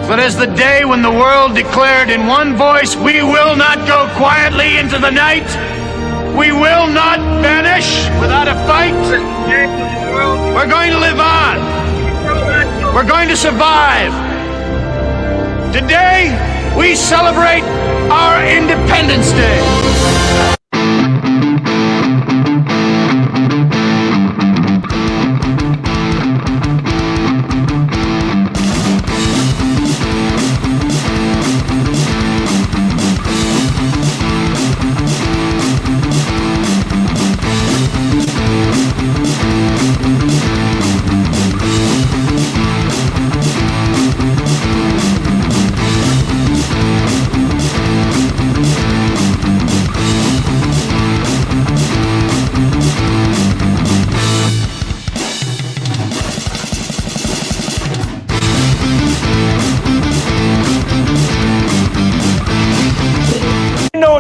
But as the day when the world declared in one voice, we will not go quietly into the night, we will not vanish without a fight, we're going to live on. We're going to survive. Today, we celebrate our Independence Day.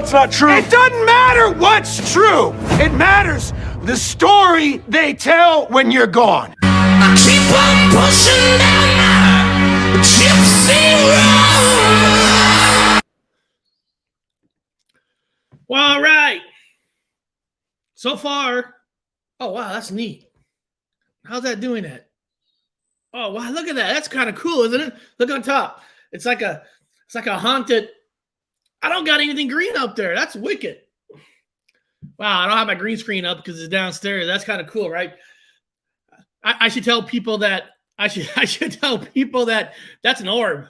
It's not true. It doesn't matter what's true. It matters the story they tell when you're gone. I keep on pushing down my gypsy road. Well, all right. So far, oh wow, that's neat. How's that doing it? Oh wow, look at that. That's kind of cool, isn't it? Look on top. It's like a haunted. I don't got anything green up there. That's wicked. Wow, I don't have my green screen up because it's downstairs. That's kind of cool, right? I should tell people that I should tell people that that's an orb.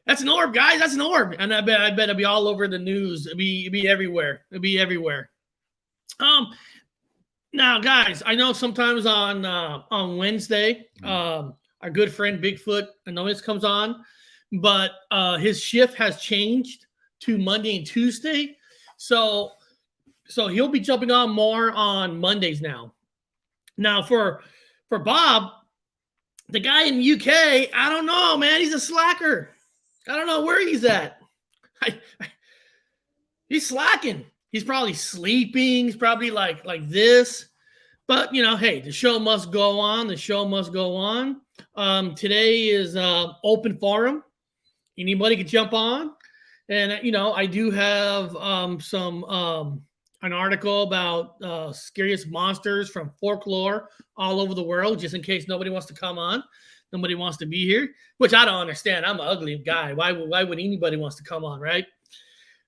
That's an orb, guys. That's an orb. And I bet it'll be all over the news. It'll be everywhere. It'll be everywhere. Now, guys, I know sometimes on Wednesday, our good friend Bigfoot Anonymous comes on, but his shift has changed to Monday and Tuesday. So he'll be jumping on more on Mondays now. Now for Bob, the guy in the UK, I don't know, man. He's a slacker. I don't know where he's at. He's slacking. He's probably sleeping. He's probably like this. But, you know, hey, the show must go on. The show must go on. Today is open forum. Anybody can jump on. And, you know, I do have an article about scariest monsters from Folklore all over the world, just in case nobody wants to come on. Nobody wants to be here, which I don't understand. I'm an ugly guy. Why would anybody wants to come on, right?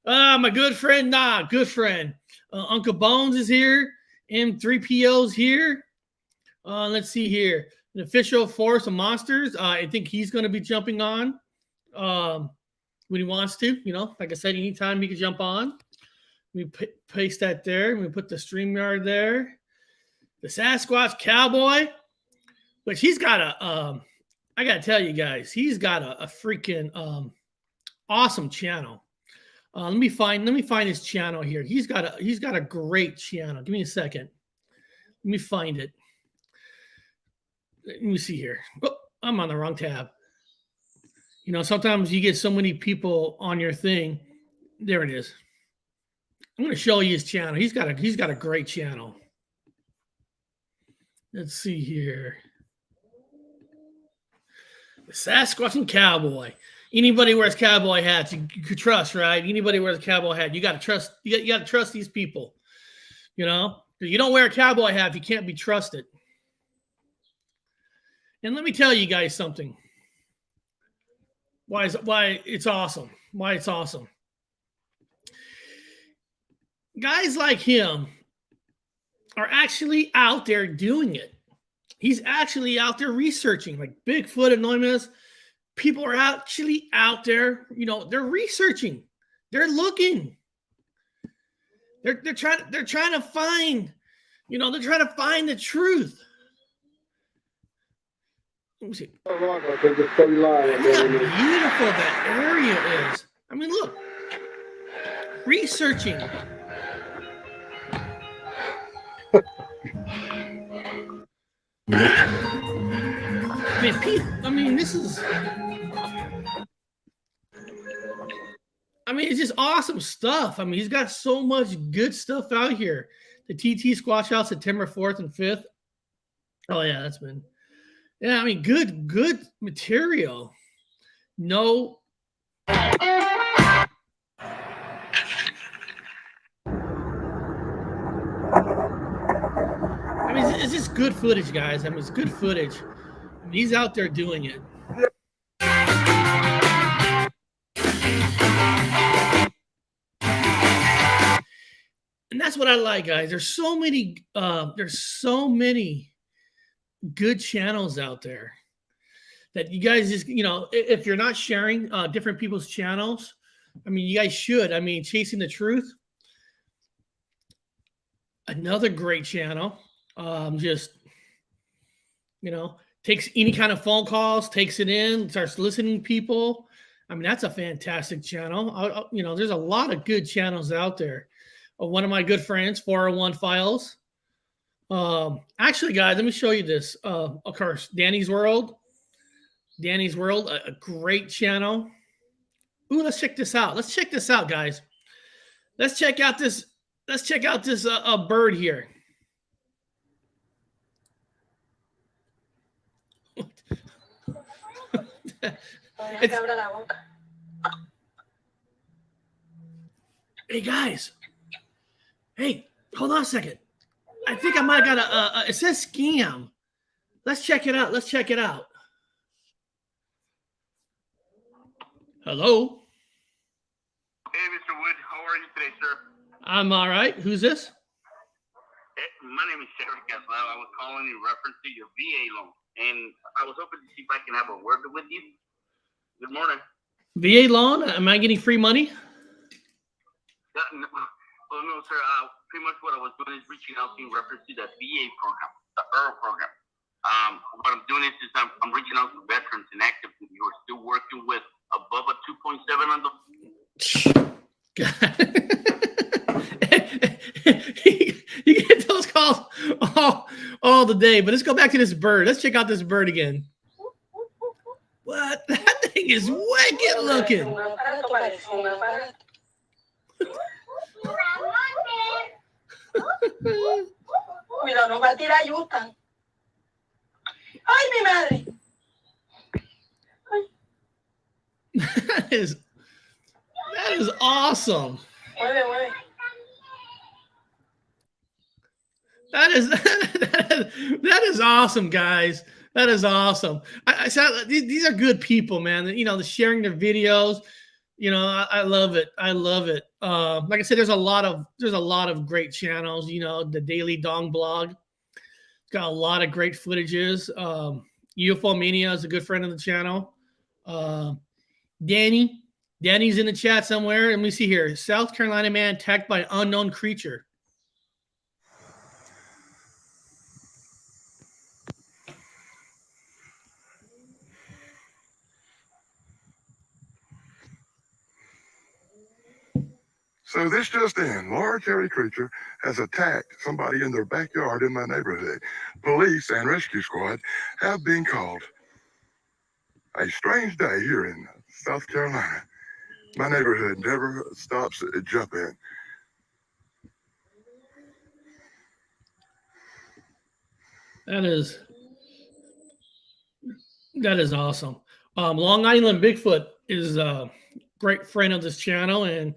My good friend, Uncle Bones is here. M3PO's here. Let's see here. An official Forest of Monsters. I think he's going to be jumping on. When he wants to, you know, like I said, anytime he can jump on. We paste that there. We put the StreamYard there. The Sasquatch Cowboy, which he's got I got to tell you guys, he's got a freaking awesome channel. Let me find his channel here. He's got a great channel. Give me a second. Let me find it. Let me see here. Oh, I'm on the wrong tab. You know, sometimes you get so many people on your thing. There it is. I'm going to show you his channel. He's got a great channel. Let's see here. The Sasquatch and Cowboy. Anybody wears cowboy hats, you could trust, right? Anybody wears a cowboy hat, you got to trust. You got to trust these people. You know, if you don't wear a cowboy hat, you can't be trusted. And let me tell you guys something. Why it's awesome. Why it's awesome. Guys like him are actually out there doing it. He's actually out there researching, like Bigfoot Anonymous. People are actually out there, you know, they're researching. They're looking. They're trying to find, you know, they're trying to find the truth. Let me see. Look how beautiful that area is. I mean, look. Researching. This is. It's just awesome stuff. He's got so much good stuff out here. The TT Squatch out September 4th and 5th. Oh, yeah, that's been. Yeah, good material. No. I mean, it's just good footage, guys. I mean, it's good footage. I mean, he's out there doing it. And that's what I like, guys. There's so many good channels out there that you guys just, if you're not sharing different people's channels, I mean, you guys should. I mean, Chasing the Truth, another great channel. Just, takes any kind of phone calls, takes it in, starts listening to people. I mean, that's a fantastic channel. There's a lot of good channels out there. One of my good friends, 401 Files. Actually, guys, let me show you this. Of course, Danny's World. Danny's World, a great channel. Ooh, let's check this out. Let's check this out, guys. Let's check out this bird here. Hey, guys. Hey, hold on a second. I think I might got it says scam. Let's check it out. Hello. Hey, Mr. Wood. How are you today, sir? I'm all right. Who's this? My name is Sherry Caswell. I was calling in reference to your VA loan, and I was hoping to see if I can have a word with you. Good morning. VA loan? Am I getting free money? No, sir. Pretty much what I was doing is reaching out in reference to the VA program, the EARL program. What I'm doing is I'm reaching out to veterans and active duty who are still working with above a 2.7 on the. You get those calls all the day. But let's go back to this bird. Let's check out this bird again. What? That thing is wicked looking. Cuidado, no va a tirar yuta. Ay, mi madre. That is awesome. Mueve. That is awesome, guys. That is awesome. I said these are good people, man. The sharing their videos. I love it. Like I said, there's a lot of great channels. The Daily Dong blog got a lot of great footages. UFO Mania is a good friend of the channel. Danny's in the chat somewhere. Let me see here. South Carolina man attacked by unknown creature. So this just in, large hairy creature has attacked somebody in their backyard in my neighborhood. Police and rescue squad have been called. A strange day here in South Carolina. My neighborhood never stops jumping. That is awesome. Long Island Bigfoot is a great friend of this channel, and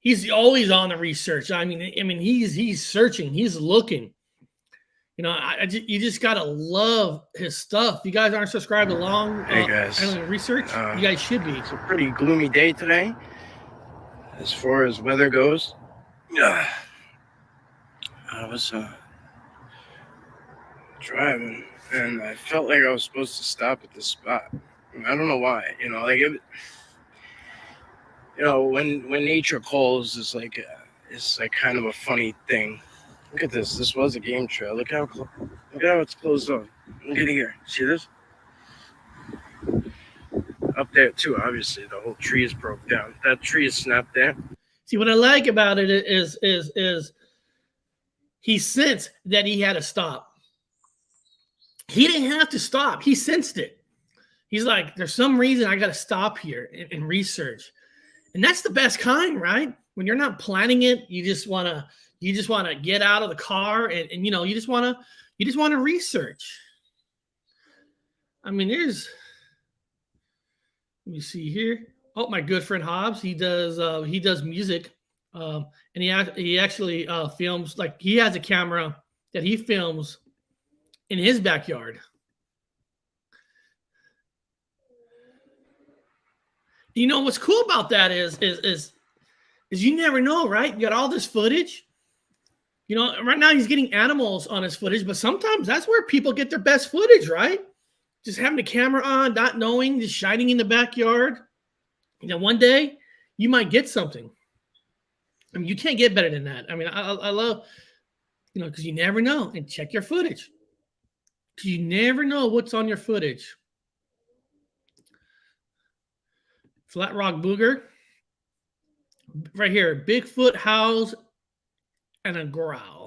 he's always on the research. I mean, he's searching, he's looking. You just gotta love his stuff. If you guys aren't subscribed to Long Island Research, you guys should be. It's a pretty gloomy day today, as far as weather goes. I was driving, and I felt like I was supposed to stop at this spot. I don't know why. When nature calls, it's like kind of a funny thing. Look at this. This was a game trail. Look how it's closed off. Look at here. See this? Up there too. Obviously, the whole tree is broke down. That tree is snapped there. See, what I like about it is he sensed that he had to stop. He didn't have to stop. He sensed it. He's like, there's some reason I got to stop here and research. And that's the best kind, right? When you're not planning it, you just want to get out of the car and you just want to research. I mean, Let me see here. Oh, my good friend Hobbs. He does music, and he actually films. Like he has a camera that he films in his backyard. You know what's cool about that is you never know, right? You got all this footage. You know, right now he's getting animals on his footage, but sometimes that's where people get their best footage, right? Just having the camera on, not knowing, just shining in the backyard. You know, one day you might get something. I mean, you can't get better than that. I mean, I love, you know, because you never know. And check your footage. Because you never know what's on your footage. Flat Rock Booger. Right here, Bigfoot howls and a growl.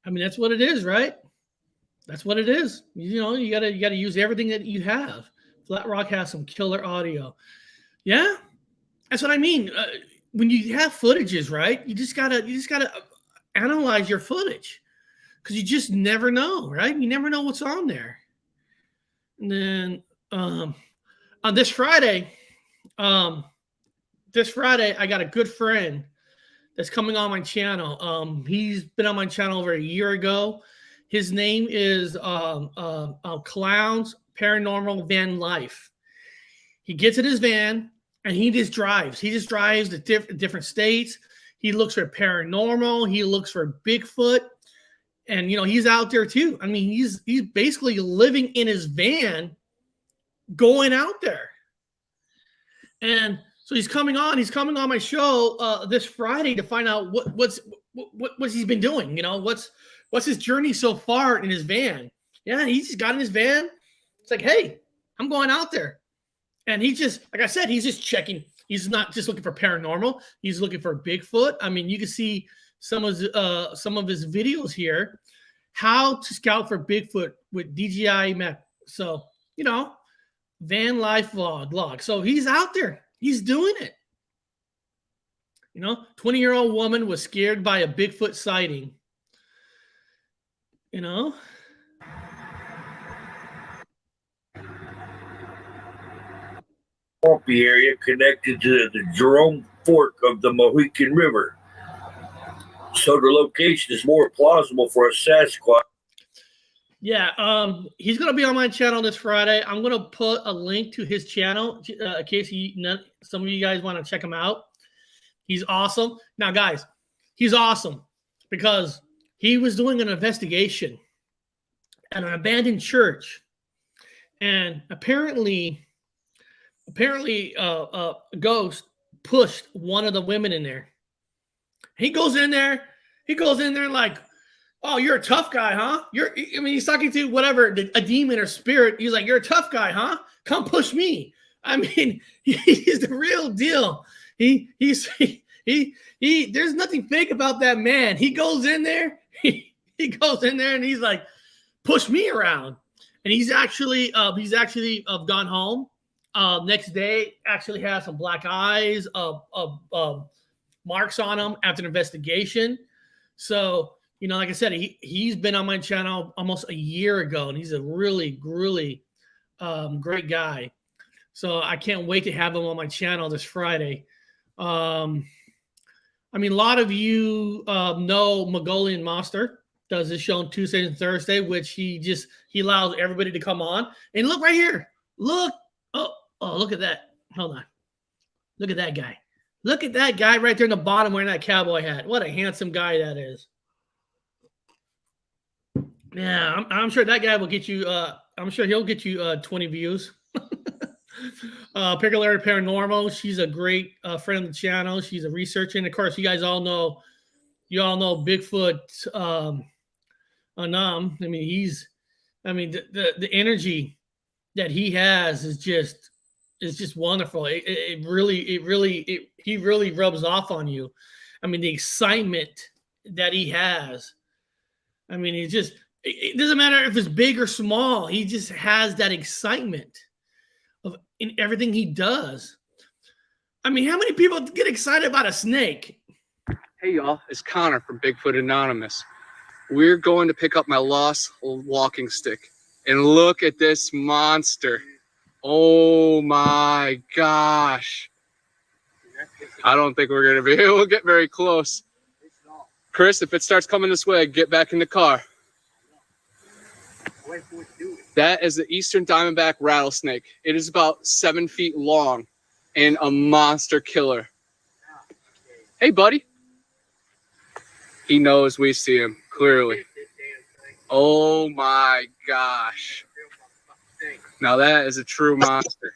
I mean, that's what it is, right? That's what it is. You know, you gotta use everything that you have. Flat Rock has some killer audio. Yeah, that's what I mean. When you have footages, right? You just gotta analyze your footage because you just never know, right? You never know what's on there. And then on this Friday, I got a good friend that's coming on my channel. He's been on my channel over a year ago. His name is Clown's Paranormal Van Life. He gets in his van and he just drives. He just drives to different states. He looks for paranormal. He looks for Bigfoot. And, you know, he's out there too. I mean, he's basically living in his van going out there. And so he's coming on my show this Friday to find out what he's been doing. You know, what's his journey so far in his van. Yeah, he just got in his van. It's like, hey, I'm going out there. And he just, like I said, he's just checking. He's not just looking for paranormal. He's looking for Bigfoot. I mean, you can see some of his videos here, how to scout for Bigfoot with DJI Mac. So, you know, van life vlog. So he's out there. He's doing it. You know, 20-year-old woman was scared by a Bigfoot sighting. You know? Swampy area connected to the Jerome Fork of the Mohican River. So the location is more plausible for a Sasquatch. Yeah, he's going to be on my channel this Friday. I'm going to put a link to his channel in case some of you guys want to check him out. He's awesome. Now, guys, he's awesome because he was doing an investigation at an abandoned church. And apparently a ghost pushed one of the women in there. He goes in there like, oh, you're a tough guy, huh? He's talking to whatever, a demon or spirit. He's like, you're a tough guy, huh? Come push me. I mean, he's the real deal. There's nothing fake about that man. He goes in there, he goes in there and he's like, push me around. And he's actually gone home. Next day, actually has some black eyes, marks on him after an investigation. So, you know, like I said, he's been on my channel almost a year ago, and he's a really, really great guy. So I can't wait to have him on my channel this Friday. I mean, a lot of you know Mongolian Monster does this show on Tuesdays and Thursday, which he allows everybody to come on. And look right here. Look. Oh, look at that. Hold on. Look at that guy. Look at that guy right there in the bottom wearing that cowboy hat. What a handsome guy that is. Yeah, I'm sure that guy will get you, I'm sure he'll get you 20 views. Particularly Paranormal. She's a great friend of the channel. She's a researcher. And of course, you guys all know Bigfoot. Anam. I mean, the energy that he has is just wonderful. He really rubs off on you. I mean, the excitement that he has I mean, it doesn't matter if it's big or small. He just has that excitement in everything he does. I mean, how many people get excited about a snake? Hey, y'all. It's Connor from Bigfoot Anonymous. We're going to pick up my lost walking stick. And look at this monster. Oh, my gosh. I don't think we're going to be able to get very close. Chris, if it starts coming this way, get back in the car. That is the Eastern Diamondback rattlesnake. It is about 7 feet long and a monster killer. Hey, buddy. He knows we see him, clearly. Oh, my gosh. Now that is a true monster.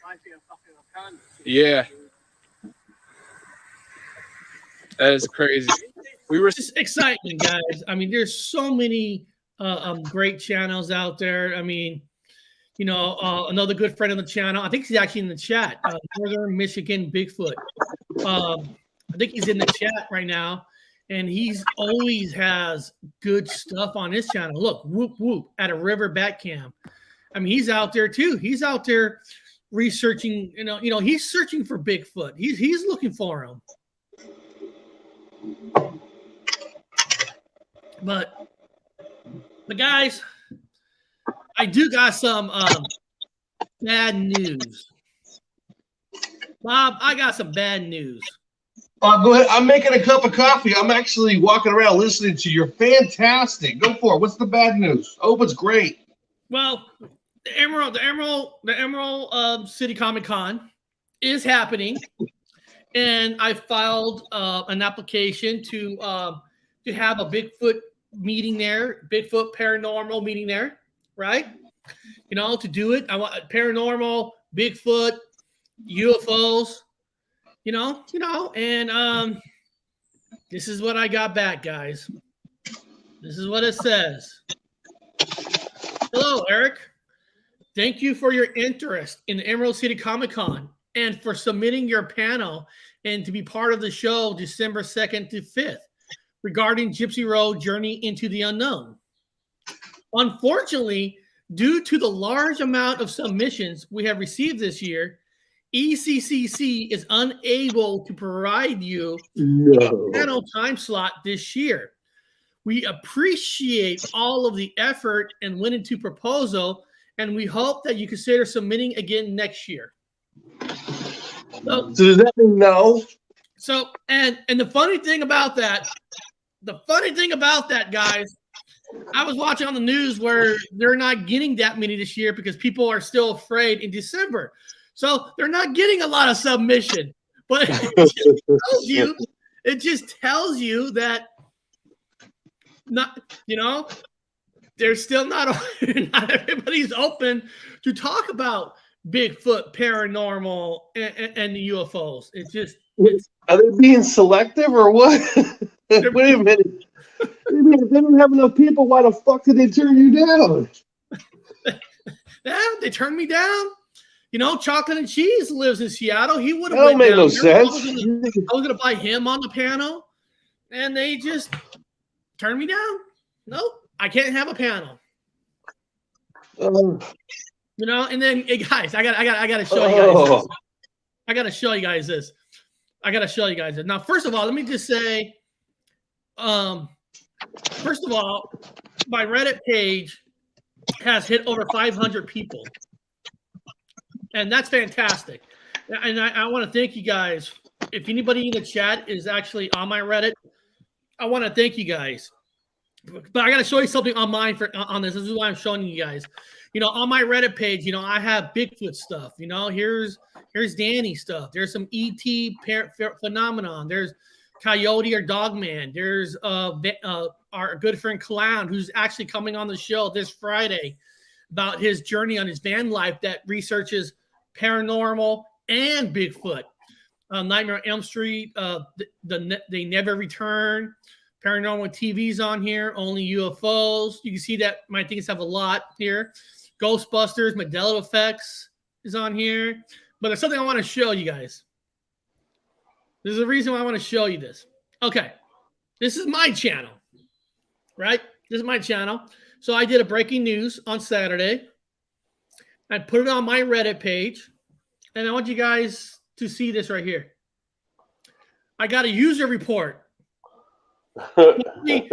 Yeah. That is crazy. We were just exciting, guys. I mean, there's so many great channels out there. I mean, you know, another good friend on the channel. I think he's actually in the chat. Northern Michigan Bigfoot. I think he's in the chat right now, and he's always has good stuff on his channel. Look, whoop whoop at a river bat cam. I mean, he's out there too. He's out there researching. You know, he's searching for Bigfoot. He's looking for him. But guys, I do got some bad news. Bob, I got some bad news. Go ahead. I'm making a cup of coffee. I'm actually walking around listening to you. Fantastic. Go for it. What's the bad news? I hope it's great. Well, the Emerald City Comic Con is happening, and I filed an application to have a Bigfoot meeting there, Bigfoot paranormal meeting there, right? You know, to do it, I want paranormal, Bigfoot, UFOs, you know, and this is what I got back, guys. This is what it says. Hello, Eric. Thank you for your interest in the Emerald City Comic Con and for submitting your panel and to be part of the show December 2nd to 5th regarding Gypsy Road Journey into the Unknown. Unfortunately, due to the large amount of submissions we have received this year, ECCC is unable to provide you a panel time slot this year. We appreciate all of the effort and went into proposal, and we hope that you consider submitting again next year. So does that mean no? So, and the funny thing about that, guys, I was watching on the news where they're not getting that many this year because people are still afraid in December. So they're not getting a lot of submission. But it just tells you that there's still not everybody's open to talk about Bigfoot, paranormal, and the UFOs. Are they being selective or what? Wait a minute. If they don't have enough people, why the fuck did they turn you down? Yeah, they turned me down. You know, Chocolate and Cheese lives in Seattle. He would have. That don't make no sense. I was gonna buy him on the panel, and they just turned me down. Nope, I can't have a panel. You know, and then hey, guys, I gotta show you guys this. I gotta show you guys this. Now, first of all, let me just say, first of all, my Reddit page has hit over 500 people. And that's fantastic. And I want to thank you guys. If anybody in the chat is actually on my Reddit, I want to thank you guys. But I got to show you something on mine on this. This is why I'm showing you guys. You know, on my Reddit page, you know, I have Bigfoot stuff. You know, here's Danny stuff. There's some ET phenomenon. There's Coyote or Dogman. There's our good friend Clown, who's actually coming on the show this Friday about his journey on his van life that researches paranormal and Bigfoot. Nightmare on Elm Street, They Never Return, Paranormal TV's on here, Only UFOs. You can see that my things have a lot here. Ghostbusters, Mandela Effects is on here. But there's something I want to show you guys. There's a reason why I want to show you this. Okay. This is my channel, right? This is my channel. So I did a breaking news on Saturday. I put it on my Reddit page, and I want you guys to see this right here. I got a user report. Somebody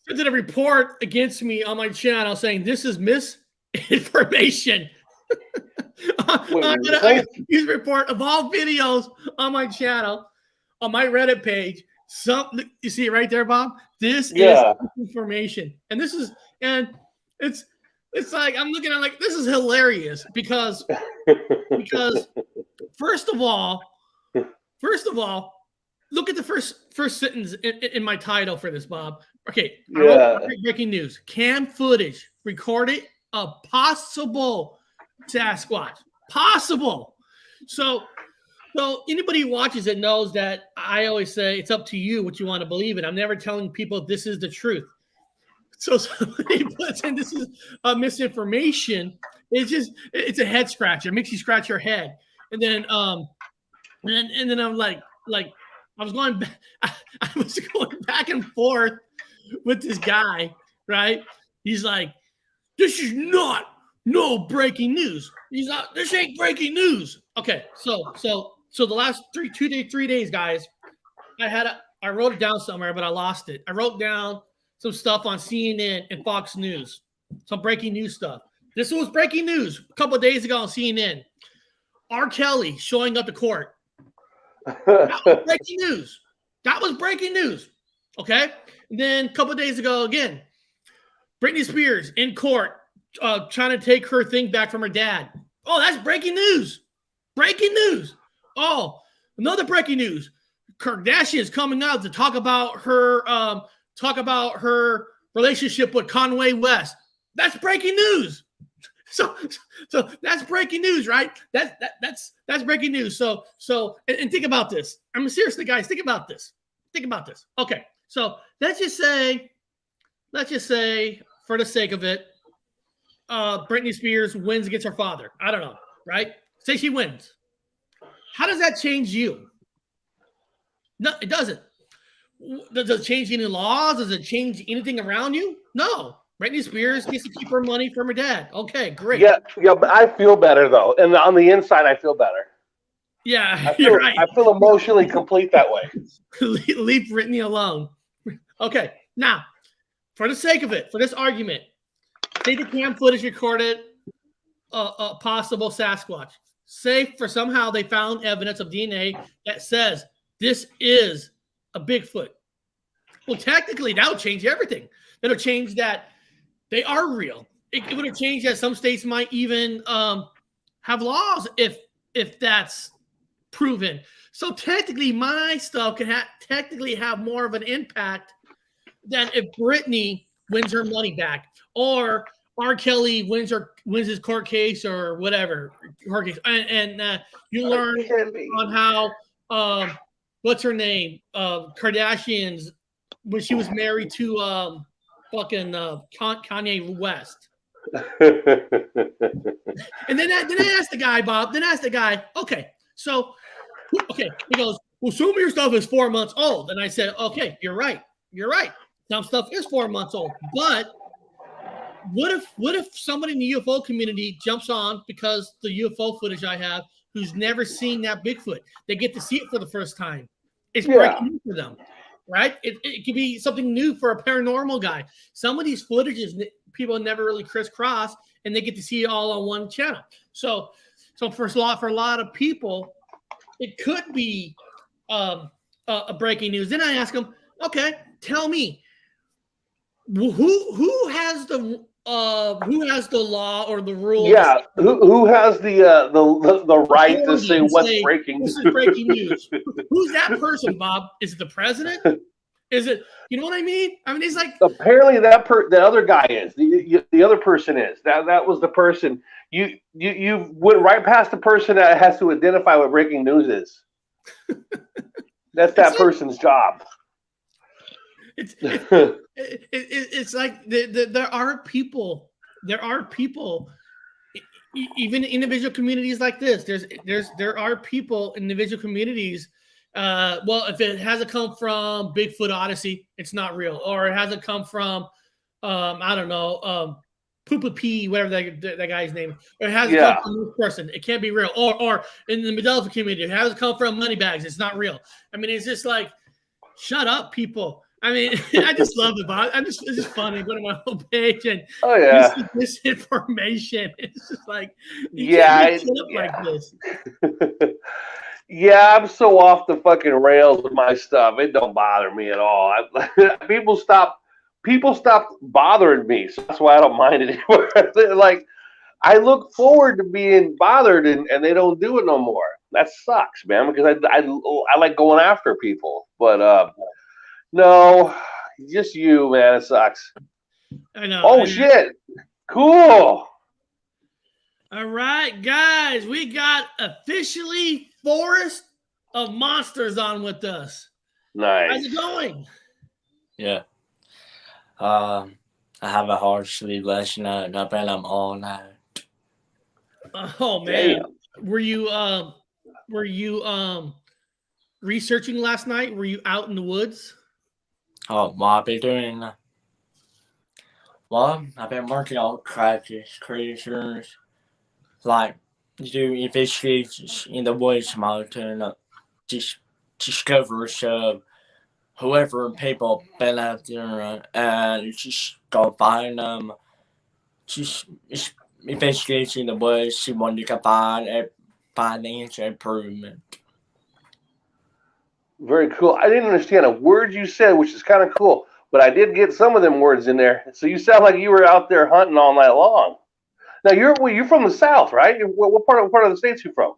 did a report against me on my channel saying this is misinformation. I got a user report of all videos on my channel, on my Reddit page. You see it right there, Bob? This is information. And this is, and it's like, I'm looking at like, this is hilarious because first of all, look at the first sentence in my title for this, Bob. Okay. Breaking news. Cam footage recorded a possible Sasquatch. Possible. So anybody who watches it knows that I always say it's up to you what you want to believe in. I'm never telling people this is the truth. So somebody puts in this is misinformation. It's a head scratcher. It makes you scratch your head. And then I'm like I was going back and forth with this guy, right? He's like, this is not no breaking news. He's not, this ain't breaking news. Okay, so the last 3 days, guys, I wrote it down somewhere, but I lost it. I wrote down some stuff on CNN and Fox News, some breaking news stuff. This was breaking news a couple of days ago on CNN. R. Kelly showing up to court. That was breaking news. That was breaking news. Okay. And then a couple of days ago, again, Britney Spears in court trying to take her thing back from her dad. Oh, that's breaking news. Breaking news. Oh, another breaking news. Kardashian is coming out to talk about her relationship with Kanye West. That's breaking news. So that's breaking news, right? That's breaking news. So and think about this. I mean, seriously, guys, think about this. Think about this. Okay, so let's just say, for the sake of it, Britney Spears wins against her father. I don't know, right? Say she wins. How does that change you? No, it doesn't. Does it change any laws? Does it change anything around you? No. Britney Spears gets to keep her money from her dad. Okay, great. Yeah, but I feel better though, and on the inside, I feel better. Yeah, you're right. I feel emotionally complete that way. Leave Britney alone. Okay, now, for the sake of it, for this argument, say the cam footage recorded a possible Sasquatch. Say for somehow they found evidence of DNA that says this is a Bigfoot. Well, technically, that would change everything. It'll change that they are real. It would have changed that some states might even have laws if that's proven. So technically, my stuff can technically have more of an impact than if Britney wins her money back or R. Kelly wins his court case or whatever court case. And you learn on how what's her name Kardashians when she was married to fucking Kanye West. And then I asked the guy, Bob, okay, he goes, well, some of your stuff is 4 months old. And I said, okay, you're right. Some stuff is 4 months old. But what if somebody in the UFO community jumps on because the UFO footage I have who's never seen that Bigfoot? They get to see it for the first time. It's breaking news for them. Right? It could be something new for a paranormal guy. Some of these footages people never really crisscross, and they get to see it all on one channel. So for a lot of people, it could be a breaking news. Then I ask them, okay, tell me who has the law or the rules? Yeah, who has the right to say what's breaking? This is breaking news. Who's that person, Bob? Is it the president? Is it? You know what I mean? I mean, it's like apparently the other guy is the other person is that was the person. You went right past the person that has to identify what breaking news is. That's that person's job. It's like there are people, even individual communities like this. There are people in individual communities. Well, if it hasn't come from Bigfoot Odyssey, it's not real, or it hasn't come from I don't know, Poopa P, whatever that guy's name. It has to come from this person. It can't be real. Or in the Medellin community, it has to come from Moneybags. It's not real. I mean, it's just like, shut up, people. I mean, I just love it, but it's just funny. Go to my homepage and misinformation. It's just like, you can't shut up like this. Yeah, I'm so off the fucking rails with my stuff. It don't bother me at all. People stopped bothering me, so that's why I don't mind it anymore. Like, I look forward to being bothered, and they don't do it no more. That sucks, man, because I like going after people. But no, just you, man. It sucks. I know. Oh, shit. Cool. All right, guys. We got officially Forest of Monsters on with us. Nice. How's it going? Yeah. I have a hard sleep last night. I've been up all night. Oh, man. Damn. Were you researching last night? Were you out in the woods? Oh, what I've been doing? Well, I've been working on creatures, like do investigations in the woods mountain, just discover whoever people been out there, and just go find them, just investigate in the woods, see what you can find financial improvement. Very cool. I didn't understand a word you said, which is kind of cool, but I did get some of them words in there. So you sound like you were out there hunting all night long. Now you're from the South, right? What part of the states you from?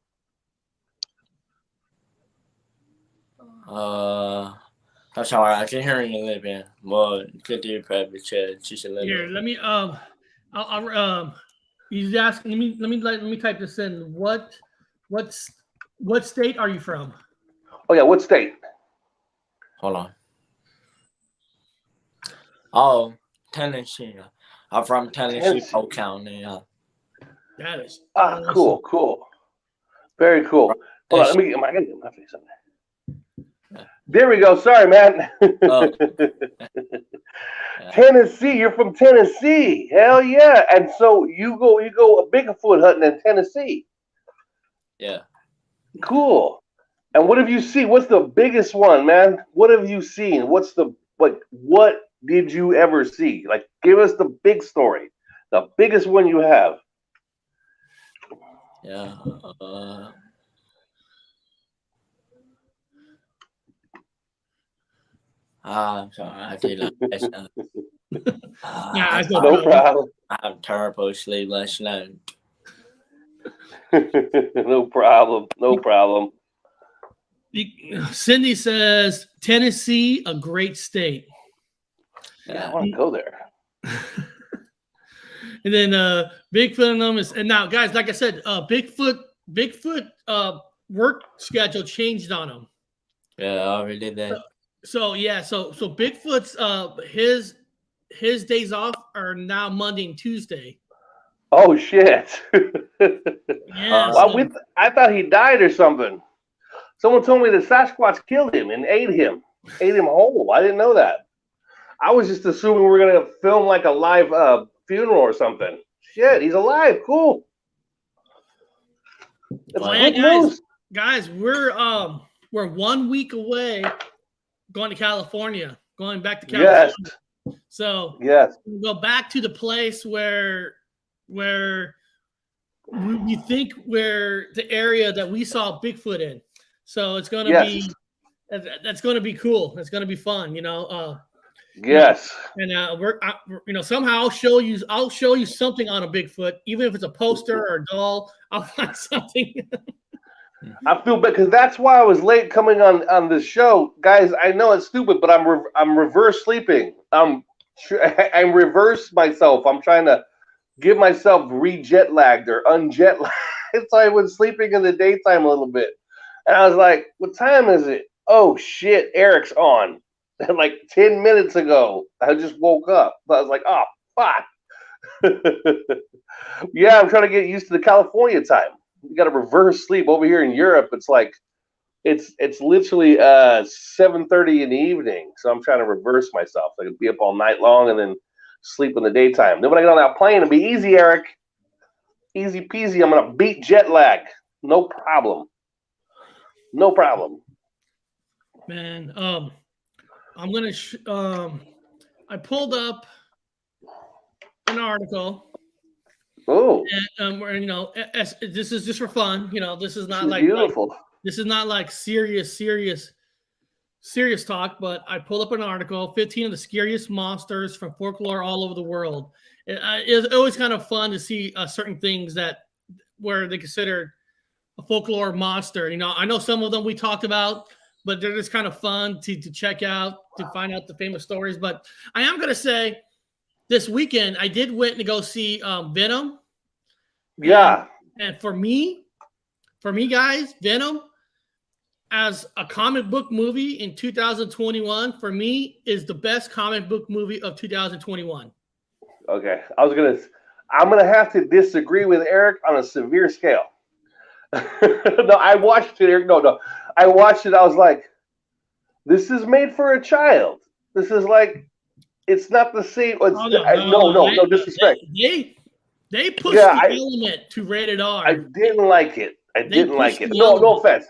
That's all right. I can hear you a little bit. Well, could do probably just a little. Here, let me he's asking. Let me type this in. What state are you from? Oh yeah, what state? Hold on. Oh, Tennessee. I'm from Tennessee, Polk County. That is awesome. Cool. Very cool. Hold on, am I gonna get my face on there? There we go. Sorry, man. Tennessee. You're from Tennessee. Hell yeah! And so you go a Bigfoot hunting in Tennessee. Yeah. Cool. And what have you seen? What's the biggest one, man? What have you seen? What did you ever see? Like, give us the big story, the biggest one you have. Yeah. I'm sorry. I did not. No problem. I have terrible sleep last night. No problem. Cindy says Tennessee, a great state. Yeah, I want to go there. And then Bigfoot and them is, and now guys, like I said, Bigfoot work schedule changed on him. Yeah, I already did that. So Bigfoot's his days off are now Monday and Tuesday. Oh shit! Yeah. I thought he died or something. Someone told me that Sasquatch killed him and ate him whole. I didn't know that. I was just assuming we were gonna film like a live funeral or something. Shit, he's alive. Cool. Guys, we're 1 week away going to California, going back to California. Yes. So yes, we'll go back to the place where we think where the area that we saw Bigfoot in. So it's going to be, that's going to be cool. It's going to be fun, yes. And somehow I'll show you something on a Bigfoot, even if it's a poster or a doll. I'll find something. I feel bad because that's why I was late coming on this show, guys. I know it's stupid, but I'm reverse sleeping. I'm reversed myself. I'm trying to give myself re-jet lagged or unjet lagged. So I was sleeping in the daytime a little bit, and I was like, "What time is it? Oh shit, Eric's on." And like 10 minutes ago, I just woke up. So I was like, "Oh fuck." Yeah, I'm trying to get used to the California time. You got to reverse sleep. Over here in Europe, it's like it's literally 7:30 in the evening. So I'm trying to reverse myself. I could be up all night long and then sleep in the daytime. Then when I get on that plane, it'll be easy, Eric. Easy peasy. I'm gonna beat jet lag. No problem. No problem. Man, I'm gonna. I pulled up an article. Oh. And where this is just for fun. This is not beautiful. This is not like serious talk. But I pulled up an article: 15 of the scariest monsters from folklore all over the world. It's always kind of fun to see certain things where they consider a folklore monster. I know some of them we talked about, but they're just kind of fun to check out, to find out the famous stories. But I am going to say this weekend, I did went to go see Venom. Yeah. And for me, guys, Venom as a comic book movie in 2021, for me, is the best comic book movie of 2021. Okay. I'm going to have to disagree with Eric on a severe scale. No, I watched it, Eric. No. I watched it. I was like, this is made for a child. This is like, it's not the same. No disrespect. They pushed the element to rated R. I didn't like it. No offense.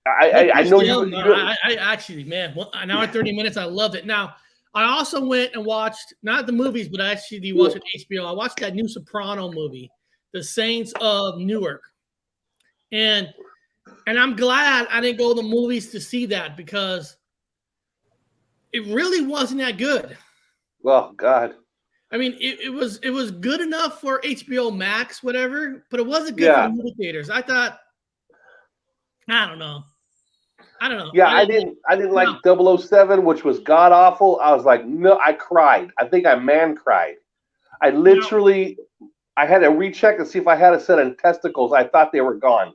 I know you. I actually, man, an hour and 30 minutes. I loved it. Now, I also went and watched not the movies, but I actually watched HBO. I watched that new Soprano movie, The Saints of Newark, and I'm glad I didn't go to the movies to see that because it really wasn't that good. Well, God. I mean, it was good enough for HBO Max, whatever, but it wasn't good for the movie theaters. I thought, I don't know. Yeah, I didn't like 007, which was god awful. I was like, no, I cried. I think I cried. I literally, I had to recheck and see if I had a set of testicles. I thought they were gone.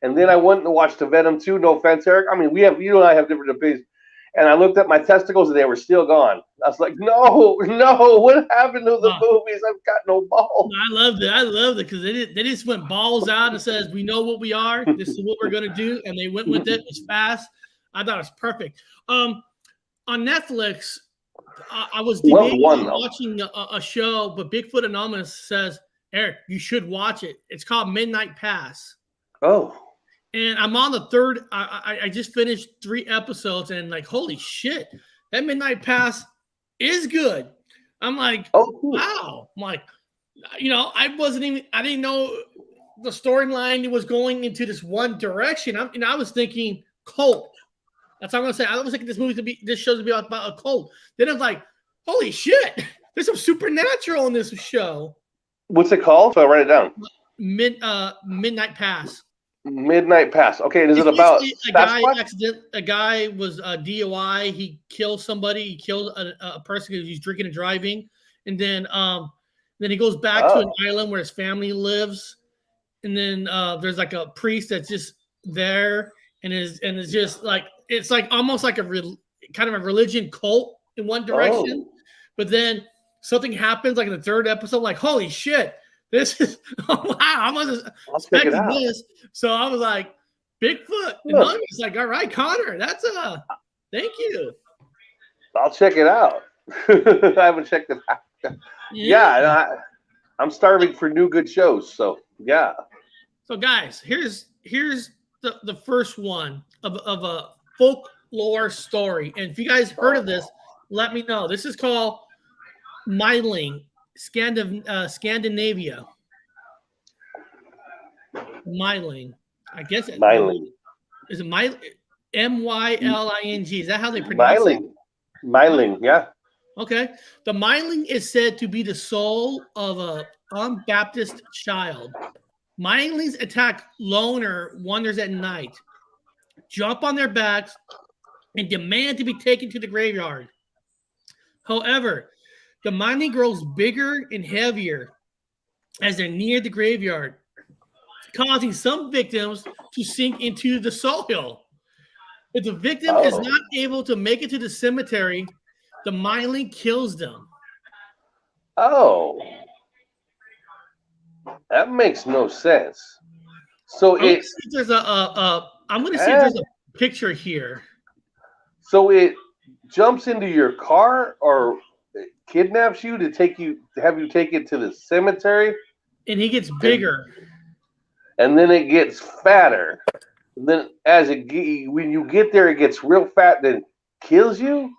And then I went and watched the Venom 2. No offense, Eric. I mean, you and I have different opinions. And I looked at my testicles and they were still gone. I was like, no, what happened to the movies? I've got no balls. I loved it because they just went balls out and says, we know what we are. This is what we're going to do. And they went with it. It was fast. I thought it was perfect. On Netflix, I was debating watching a show, but Bigfoot Anonymous says, Eric, you should watch it. It's called Midnight Pass. Oh. And I'm on the third. I just finished 3 episodes, and like, holy shit, that Midnight Pass is good. I'm like, wow. I'm like, I didn't know the storyline was going into this one direction. I was thinking cult. That's what I'm gonna say. I was thinking this show's to be about a cult. Then it's like, holy shit, there's some supernatural in this show. What's it called? So I write it down. Midnight Pass. Midnight Pass. Okay, is it about a guy was DUI. He killed somebody. He killed a person because he's drinking and driving, and then he goes back to an island where his family lives, and then there's like a priest that's just there, and it's just like it's like almost like kind of a religion cult in one direction, but then something happens like in the third episode, like holy shit. This is wow! I wasn't expecting this, so I was like, "Bigfoot." And he's like, "All right, Connor, that's thank you." I'll check it out. I haven't checked it out. Yeah, I'm starving for new good shows. So yeah. So guys, here's the first one of a folklore story, and if you guys heard of this, let me know. This is called Myling. Scandinavia. Myling. I guess it. Myling. Is it Myling? Myling. Is that how they pronounce it? Myling, yeah. Okay. The Myling is said to be the soul of a unbaptized child. Mylings attack loner wanders at night, jump on their backs, and demand to be taken to the graveyard. However, the Myling grows bigger and heavier as they're near the graveyard, causing some victims to sink into the soil. If the victim is not able to make it to the cemetery, the Myling kills them. Oh. That makes no sense. So I'm going to see if there's a picture here. So it jumps into your car or kidnaps you to have you take it to the cemetery, and he gets bigger, and then it gets fatter. And then when you get there, it gets real fat, then kills you.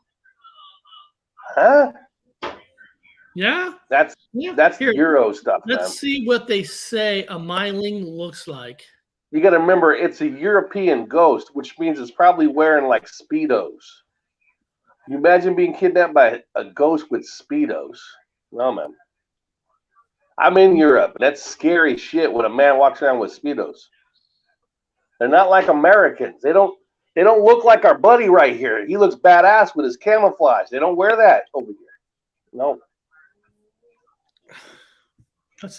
Huh? Yeah. That's Here, Euro stuff, let's man. see what they say a myling looks like. You got to remember, it's a European ghost, which means it's probably wearing like Speedos. You imagine being kidnapped by a ghost with Speedos? No, man. I'm in Europe. That's scary shit when a man walks around with Speedos. They're not like Americans. They don't look like our buddy right here. He looks badass with his camouflage. They don't wear that over here. No.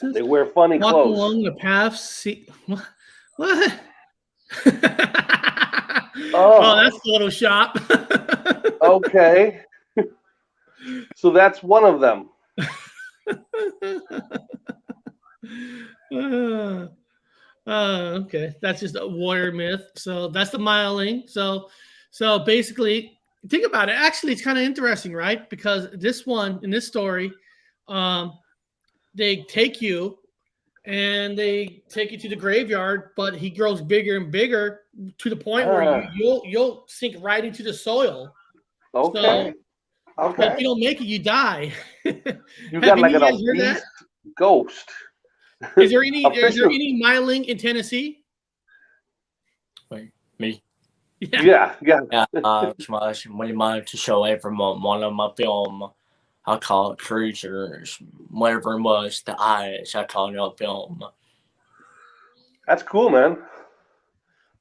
They wear funny Walk clothes. along the path. See what? Oh, that's Photoshop. Okay. So that's one of them. Okay, that's just a warrior myth. So that's the myling. So basically, think about it. Actually, it's kind of interesting, right? Because this one in this story, they take you and they take you to the graveyard, but he grows bigger and bigger to the point where you'll sink right into the soil. Okay. So, if you don't make it, you die. You got like an obese ghost. Is there any myling in Tennessee? Wait, me? Yeah. We wanted to show everyone one of my film. I call it Creatures. Whatever it was, the eyes. I call it a film. That's cool, man.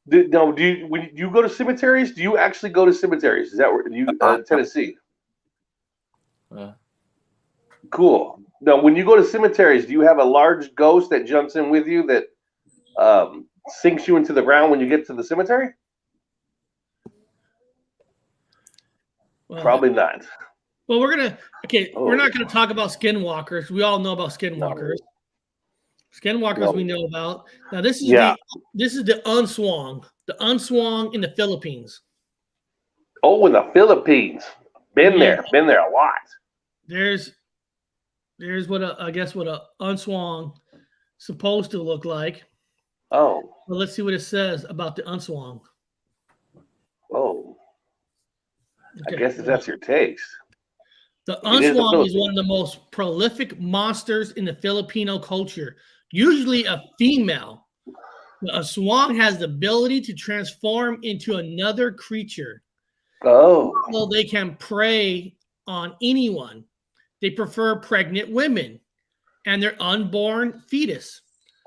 When you go to cemeteries? Do you actually go to cemeteries? Is that where you Tennessee? Cool. Now, when you go to cemeteries, do you have a large ghost that jumps in with you that sinks you into the ground when you get to the cemetery? Well, probably not. Well, we're not gonna talk about skinwalkers. We all know about skinwalkers. Skinwalkers we know about. Now this is the unswong. The unswong in the Philippines. Oh, in the Philippines. Been there a lot. There's what I guess what a unswong supposed to look like. Oh. Well, let's see what it says about the unswong. Oh. Okay. I guess that's your taste. The unswong is one of the most prolific monsters in the Filipino culture, usually a female. A swang has the ability to transform into another creature. Oh. Although they can prey on anyone, they prefer pregnant women and their unborn fetus.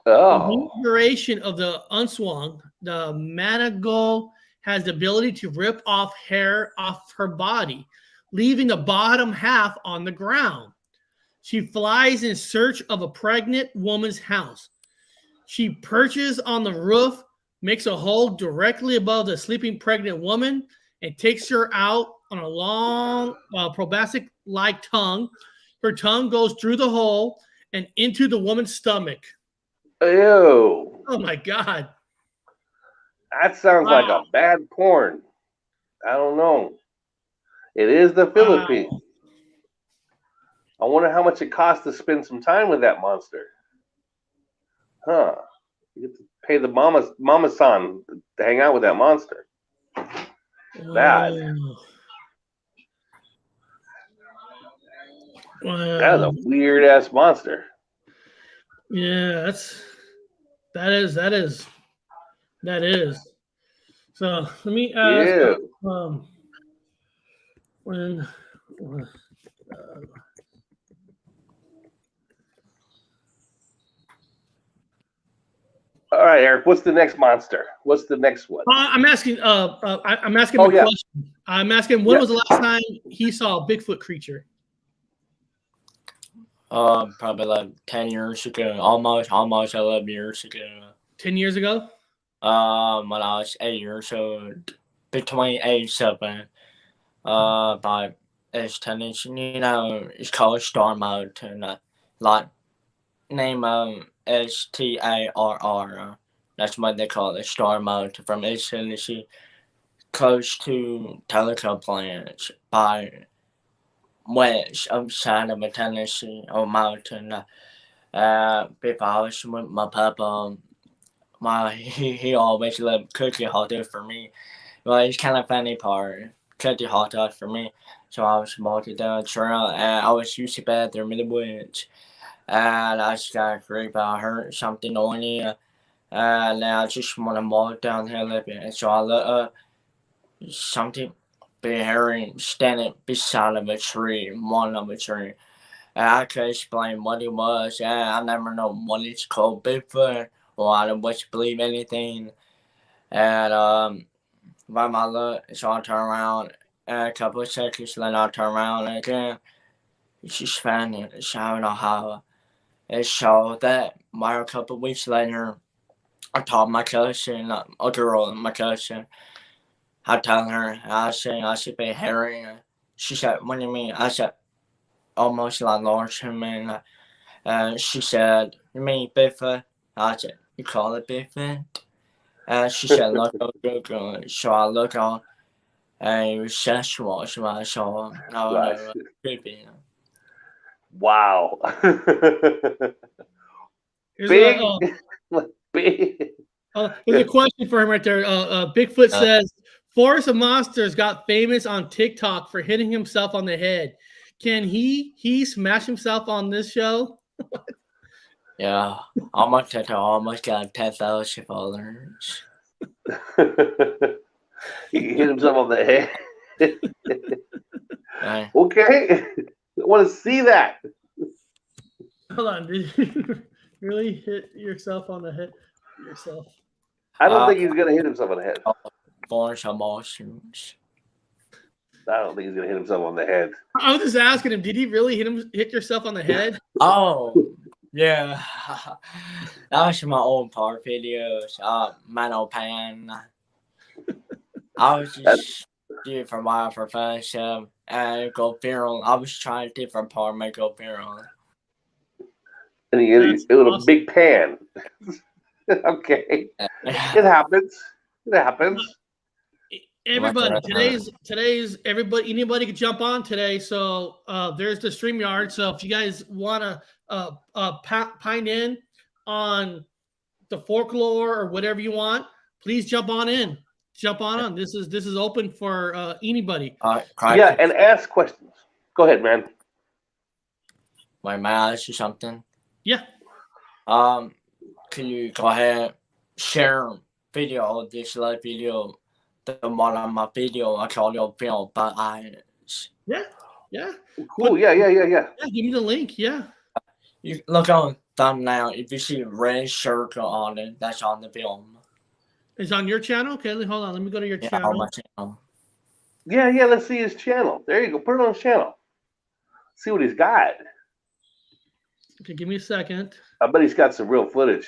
Oh. The duration of the unswang, the manago has the ability to rip off hair off her body, leaving the bottom half on the ground. She flies in search of a pregnant woman's house. She perches on the roof, makes a hole directly above the sleeping pregnant woman, and takes her out on a long, proboscis-like tongue. Her tongue goes through the hole and into the woman's stomach. Ew. Oh, my God. That sounds like a bad porn. I don't know. It is the Philippines. I wonder how much it costs to spend some time with that monster. Huh. You get to pay the mama-san to hang out with that monster. Bad. That is a weird-ass monster. Yeah, that is. So let me ask. All right, Eric. What's the next monster? What's the next one? I'm asking. I'm asking a question. I'm asking. When was the last time he saw a Bigfoot creature? Probably like 10 years ago, almost 11 years ago. 10 years ago? When I was 8 years old, between 8 and 7. But it's tennis, it's called Star Mountain. Like name STARR. That's what they call it, Star Mountain. From East Tennessee, close to telecom plants by west side of Tennessee or mountain. Before I was with my papa, he always loved cookie hot dog for me. Well, it's kind of funny part. Cookie hot dog for me. So I was walking down the trail and I was using the bathroom in the woods. And I just got creeped out. I heard something on you. And I just want to walk down here a little bit. So I look up, something big hairy standing beside of a tree, one of a tree. And I could explain what it was. And I never know what it's called Bigfoot or I don't much believe anything. And by my look, so I turn around. And a couple of seconds later, I turn around again. It's just funny. So I don't know how. And so that, a couple of weeks later, I told my cousin, a girl, my cousin, I told her, I should be hairy. She said, what do you mean? I said, almost like large human. She said, you mean Bigfoot? I said, you call it Bigfoot? She said, look, go. So I look on, and it was Sasquatch when I saw him. No, creepy. Wow. Big. Big. There's a question for him right there. Bigfoot says, Forest of Monsters got famous on TikTok for hitting himself on the head. Can he smash himself on this show? Yeah, almost got 10,000 followers. He hit himself on the head. Okay, I want to see that. Hold on, did you really hit yourself on the head? Yourself? I don't think he's gonna hit himself on the head. Forest of Monsters. I don't think he's gonna hit himself on the head. I was just asking him, did he really hit yourself on the head? Oh, yeah. That was my old part videos. Manual pan. I was just doing it for my profession and go viral. I was trying different part make go viral. And he hit it with a big pan. Okay. It happens. It happens. Everybody, today's everybody, anybody can jump on today. So there's the StreamYard. So if you guys want to pine in on the folklore or whatever you want, please jump on in. Jump on. This is open for anybody. Yeah, and ask questions. Go ahead, man. My ask you something. Yeah. Can you go ahead share video this live video? The one on my video, I call your film by eyes. Yeah. Cool. Yeah. Yeah, give me the link. Yeah. You look on thumbnail. If you see a red circle on it, that's on the film. It's on your channel? Okay, hold on. Let me go to your channel. On my channel. Yeah. Let's see his channel. There you go. Put it on his channel. See what he's got. Okay, give me a second. I bet he's got some real footage.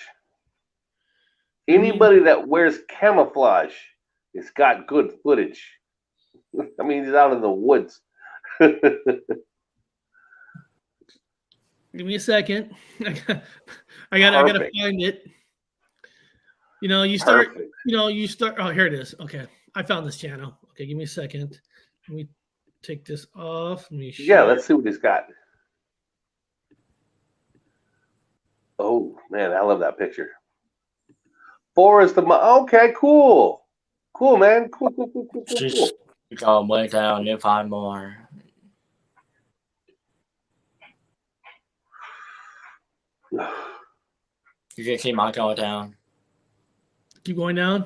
Anybody that wears camouflage, it's got good footage. I mean, he's out in the woods. Give me a second. I gotta find it. You start. Oh, here it is. Okay, I found this channel. Okay, give me a second. Let me take this off. Yeah, let's see what he's got. Oh man, I love that picture. Forest of okay, cool, man, cool. Just go way down and find more. You can keep my going down. Keep going down.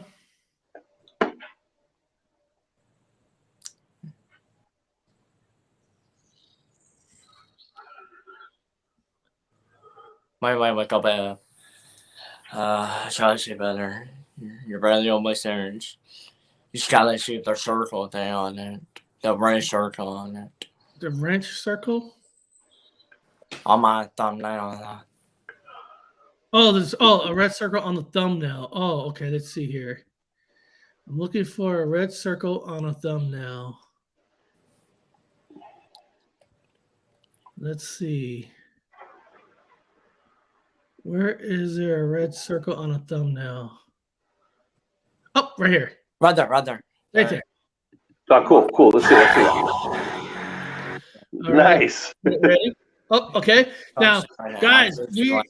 Wait, go back. Try to see better. You're barely almost there. You just gotta see the circle there on it. The red circle on it. The wrench circle? On my thumbnail. Oh, a red circle on the thumbnail. Oh, okay. Let's see here. I'm looking for a red circle on a thumbnail. Let's see. Where is there a red circle on a thumbnail? Oh, right here. Right there. Right there. Oh, cool. Let's see. All right. Nice. Ready? Oh, okay. Now, guys, we are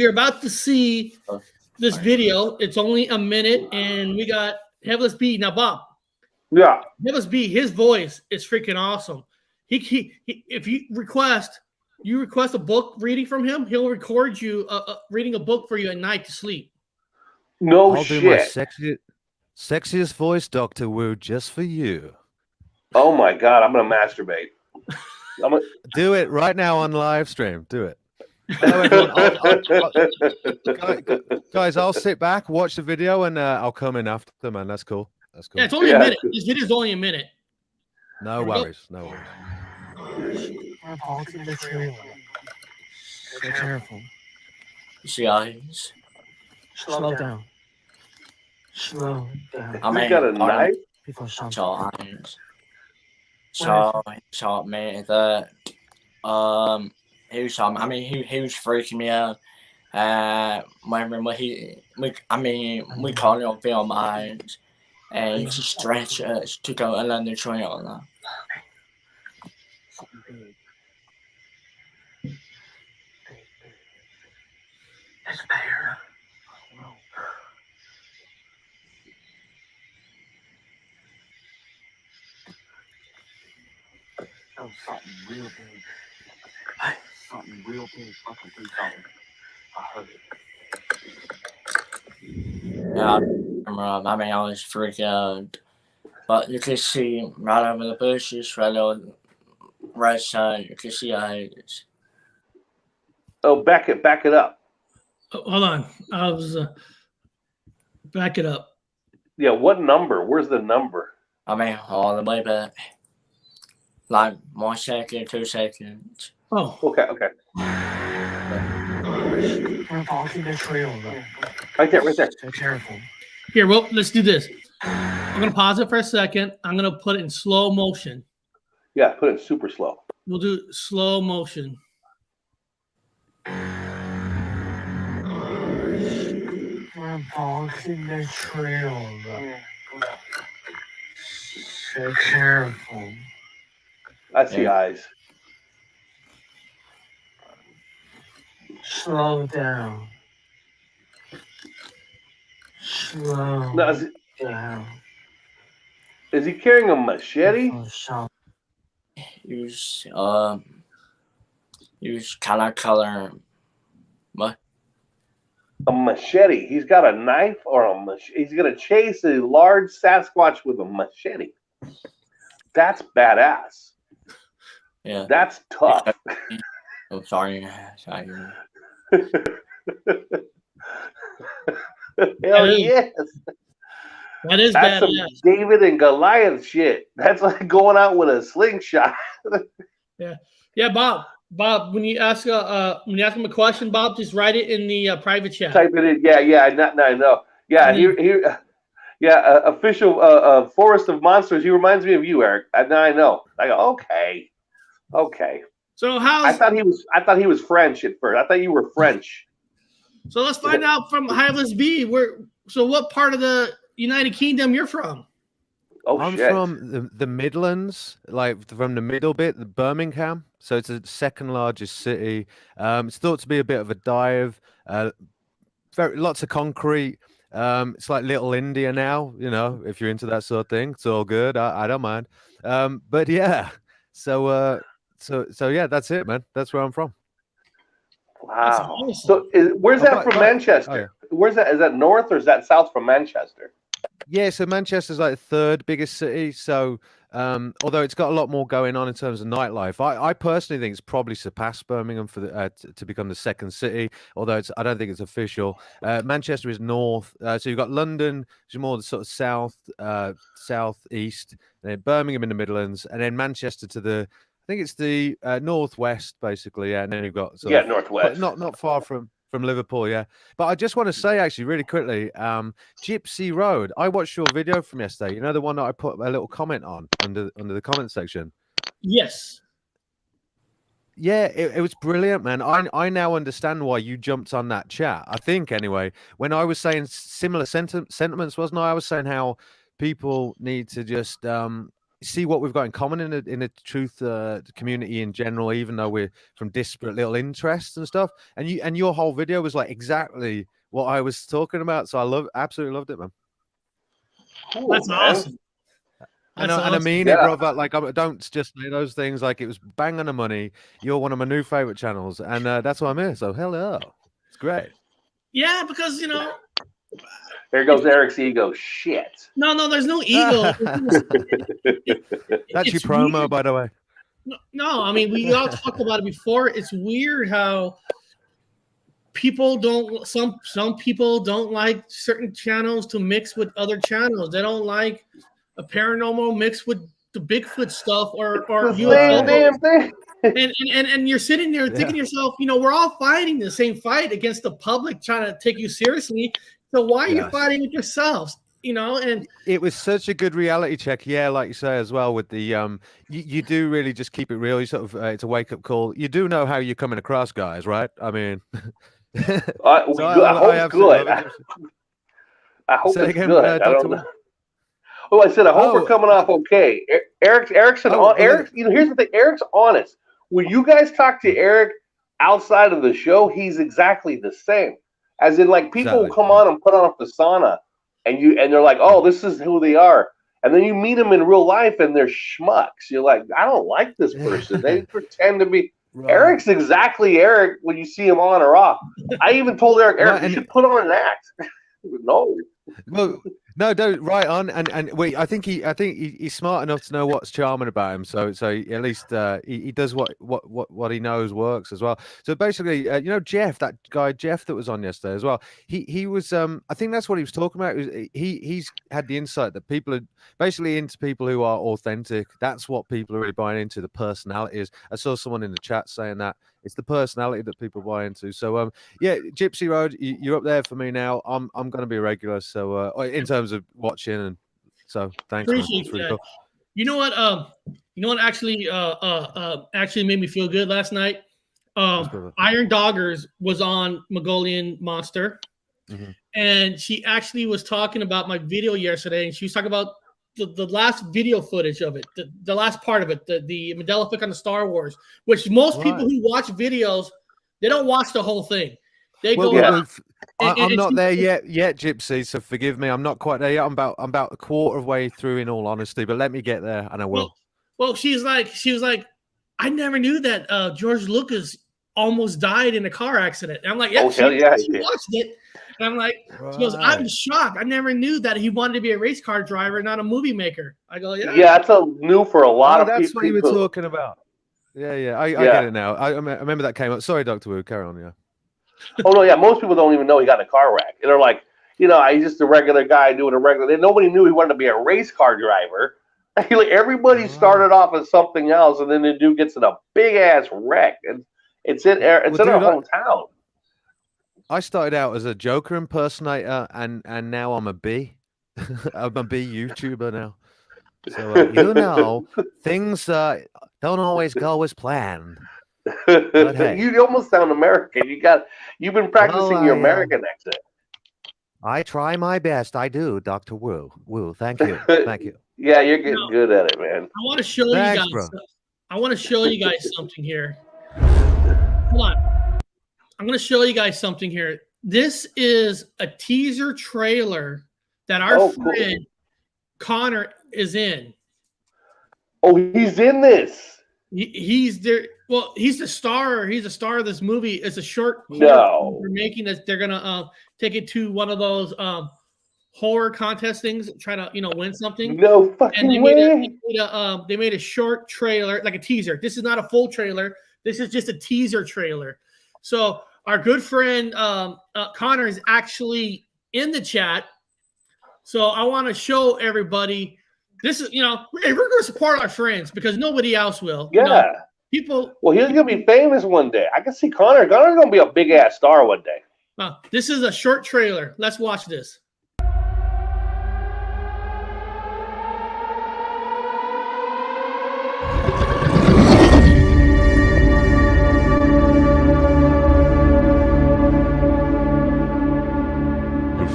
about to see this video. It's only a minute, and we got Headless B. Now, Bob. Yeah. Headless B, his voice is freaking awesome. He if you request a book reading from him, he'll record you reading a book for you at night to sleep. No I'll shit. do my sexiest voice, Dr. Wu, just for you. Oh my god, I'm gonna masturbate. Do it right now on live stream. Do it. Guys, I'll sit back, watch the video, and I'll come in after, man. That's cool. That's cool. Yeah, it's only a minute. This video is only a minute. No worries. No worries. Be careful. Guys. Slow down. Slow down. I mean, got a knife? Shot me that he shot me. I mean, he was freaking me out. When we caught it on film, and he stretched us to go another trail. It's bear. Oh, something real big. Hey, something real big. Fucking do something. I heard it. Yeah, I mean, I was freaking out. But you can see right over the bushes, right on the right side, you can see eyes. Oh, back it up. Oh, hold on. I was back it up. Yeah, what number? Where's the number? I mean, all the way back. Like 1 second, 2 seconds. Oh. Okay. We're walking the trail. Right there. Be careful. Here, well, let's do this. I'm gonna pause it for a second. I'm gonna put it in slow motion. Yeah, put it super slow. We'll do slow motion. We're walking the trail. Be careful. I see eyes. Slow down. Slow down. Is he carrying a machete? He was kind of color. What? A machete. He's got a knife or a machete. He's gonna chase a large Sasquatch with a machete. That's badass. Yeah. That's tough. I'm sorry. Hell yes. That is That's some badass. David and Goliath shit. That's like going out with a slingshot. Yeah, Bob. Bob, when you ask him a question, Bob, just write it in the private chat. Type it in. Yeah. I know. Yeah, here. Yeah, official Forest of Monsters. He reminds me of you, Eric. Now I know. I go, okay. So how? I thought he was French at first. I thought you were French. So let's find out from Headless B. So what part of the United Kingdom you're from? Oh, I'm shit. from the Midlands, like from the middle bit, the Birmingham. So it's the second largest city. It's thought to be a bit of a dive. Lots of concrete. It's like Little India now, if you're into that sort of thing. It's all good. I don't mind. But yeah, so yeah, that's it, man. That's where I'm from. Wow. Awesome. So where's that from Manchester? Where's that? Is that north or is that south from Manchester? Yeah, so Manchester's like the third biggest city. So although it's got a lot more going on in terms of nightlife, I personally think it's probably surpassed Birmingham for to become the second city. Although I don't think it's official. Manchester is north, so you've got London, which is more the sort of southeast, and then Birmingham in the Midlands, and then Manchester to the. I think it's the northwest, basically, yeah. And then you've got northwest, not far from Liverpool, yeah. But I just want to say, actually, really quickly, Gypsy Road. I watched your video from yesterday. You know, the one that I put a little comment on under the comment section. Yes. Yeah, it was brilliant, man. I now understand why you jumped on that chat. I think, anyway, when I was saying similar sentiments, wasn't I? I was saying how people need to just see what we've got in common in the truth community in general, even though we're from disparate little interests and stuff. And your whole video was like exactly what I was talking about. So I absolutely loved it, man. Cool, That's man. awesome. And I mean it, brother. Like, I don't just say those things. Like, it was bang on the money. You're one of my new favorite channels, and that's why I'm here. So hello, it's great. Yeah, because you know. There goes Eric's ego. Shit. No, there's no ego. That's your promo, weird. By the way. No, I mean, we all talked about it before. It's weird how people don't. Some people don't like certain channels to mix with other channels. They don't like a paranormal mixed with the Bigfoot stuff or UFO. And you're sitting there thinking to yourself, you know, we're all fighting the same fight against the public trying to take you seriously. So why are you fighting with yourselves? You know, and it was such a good reality check. Yeah, like you say as well with the you do really just keep it real. You sort of it's a wake up call. You do know how you're coming across, guys, right? I mean, I hope it's good. I hope it's good. I don't know. Oh, I said I hope we're coming off okay. Eric's Eric. You know, here's the thing. Eric's honest. When you guys talk to Eric outside of the show, he's exactly the same. As in, like, people will come on and put on a persona, and they're like, "Oh, this is who they are," and then you meet them in real life, and they're schmucks. You're like, "I don't like this person." They pretend to be. Right. Eric's exactly Eric when you see him on or off. I even told Eric, you should put on an act. No. Well, no, don't right on. And wait, I think he's smart enough to know what's charming about him. So at least he does what he knows works as well. So basically, you know, Jeff, that guy Jeff that was on yesterday as well. He was I think that's what he was talking about. He's had the insight that people are basically into people who are authentic. That's what people are really buying into. The personalities. I saw someone in the chat saying that. It's the personality that people buy into. So yeah, Gypsy Road, you're up there for me now. I'm going to be a regular. So in terms of watching, and so thanks. Appreciate that. Cool. You know what? Actually made me feel good last night. Iron Doggers was on Mongolian Monster, and she actually was talking about my video yesterday, and she was talking about the last video footage of it, the last part of it, the Mandela effect on the Star Wars, which most people who watch videos, they don't watch the whole thing. They go. I'm not there yet, Gypsy. So forgive me. I'm not quite there yet. I'm about a quarter of way through, in all honesty. But let me get there, and I will. Well, she was like, I never knew that George Lucas almost died in a car accident. And I'm like, yeah, she watched it. And I'm like, she goes, I'm shocked. I never knew that he wanted to be a race car driver, not a movie maker. I go, yeah. Yeah, that's new for a lot of people. That's what you were talking about. Yeah. I get it now. I remember that came up. Sorry, Dr. Wu. Carry on, yeah. Oh, no, yeah. Most people don't even know he got in a car wreck. And they're like, you know, he's just a regular guy doing a regular. Nobody knew he wanted to be a race car driver. Like, everybody started off as something else, and then the dude gets in a big-ass wreck. And it's in our hometown. I started out as a Joker impersonator, and now I'm a bee. I'm a bee YouTuber now. So you know, things don't always go as planned. But hey, you almost sound American. You've been practicing your American accent. I try my best. I do, Dr. Wu. Thank you. Thank you. Yeah, you're getting good at it, man. I want to show you guys. I want to show you guys something here. Hold on. I'm going to show you guys something here. This is a teaser trailer that our friend Connor is in. Oh, he's in this. He's there. Well, he's the star. He's the star of this movie. It's a short. No, we're making this. They're gonna take it to one of those horror contest things, try to win something. No fucking way. They made a short trailer, like a teaser. This is not a full trailer. This is just a teaser trailer. So our good friend Connor is actually in the chat. So I want to show everybody. This is, hey, we're going to support our friends because nobody else will. Yeah. People. Well, he's going to be famous one day. I can see Connor. Connor's going to be a big ass star one day. This is a short trailer. Let's watch this. The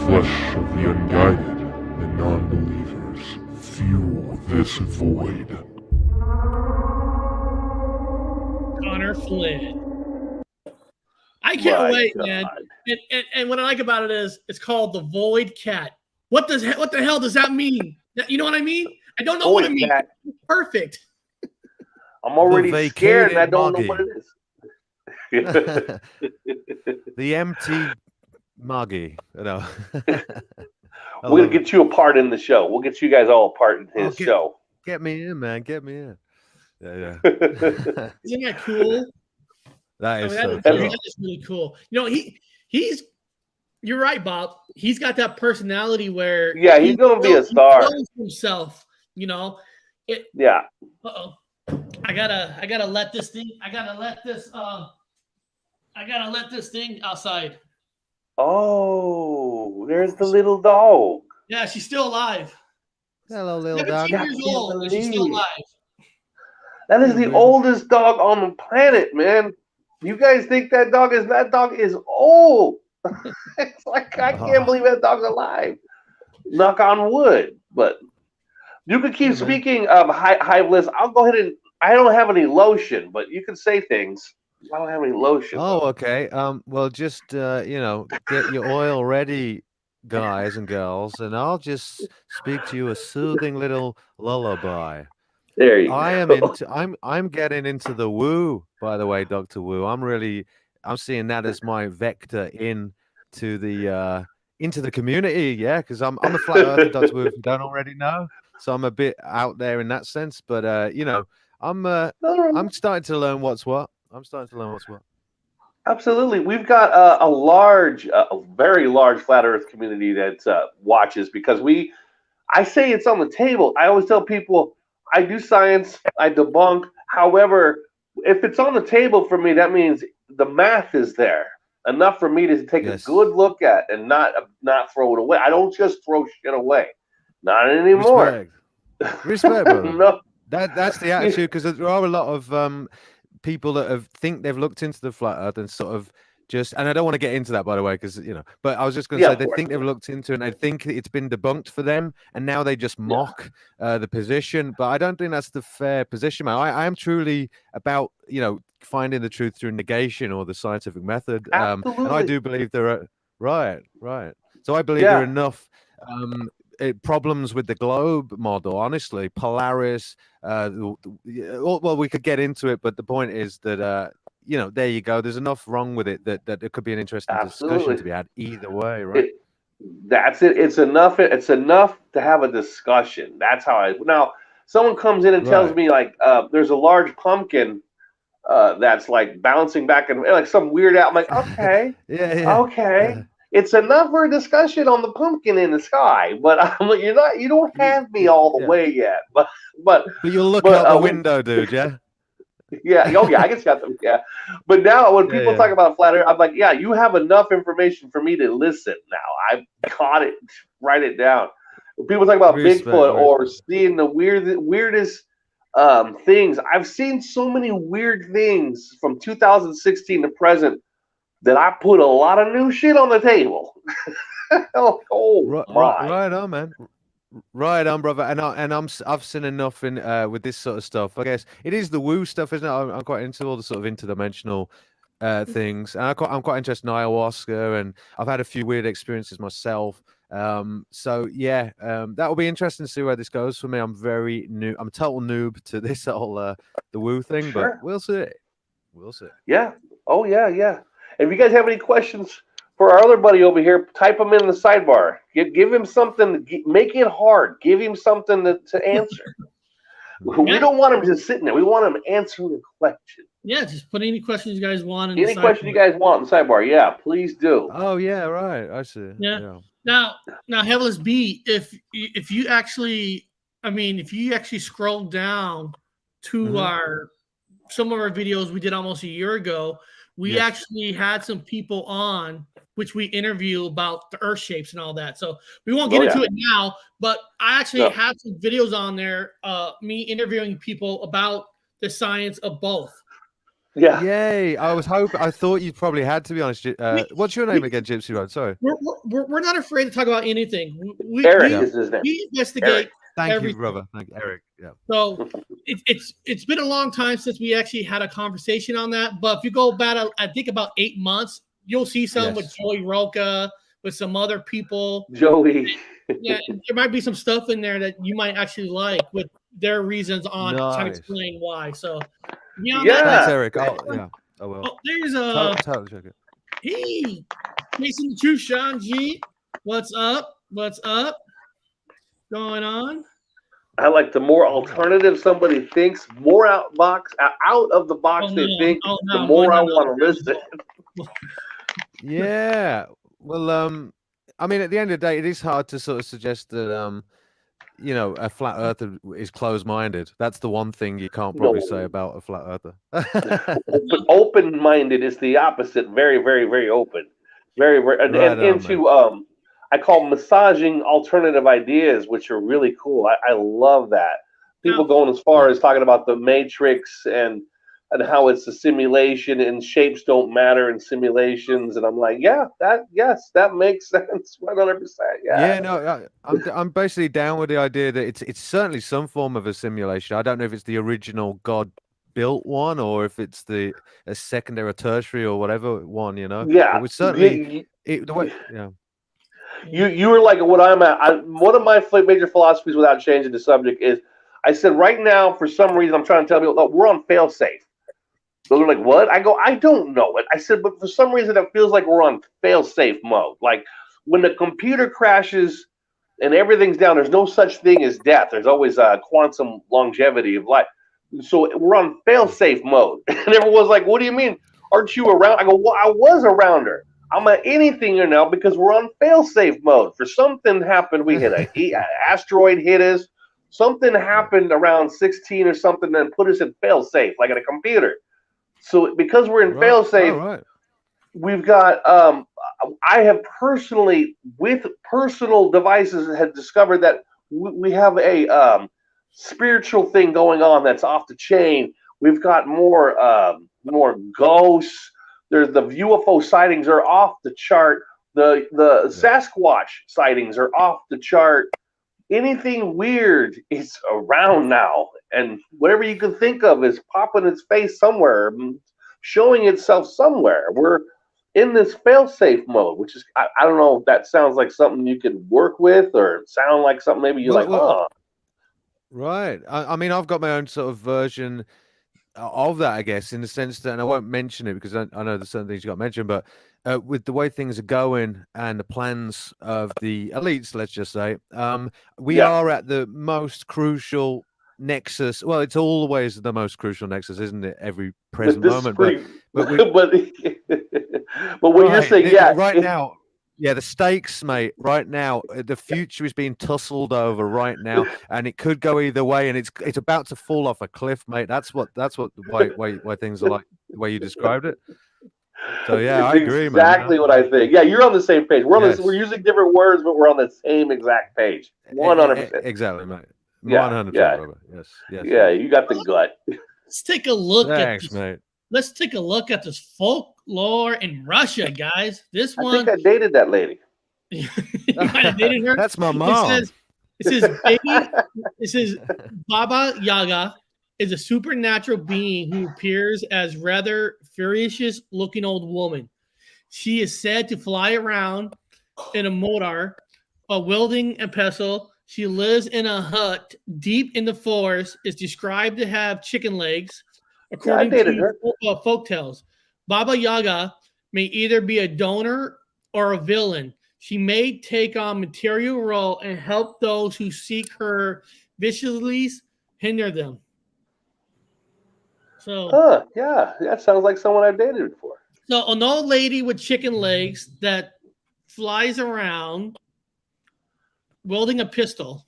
flesh of the unguided and non-believers fuel this void. Brooklyn. I can't wait, man. And what I like about it is it's called the Void Cat. What the hell does that mean? You know what I mean? I don't know what it means. Perfect. I'm already scared and I don't know what it is. The empty muggy. No. We're gonna get you a part in the show. We'll get you guys all a part in his show. Get me in, man. Get me in. Yeah. Isn't that cool? That is that is really cool. You know, he's you're right, Bob. He's got that personality where he's gonna be a star. He knows himself, you know. Uh-oh. I gotta let this thing outside. Oh, there's the little dog. Yeah, she's still alive. Hello, little dog. 17 years old, and she's still alive. That is the oldest dog on the planet, man. You guys think that dog is old? It's like I can't believe that dog's alive. Knock on wood. But you could keep speaking of Hiveless. I'll go ahead and I don't have any lotion, but you can say things. I don't have any lotion. Oh, okay. Well, just get your oil ready, guys and girls, and I'll just speak to you a soothing little lullaby. There you go. I'm getting into the woo, by the way, Dr. Wu. I'm seeing that as my vector into the community, because I'm a flat earther, Dr. Wu, if you don't already know. So I'm a bit out there in that sense, but I'm starting to learn what's what. Absolutely. We've got a very large flat earth community that watches because I say it's on the table. I always tell people I do science, I debunk. However, if it's on the table for me, that means the math is there enough for me to take a good look at and not throw it away. I don't just throw shit away. Not anymore. Respect, brother. No. That's the attitude, because there are a lot of people that think they've looked into the flat earth and sort of just, and I don't want to get into that, by the way, because but I was just going to say they think they've looked into it and they think it's been debunked for them, and now they just mock the position. But I don't think that's the fair position, man. I am truly about finding the truth through negation or the scientific method. And I do believe there are right. So I believe there are enough problems with the globe model, honestly. Polaris, well, we could get into it, but the point is that there you go. There's enough wrong with it that it could be an interesting discussion to be had either way, right? That's it. It's enough to have a discussion. That's how now someone comes in and tells me like there's a large pumpkin that's like bouncing back and like some weird out. I'm like, okay, okay. It's enough for a discussion on the pumpkin in the sky, but I'm like, you don't have me all the way yet. But you'll look out the window, dude. Yeah. I guess got them. Yeah, but now when people talk about flat Earth, I'm like, you have enough information for me to listen. Now I've caught it, write it down. When people talk about Bigfoot or seeing the weirdest things, I've seen so many weird things from 2016 to present that I put a lot of new shit on the table. Right on, man. Right on, brother. And I've seen enough in with this sort of stuff. I guess it is the woo stuff, isn't it? I'm quite into all the sort of interdimensional things, and I'm quite interested in ayahuasca, and I've had a few weird experiences myself. So that will be interesting to see where this goes for me. I'm very new. I'm a total noob to this whole the woo thing, but we'll see. Yeah. Oh yeah. If you guys have any questions for our other buddy over here, type them in the sidebar. Give him something. Make it hard. Give him something to answer. We don't want him just sitting there. We want him answering a question. Yeah, just put any questions you guys want in any question you guys want in the sidebar. Yeah, please do. Oh yeah, right. I see. Yeah. Now, Headless B, if you actually scroll down to some of our videos we did almost a year ago, we actually had some people on which we interview about the earth shapes and all that. So we won't get into it now, but I actually have some videos on there, me interviewing people about the science of both. Yeah. Yay. I thought you probably had, to be honest. What's your name again, Gypsy Road? Sorry. We're not afraid to talk about anything. We Eric is his name. We investigate Thank everything. you, brother. Thank you, Eric. Yeah. So it's been a long time since we actually had a conversation on that. But if you go back, I think about 8 months, you'll see some with Joey Roca, with some other people. Joey. Yeah, there might be some stuff in there that you might actually like with their reasons on trying to explain why. So Thanks, Eric. I will. Oh, there's totally check it. Hey, Mason the Truth, Sean G. What's up? What's up? Going on? I like the more alternative somebody thinks, more out of the box they think, the more I want to listen. Yeah. Well, I mean, at the end of the day, it is hard to sort of suggest that, you know, a flat earther is closed-minded. That's the one thing you can't probably say about a flat earther. But open-minded is the opposite. Very, very, very open. Very, very, and into I call massaging alternative ideas, which are really cool. I love that. People going as far as talking about the Matrix and how it's a simulation and shapes don't matter in simulations, and I'm like, that makes sense 100%. Yeah, no, I'm basically down with the idea that it's certainly some form of a simulation. I don't know if it's the original God built one or if it's a secondary or tertiary or whatever one, you know. Yeah, it was certainly the way. Yeah. You were like what I'm at. One of my major philosophies, without changing the subject, is I said right now for some reason I'm trying to tell people, look, we're on Failsafe. So they're like, what? I go, I don't know it. I said, but for some reason it feels like we're on Failsafe mode. Like when the computer crashes and everything's down, there's no such thing as death. There's always a quantum longevity of life. So we're on Failsafe mode. And everyone's like, what do you mean? Aren't you around? I go, well, I was around her. I'm at anything here now because we're on fail-safe mode. For something happened, we hit an asteroid hit us. Something happened around 16 or something and put us in fail-safe, like in a computer. So because we're in fail-safe, we've got. I have personally, with personal devices, had discovered that we have a spiritual thing going on that's off the chain. We've got more ghosts. There's the UFO sightings are off the chart. The Sasquatch sightings are off the chart. Anything weird is around now, and whatever you can think of is popping its face somewhere, showing itself somewhere. We're in this fail-safe mode, which is I don't know if that sounds like something you could work with or sound like something maybe you're Right. I mean, I've got my own sort of version of that, I guess, in the sense that, and I won't mention it because I know there's certain things you got mentioned, but with the way things are going and the plans of the elites, let's just say, we are at the most crucial nexus. Well, it's always the most crucial nexus, isn't it? Every present moment. But what you're saying, right now. Yeah, the stakes, mate. Right now, the future is being tussled over right now, and it could go either way. And it's about to fall off a cliff, mate. Why things are like the way you described it. So yeah, I agree, exactly what I think. Yeah, you're on the same page. We're using different words, but we're on the same exact page. 100%. Exactly, mate. 100%, brother. Yes. Yeah, you got the gut. Let's take a look at this. Mate. Let's take a look at this folklore in Russia, guys. This one. I think I dated that lady. You might have dated her. That's my mom. It says Baba Yaga is a supernatural being who appears as rather ferocious-looking old woman. She is said to fly around in a motor, wielding a pestle. She lives in a hut deep in the forest. Is described to have chicken legs. According to folktales, Baba Yaga may either be a donor or a villain. She may take on material role and help those who seek her viciously hinder them. So, yeah, that sounds like someone I've dated before. So, an old lady with chicken legs that flies around wielding a pistol.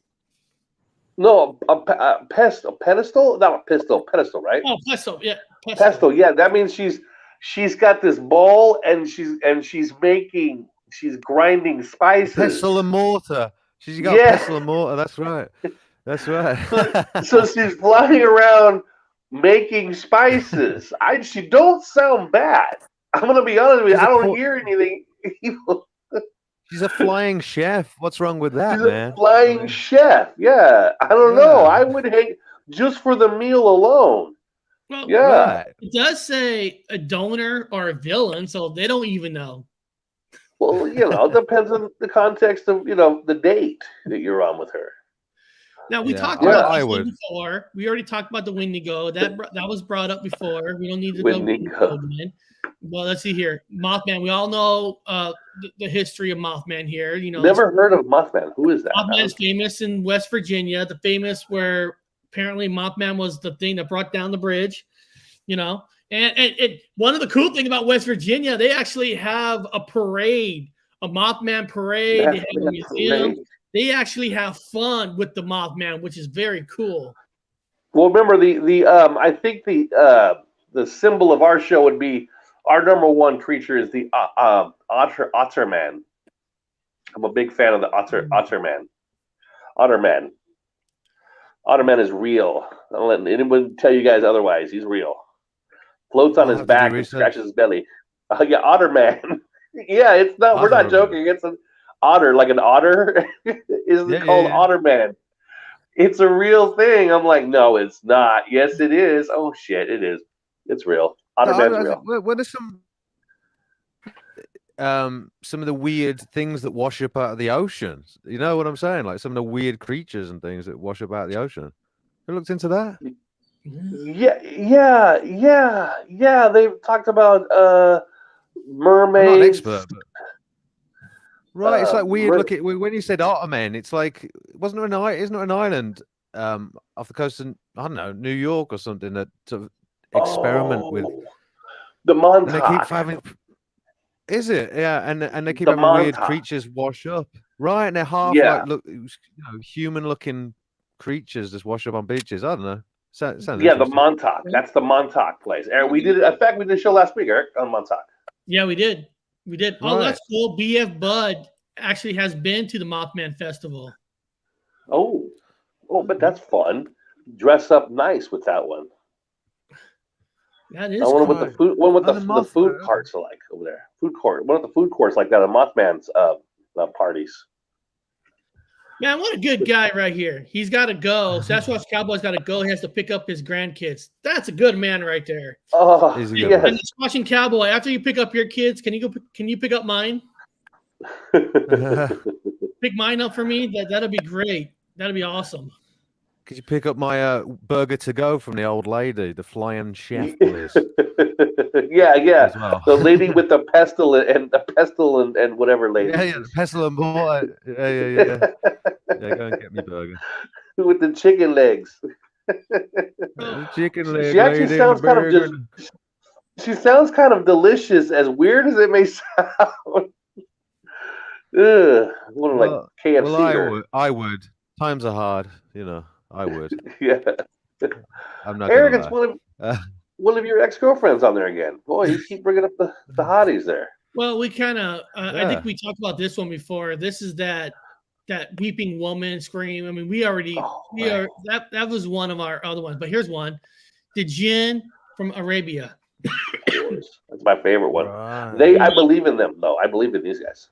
No, a pedestal? Not a pistol, pedestal, right? Oh, pestle, yeah. Pestle, yeah. That means she's got this bowl and she's grinding spices. Pestle and mortar. She's got pestle and mortar. That's right. That's right. So she's flying around making spices. She don't sound bad. I'm gonna be honest with you. I don't hear anything evil. She's a flying chef. What's wrong with that, She's man? a flying chef. Yeah, I don't know. I would hate just for the meal alone. Well, Yeah. It does say a donor or a villain, so they don't even know. Well, it depends on the context of the date that you're on with her. Now we talked about this one before. We already talked about the Wendigo. That was brought up before. We don't need to go again. Well, let's see here. Mothman. We all know the history of Mothman here. Never heard of Mothman. Who is that? Mothman is famous in West Virginia. The famous where apparently Mothman was the thing that brought down the bridge. And one of the cool things about West Virginia, they actually have a parade, a Mothman parade. They have a museum. They actually have fun with the Mothman, which is very cool. Well, remember I think the symbol of our show would be our number one creature is the Otterman. I'm a big fan of the Otterman. Otterman. Otterman is real. Don't let anyone tell you guys otherwise. He's real. Floats on his back and scratches his belly. Yeah, Otterman. Yeah, it's not. We're not joking. It's an otter, like an otter. It's called Otterman. It's a real thing. I'm like, no, it's not. Yes, it is. Oh shit, it is. It's real. Otterman's real. What are some of the weird things that wash up out of the ocean? You know what I'm saying? Like some of the weird creatures and things that wash up out of the ocean. Who looked into that? Yeah. They've talked about mermaids. I'm not an expert, but... Right, it's like weird. Look at when you said Otterman, it's like isn't there an island off the coast of I don't know New York or something that sort of experiment with the Montauk. And they keep having. Is it? Yeah, and they keep having weird creatures wash up. Right, and they're half like human-looking creatures just wash up on beaches. I don't know. Sounds the Montauk. That's the Montauk place. Eric, we did. In fact, we did a show last week, Eric, on Montauk. Yeah, we did. We did. Oh, that's cool. BF Bud actually has been to the Mothman Festival. Oh, but that's fun. Dress up nice with that one. That is. I wonder what the food. The food carts are like over there. Food court. What are the food courts like that at Mothman's parties? Man, what a good guy right here. He's got to go. Sasquatch Cowboy's got to go. He has to pick up his grandkids. That's a good man right there. Oh, yes. And Sasquatch Cowboy, after you pick up your kids, can you pick up mine? Pick mine up for me. That'll be great. That'll be awesome. Could you pick up my burger to go from the old lady, the flying chef, please? Yeah. Well. The lady with the pestle and whatever lady. Yeah, the pestle and mortar. Yeah. Yeah, go and get me burger. With the chicken legs. Chicken legs. She actually sounds kind of she sounds kind of delicious, as weird as it may sound. Like KFC. Well, I would. Times are hard, I would. Yeah. I'm not. Eric, it's one of your ex-girlfriends on there again. Boy, you keep bringing up the hotties there. Well, we kind of. I think we talked about this one before. This is that weeping woman scream. I mean, that was one of our other ones. But here's one: the Jinn from Arabia. That's my favorite one. Right. I believe in them, though. I believe in these guys.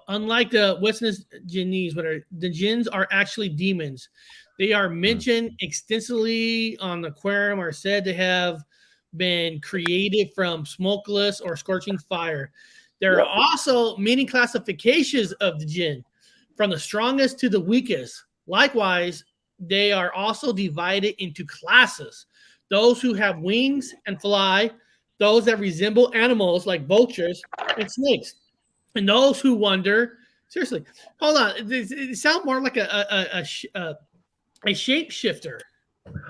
Unlike the Western Jinnis, the Jinns are actually demons. They are mentioned extensively on the aquarium, or said to have been created from smokeless or scorching fire. There are also many classifications of the Jinn, from the strongest to the weakest. Likewise, they are also divided into classes: those who have wings and fly, those that resemble animals like vultures and snakes, and those who wander. Seriously, hold on. It sounds more like a shapeshifter.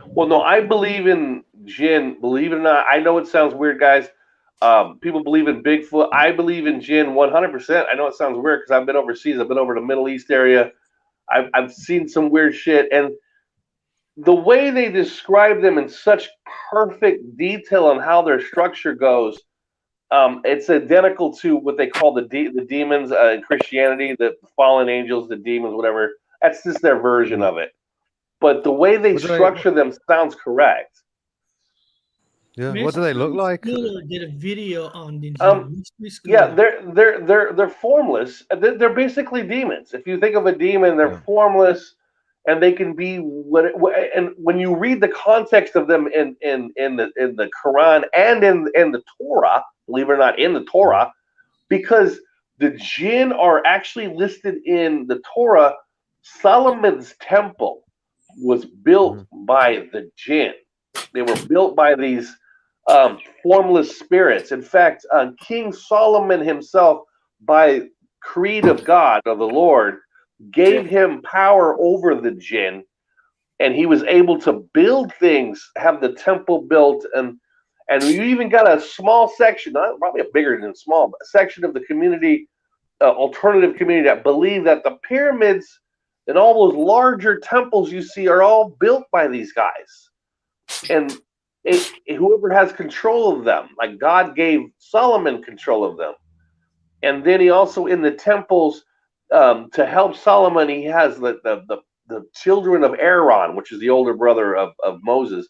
Well, no, I believe in Jinn. Believe it or not, I know it sounds weird, guys. People believe in Bigfoot. I believe in Jinn 100%. I know it sounds weird because I've been overseas. I've been over to the Middle East area. I've seen some weird shit, and the way they describe them in such perfect detail on how their structure goes, it's identical to what they call the demons in Christianity, the fallen angels, the demons, whatever. That's just their version of it. But the way they structure them sounds correct. Yeah. What do they look like? Schooler did a video on the Mystery Yeah, Schooler. they're formless. They're basically demons. If you think of a demon, they're Yeah. formless, and they can be and when you read the context of them in the Quran and in the Torah, believe it or not, in the Torah, because the Jinn are actually listed in the Torah. Solomon's temple was built by the Jinn. They were built by these formless spirits. In fact, King Solomon himself, by creed of God, of the Lord, gave him power over the Jinn, and he was able to build things, have the temple built, and you even got a small section, not probably a bigger than small, but a section of the community, alternative community, that believe that the pyramids and all those larger temples you see are all built by these guys. And whoever has control of them, like God gave Solomon control of them. And then he also, in the temples, to help Solomon, he has the children of Aaron, which is the older brother of Moses,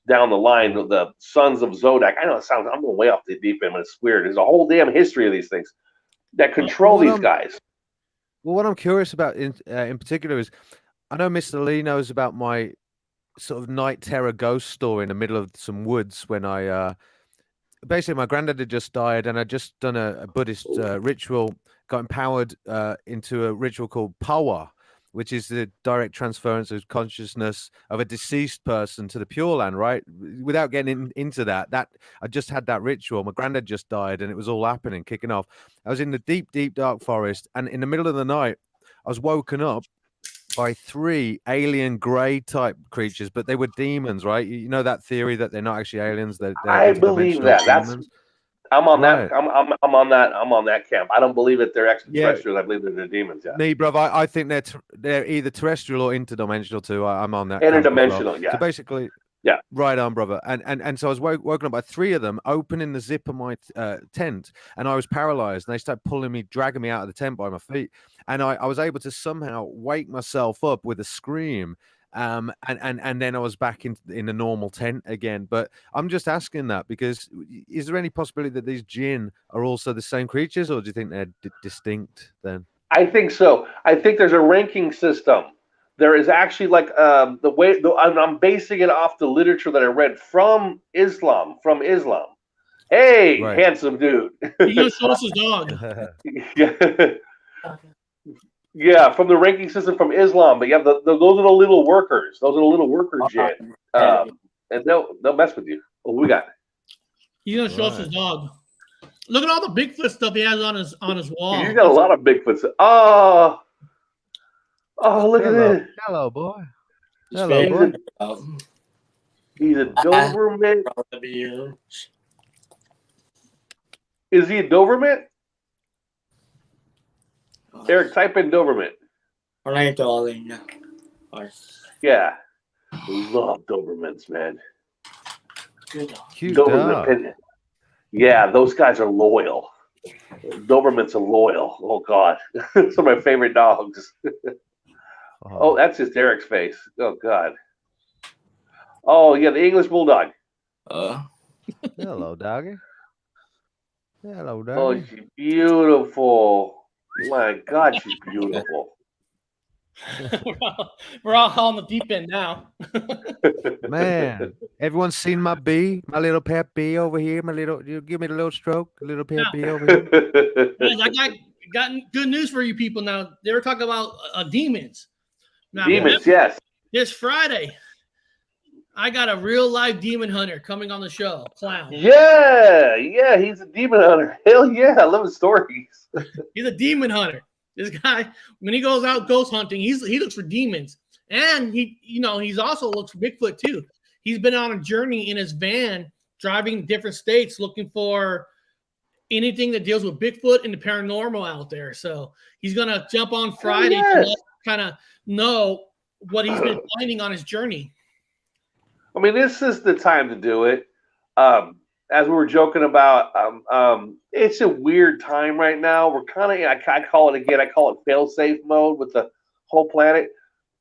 down the line, the sons of Zodok. I know it sounds, I'm going way off the deep end, but it's weird. There's a whole damn history of these things that control these guys. Well, what I'm curious about in particular is, I know Mr. Lee knows about my sort of night terror ghost story in the middle of some woods when I basically my granddad had just died, and I'd just done a Buddhist ritual, got empowered into a ritual called Pawa, which is the direct transference of consciousness of a deceased person to the Pure Land, right? Without getting into that, I just had that ritual. My granddad just died, and it was all happening, kicking off. I was in the deep, deep, dark forest, and in the middle of the night, I was woken up by 3 alien gray type creatures, but they were demons, right? You know that theory that they're not actually aliens, they're I believe that. demons. I'm on Right. that. I'm on that. I'm on that camp. I don't believe that they're extraterrestrials. I believe that they're demons. Yeah. Me, brother, I think they're either terrestrial or interdimensional too. I'm on that. camp as well. Interdimensional, yeah. So basically, yeah, right on, brother. And so I was woken up by 3 of them, opening the zip of my tent, and I was paralyzed. And they started pulling me, dragging me out of the tent by my feet, and I was able to somehow wake myself up with a scream. And then I was back in the normal tent again. But I'm just asking that because is there any possibility that these Jinn are also the same creatures, or do you think they're distinct then? I think so. I think there's a ranking system. There is actually like I'm basing it off the literature that I read from Islam. Hey, Right. handsome dude. He goes show us his dog. Yeah, from the ranking system from Islam. But yeah, those are the little workers. Those are the little worker Jinn. And they'll mess with you. What we got? He's gonna show us his dog. Look at all the Bigfoot stuff he has on his wall. He's got a lot of Bigfoots. Oh, look at this. Hello, boy. Hello, boy. He's a Doberman. Is he a Doberman? Eric, type in Doberman. Yeah. Love Dobermans, man. Cute Doberman. dog. Yeah, those guys are loyal. Dobermans are loyal. Oh, God. Some of my favorite dogs. Oh, that's just Eric's face. Oh, God. Oh, yeah, the English Bulldog. Hello, doggy. Hello, doggy. Oh, she's beautiful. My God, she's beautiful. We're all on the deep end now. Man, everyone's seen my bee, my little pet bee over here. You give me the little stroke, little pet bee over here. I got good news for you people now. They were talking about demons. Now, demons, yes. This Friday, I got a real live demon hunter coming on the show. Clown. Yeah, he's a demon hunter. Hell yeah, I love his stories. He's a demon hunter. This guy, when he goes out ghost hunting, he looks for demons, and he's also looks for Bigfoot too. He's been on a journey in his van, driving different states, looking for anything that deals with Bigfoot and the paranormal out there. So he's gonna jump on Friday to kind of know what he's been finding on his journey. I mean, this is the time to do it. As we were joking about, it's a weird time right now. We're kind of, I call it Failsafe mode with the whole planet.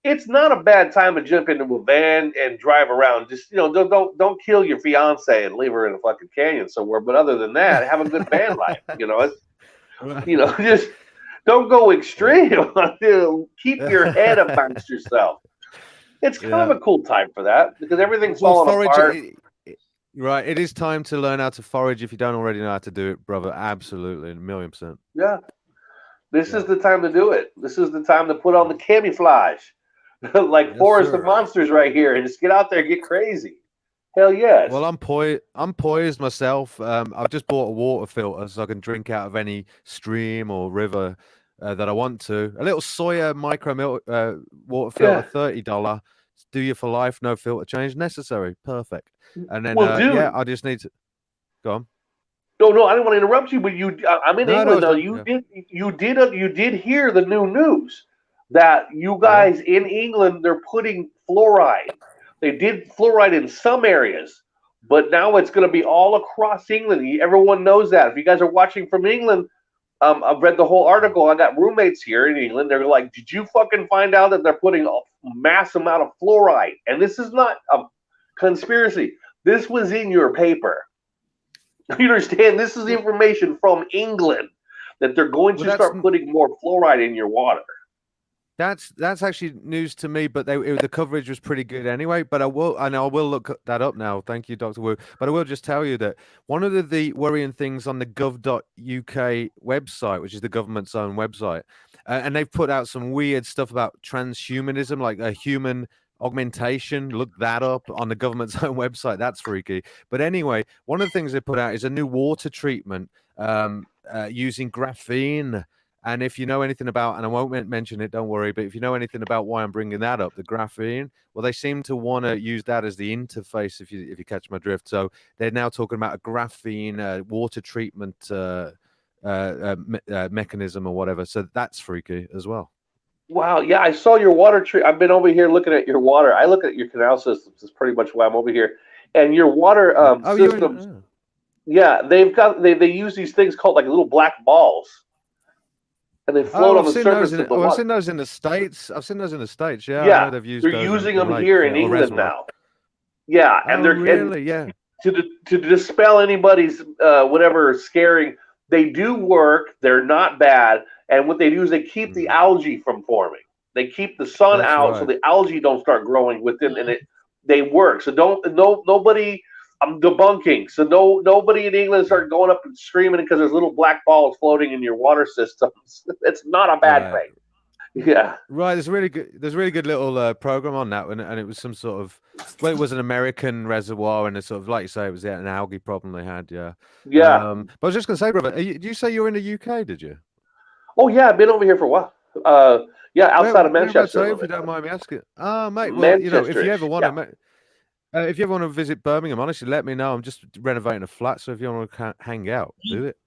it's not a bad time to jump into a van and drive around. Just don't kill your fiance and leave her in a fucking canyon somewhere. But other than that, have a good van life. Just don't go extreme. Keep your head amongst yourself. It's kind of a cool time for that because everything's falling apart. Right, it is time to learn how to forage if you don't already know how to do it, brother. Absolutely, 1,000,000%. Yeah, this is the time to do it. This is the time to put on the camouflage, like Forest of Monsters right here, and just get out there and get crazy. Hell yes. Well, I'm poised myself. I've just bought a water filter so I can drink out of any stream or river that I want to. A little Sawyer micro water filter, $30. Do you for life, no filter change necessary. Perfect. And then, I just need to go on. No, I didn't want to interrupt you, but I'm in England now. You did hear the new news that you guys in England, they're putting fluoride. They did fluoride in some areas, but now it's going to be all across England. Everyone knows that. If you guys are watching from England, I've read the whole article. I got roommates here in England. They're like, did you fucking find out that they're putting a mass amount of fluoride? And this is not a conspiracy. This was in your paper. You understand? This is information from England that they're going to start putting more fluoride in your water. That's actually news to me, but the coverage was pretty good anyway. But I will look that up now. Thank you, Dr. Wu. But I will just tell you that one of the worrying things on the gov.uk website, which is the government's own website, and they've put out some weird stuff about transhumanism, like a human augmentation. Look that up on the government's own website. That's freaky. But anyway, one of the things they put out is a new water treatment using graphene. And if you know anything about, and I won't mention it, don't worry, but if you know anything about why I'm bringing that up, the graphene, well, they seem to want to use that as the interface, if you catch my drift. So they're now talking about a graphene water treatment mechanism or whatever. So that's freaky as well. Wow, yeah, I saw your water treat. I've been over here looking at your water. I look at your canal systems. Is pretty much why I'm over here. And your water systems, they use these things called like little black balls. And they float on the surface of the water. I've seen those in the States. Yeah. Yeah, I know they've they're using them here in England now. Yeah, and they're really, to dispel anybody's whatever scaring. They do work. They're not bad. And what they do is they keep the algae from forming. They keep the sun out so the algae don't start growing within, and they work. So nobody. I'm debunking. So nobody in England start going up and screaming because there's little black balls floating in your water systems. It's not a bad thing. Yeah. Right. There's a really good little program on that one, and it was some sort of, well, it was an American reservoir, and it's sort of like you say, it was an algae problem they had. Yeah. Yeah. But I was just gonna say, brother, did you say you were in the UK? Did you? Oh yeah, I've been over here for a while. Outside of Manchester. If you don't mind me asking. Mate. Well, if you ever want to. If you ever want to visit Birmingham, honestly, let me know. I'm just renovating a flat, so if you want to hang out, do it.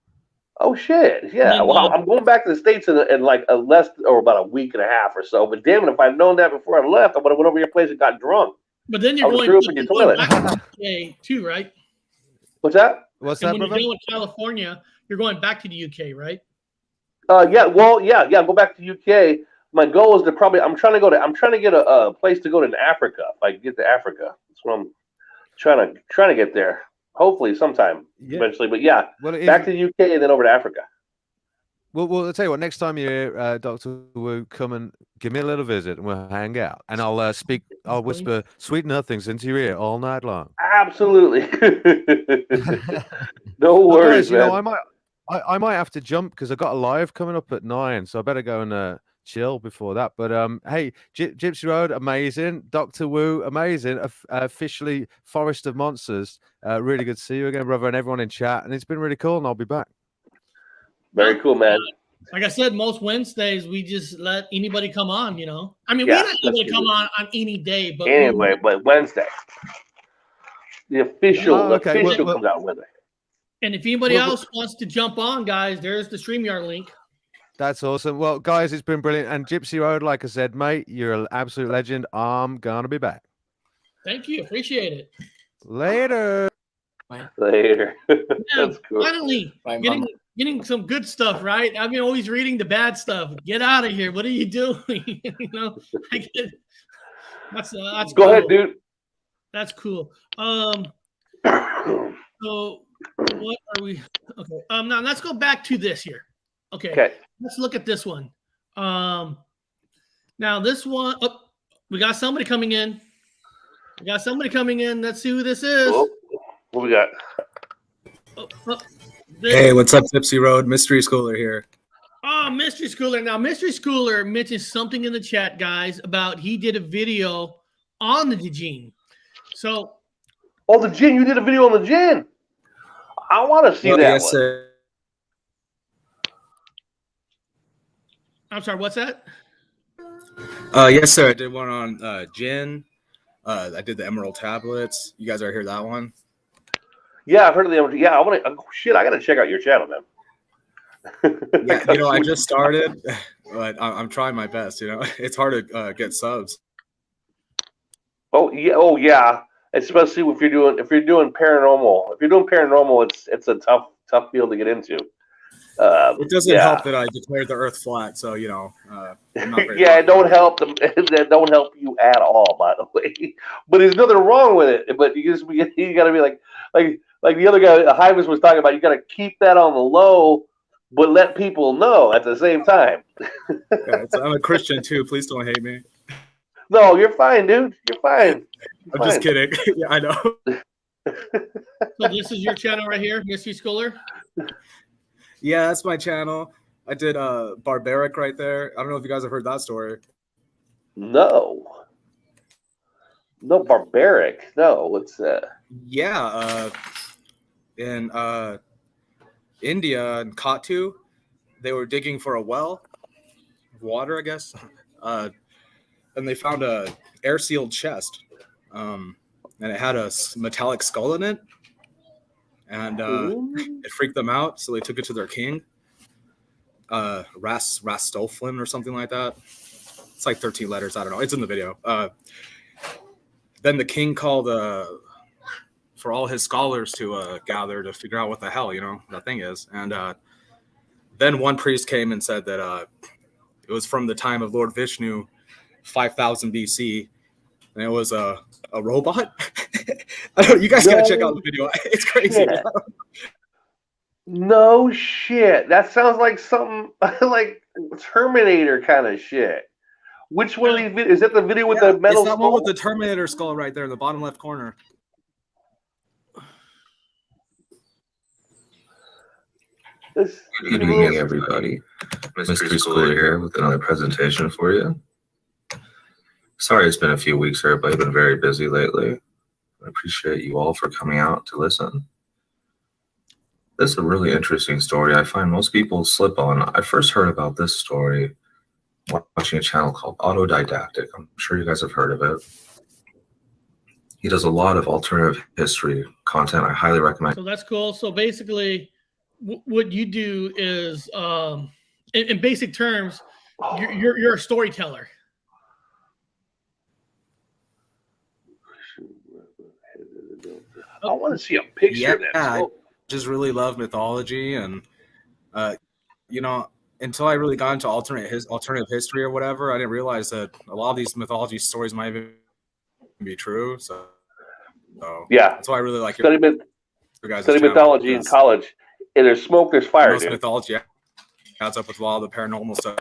Oh shit! Yeah, well, I'm going back to the States in like about a week and a half or so. But damn it, if I'd known that before I left, I would have went over your place and got drunk. But then you're going back to the UK too, right? What's that? What's and that, when brother? you're going to California, you're going back to the UK, right? Go back to UK. My goal is I'm trying to get a place to go to Africa. If I can get to Africa, that's what I'm trying to get there. Hopefully sometime eventually. But back to the UK and then over to Africa. Well, I'll tell you what. Next time you're here, Dr. Wu, come and give me a little visit, and we'll hang out. And I'll whisper sweet nothings into your ear all night long. Absolutely. No worries, guys, man. I might have to jump because I got a live coming up at 9, so I better go and chill before that. But hey, Gypsy Road, amazing. Dr. Wu, amazing. Officially Forest of Monsters. Really good to see you again, brother, and everyone in chat. And it's been really cool, and I'll be back. Very cool, man. Like I said, most Wednesdays we just let anybody come on. I mean, we let anybody come on any day, but anyway, but Wednesday, the official comes out Wednesday. And if anybody else wants to jump on, guys, there's the StreamYard link. That's awesome. Well, guys, it's been brilliant. And Gypsy Road, like I said, mate, you're an absolute legend. I'm gonna be back. Thank you. Appreciate it. Later. Later. That's cool. Finally, getting getting some good stuff, right? I've been always reading the bad stuff. Get out of here. What are you doing? You know, that's Go cool. ahead, dude. That's cool. So what are we? Okay. Now let's go back to this here. Okay. Let's look at this one. Now this one, we got somebody coming in. Let's see who this is. Oh, what we got? Hey, what's up, Gypsy Road? Mystery Schooler here. Oh, Mystery Schooler. Now, Mystery Schooler mentioned something in the chat, guys, about he did a video on the Jinn. So, the Jinn. You did a video on the Jinn. I want to see that yes, one. Sir. I'm sorry, what's that? Yes, sir. I did one on Jinn. I did the Emerald Tablets. You guys ever hear that one? Yeah, I've heard of the Emerald. Yeah, I want to. Shit, I got to check out your channel, man. Yeah, I just started, but I'm trying my best. It's hard to get subs. Oh yeah. Especially if you're doing paranormal. If you're doing paranormal, it's a tough field to get into. It doesn't help that I declared the Earth flat, so I'm not very it don't help them. That don't help you at all, by the way. But there's nothing wrong with it. But you got to be like the other guy, Hyvis was talking about. You got to keep that on the low, but let people know at the same time. I'm a Christian too. Please don't hate me. No, you're fine, dude. You're fine. I'm just kidding. Yeah, I know. So this is your channel right here, Mystery Schooler? Yeah, that's my channel. I did Barbaric right there. I don't know if you guys have heard that story. No, Barbaric. No, what's that? Yeah, in India and Katu, they were digging for a well of water, I guess. And they found a air-sealed chest, and it had a metallic skull in it, and it freaked them out, so they took it to their king, Rastolflin or something like that. It's like 13 letters, I don't know. It's in the video. Then the king called for all his scholars to gather to figure out what the hell, that thing is. And then one priest came and said that it was from the time of Lord Vishnu, 5000 BC, and it was a robot. I don't know, you guys gotta check out the video. It's crazy. No shit. That sounds like something like Terminator kind of shit. Which one of these videos? Is that the video with the metal It's that skull? one with the Terminator skull right there in the bottom left corner. Good evening, everybody. Mystery Schooler here with another presentation for you. Sorry it's been a few weeks, everybody. I've been very busy lately. I appreciate you all for coming out to listen. This is a really interesting story. I find most people slip on. I first heard about this story watching a channel called Autodidactic. I'm sure you guys have heard of it. He does a lot of alternative history content. I highly recommend. So that's cool. So basically, what you do is, in basic terms, you're a storyteller. I want to see a picture of that. I just really love mythology, and until I really got into alternative history or whatever, I didn't realize that a lot of these mythology stories might even be true. So yeah, that's why I really like study mythology in college. And there's smoke, there's fire. Most mythology adds up with a lot of the paranormal stuff.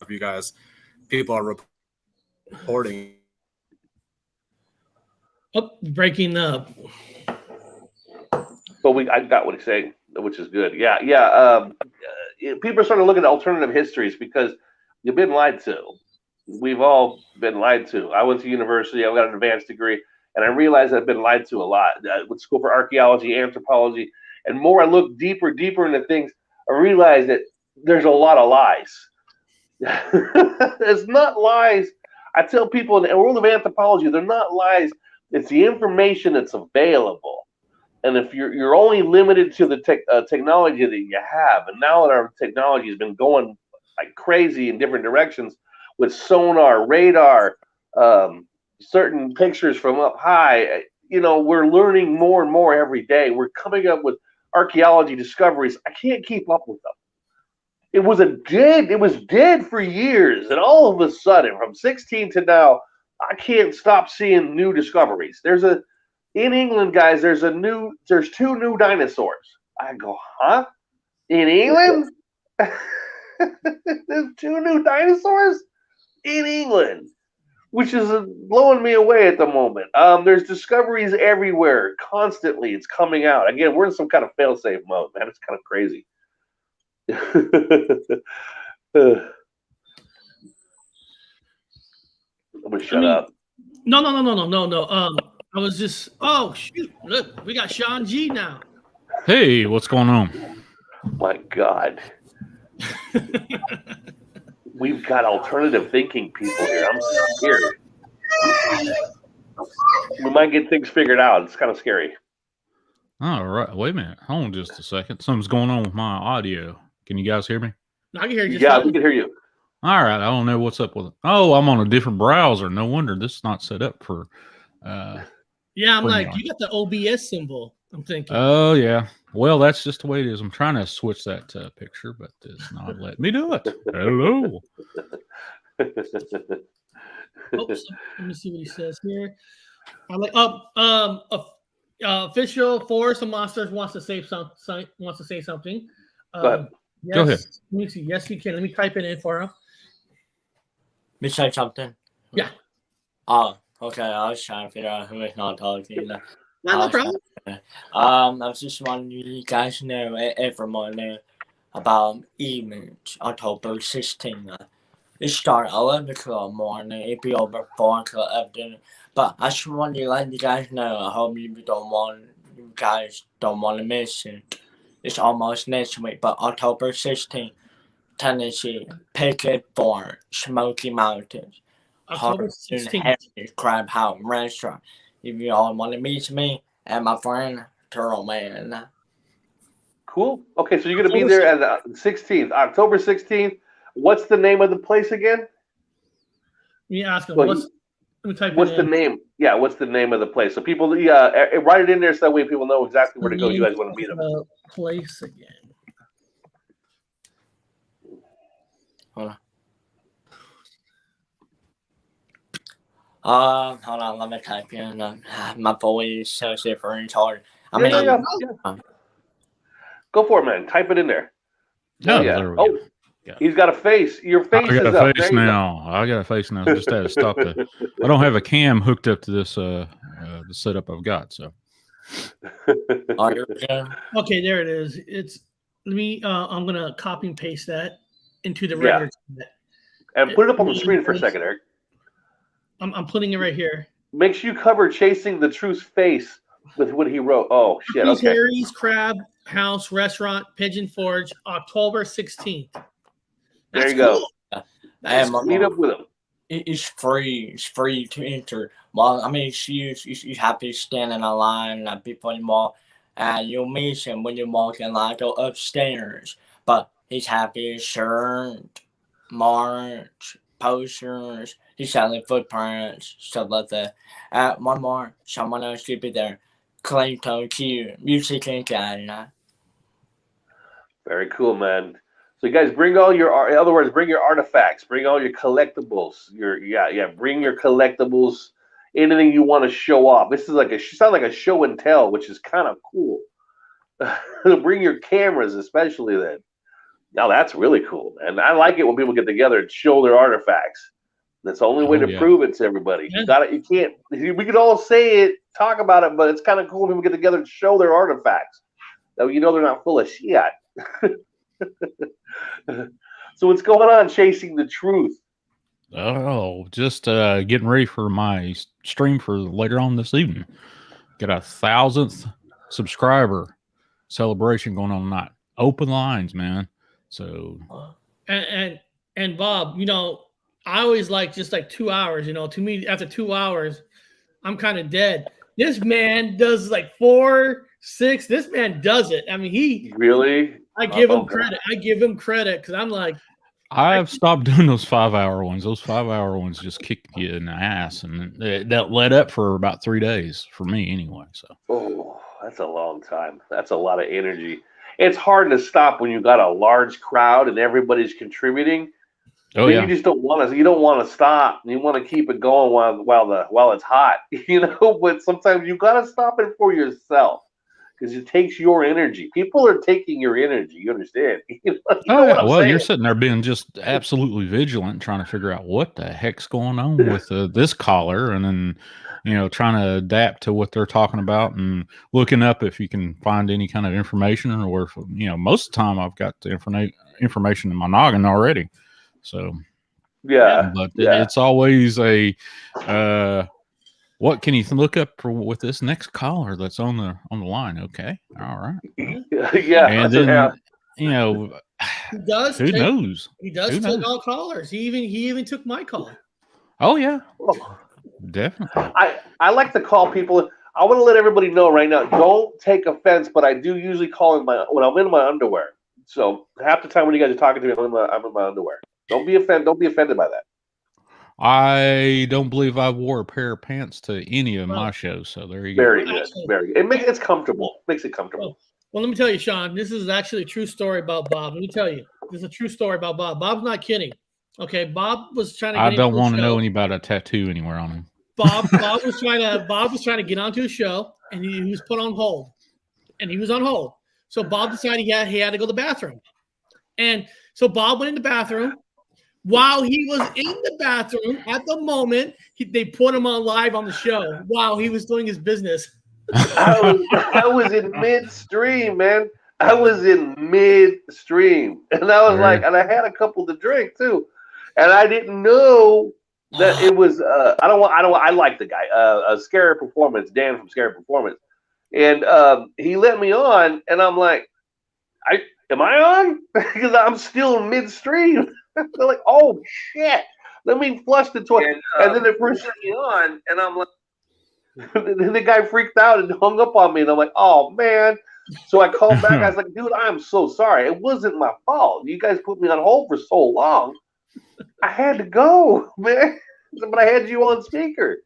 You guys, people are reporting. Oh, breaking up. But I got what he's saying, which is good. Yeah. People are starting to look at alternative histories because you've been lied to. We've all been lied to. I went to university. I got an advanced degree, and I realized I've been lied to a lot. I went to school for archaeology, anthropology, and more I look deeper into things, I realize that there's a lot of lies. It's not lies. I tell people in the world of anthropology, they're not lies. It's the information that's available. And if you're only limited to the technology that you have, and now that our technology has been going like crazy in different directions with sonar, radar, certain pictures from up high, we're learning more and more every day. We're coming up with archaeology discoveries. I can't keep up with them. It was dead for years, and all of a sudden, from 16 to now, I can't stop seeing new discoveries. In England, guys, there's 2 new dinosaurs. I go, huh? In England? There's 2 new dinosaurs in England, which is blowing me away at the moment. There's discoveries everywhere, constantly. It's coming out. Again, we're in some kind of failsafe mode, man. It's kind of crazy. I'm gonna shut up. No. I was just. Oh shoot! Look, we got Sean G now. Hey, what's going on? My God. We've got alternative thinking people here. I'm scared. We might get things figured out. It's kind of scary. All right. Wait a minute. Hold on just a second. Something's going on with my audio. Can you guys hear me? I can hear you. Yeah, we can hear you. All right. I don't know what's up with it. Oh, I'm on a different browser. No wonder this is not set up for. Yeah, I'm like, you got the OBS symbol. I'm thinking. Oh, yeah. Well, that's just the way it is. I'm trying to switch that picture, but it's not letting me do it. Hello. Oops, let me see what he says here. I'm like, official Forest of Monsters wants to say something. Go yes, ahead. Let me see. Yes, you can. Let me type it in for him. Me say something. Yeah. Oh, okay. I was trying to figure out who is not talking. No problem. I was just wondering, you guys know everyone about Image, October 16th. It started 11 o'clock morning. It'd be over 4 o'clock afternoon. But I just want to let you guys know. I hope you guys don't want to miss it. It's almost next week, but October 16th, Tennessee, Picket Ford, Smoky Mountain, October 16th. Crab House Restaurant. If you all want to meet me and my friend Turtle Man. Cool. Okay, so you're going to be there at the 16th, October 16th. What's the name of the place again? You ask him. What's the name? Yeah, what's the name of the place? So people, write it in there so that way people know exactly where to go. You guys want to meet them. Place again. Hold on, let me type in. My voice is so different. It's hard. Yeah. Go for it, man. Type it in there. No, there we go. He's got a face. Your face is up. I got a face now. I got a face now. I just had to stop the. I don't have a cam hooked up to this the setup I've got. So. Okay, there it is. Let me. I'm gonna copy and paste that into the regular. And put it up on the screen for a second, Eric. I'm putting it right here. Make sure you cover Chasing the Truth's face with what he wrote. Oh shit! Okay. Harry's Crab House Restaurant, Pigeon Forge, October 16th. There you go. Meet up with him. It's free. It's free to enter. Well, I mean, you have to stand in a line before you walk. You'll meet him when you walk in line. Go upstairs. But he's happy shirt, march, posters. He's selling footprints, stuff like that. One more. Someone else should be there. Clayton Q, music and guy. Very cool, man. So you guys bring all your, in other words, bring your artifacts, bring all your collectibles. Bring your collectibles, anything you want to show off. This is sounds like a show and tell, which is kind of cool. Bring your cameras, especially then. Now that's really cool, and I like it when people get together and show their artifacts. That's the only way to prove it to everybody. You got it. You can't. We could all say it, talk about it, but it's kind of cool when people get together and show their artifacts. That you know they're not full of shit. So what's going on, Chasing the Truth? Oh, just getting ready for my stream for later on this evening. Got a 1,000th subscriber celebration going on tonight. Open lines, man. So and Bob, I always just 2 hours. To me, after 2 hours, I'm kind of dead. This man does 4, 6. This man does it. I mean, he really. I give him credit. I give him credit because I'm like. I've stopped doing those 5-hour ones. Those 5-hour ones just kick you in the ass, and that led up for about 3 days for me anyway. So. Oh, that's a long time. That's a lot of energy. It's hard to stop when you got a large crowd and everybody's contributing. Oh Then yeah. you just don't want to. You don't want to stop. You want to keep it going while it's hot. But sometimes you got to stop it for yourself because it takes your energy. People are taking your energy. You understand? You know what I'm Well, saying? you're sitting there being just absolutely vigilant, trying to figure out what the heck's going on with this caller, and then trying to adapt to what they're talking about and looking up if you can find any kind of information, or if, most of the time I've got the information in my noggin already. So yeah, but it's always a what can you look up with this next caller that's on the line? Okay, all right, yeah, and then He does. who knows? He does Who take knows? all callers. He even took my call. Oh yeah, definitely. I like to call people. I want to let everybody know right now. Don't take offense, but I do usually call when I'm in my underwear. So half the time when you guys are talking to me, I'm in my underwear. Don't be offended by that. I don't believe I wore a pair of pants to any of my shows. So there you go. Very good. Very good. It's comfortable. Makes it comfortable. Well, let me tell you, Sean, this is actually a true story about Bob. Let me tell you. This is a true story about Bob. Bob's not kidding. Okay, Bob was trying to get I don't into want to a show. know any about a tattoo anywhere on him. Bob was trying to get onto a show, and he was put on hold. And he was on hold. So Bob decided he had to go to the bathroom. And so Bob went in the bathroom. While he was in the bathroom, at the moment, they put him on live on the show while he was doing his business. I was in midstream, man. I was in midstream, and I was like, and I had a couple to drink too, and I didn't know that it was. I like the guy. A Scarier Performance, Dan from Scarier Performance, and he let me on, and I'm like, am I on? Because I'm still in midstream. They're like, oh shit, let me flush the toilet, and then they first let me on, and I'm like. Then the guy freaked out and hung up on me, and I'm like, "Oh man!" So I called back. I was like, "Dude, I'm so sorry. It wasn't my fault. You guys put me on hold for so long. I had to go, man. But I had you on speaker.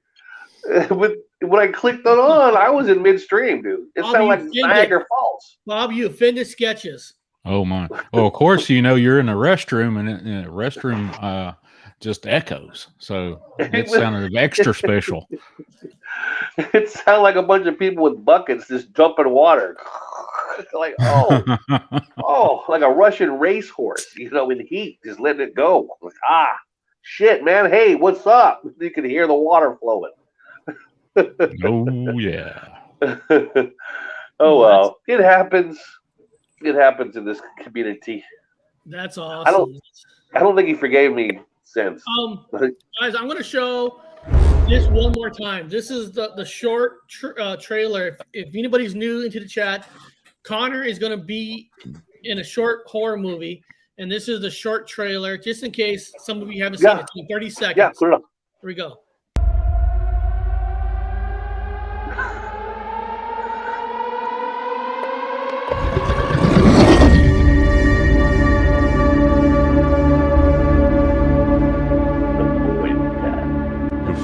When I clicked it on, I was in midstream, dude. It sounded like Niagara Falls. Bob, you offended sketches. Oh my! Well, of course, you're in a restroom, and the restroom just echoes, so it sounded extra special. It sounded like a bunch of people with buckets just dumping water. Like, like a Russian racehorse, in heat, just letting it go. Like, shit, man. Hey, what's up? You can hear the water flowing. Oh, yeah. Oh, well. It happens. It happens in this community. That's awesome. I don't think he forgave me since. Guys, I'm going to show this one more time. This is the short trailer. If anybody's new into the chat, Connor is going to be in a short horror movie, and this is the short trailer, just in case some of you haven't seen it. It's 30 seconds. Yeah, put it up. Here we go.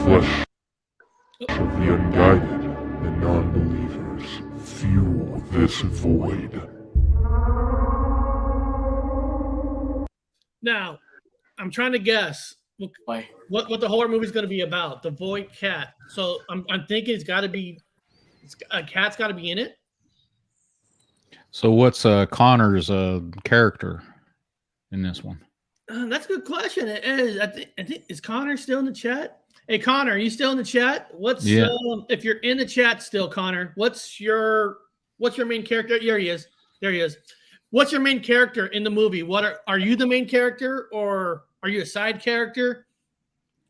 Flesh of the unguided and non-believers fuel this void. Now, I'm trying to guess what the horror movie is going to be about. The Void Cat. So I'm thinking a cat's got to be in it. So what's Connor's character in this one? That's a good question. It is. I think is Connor still in the chat? Hey, Connor, are you still in the chat? If you're in the chat still, Connor, what's your main character? There he is. There he is. What's your main character in the movie? Are you the main character, or are you a side character,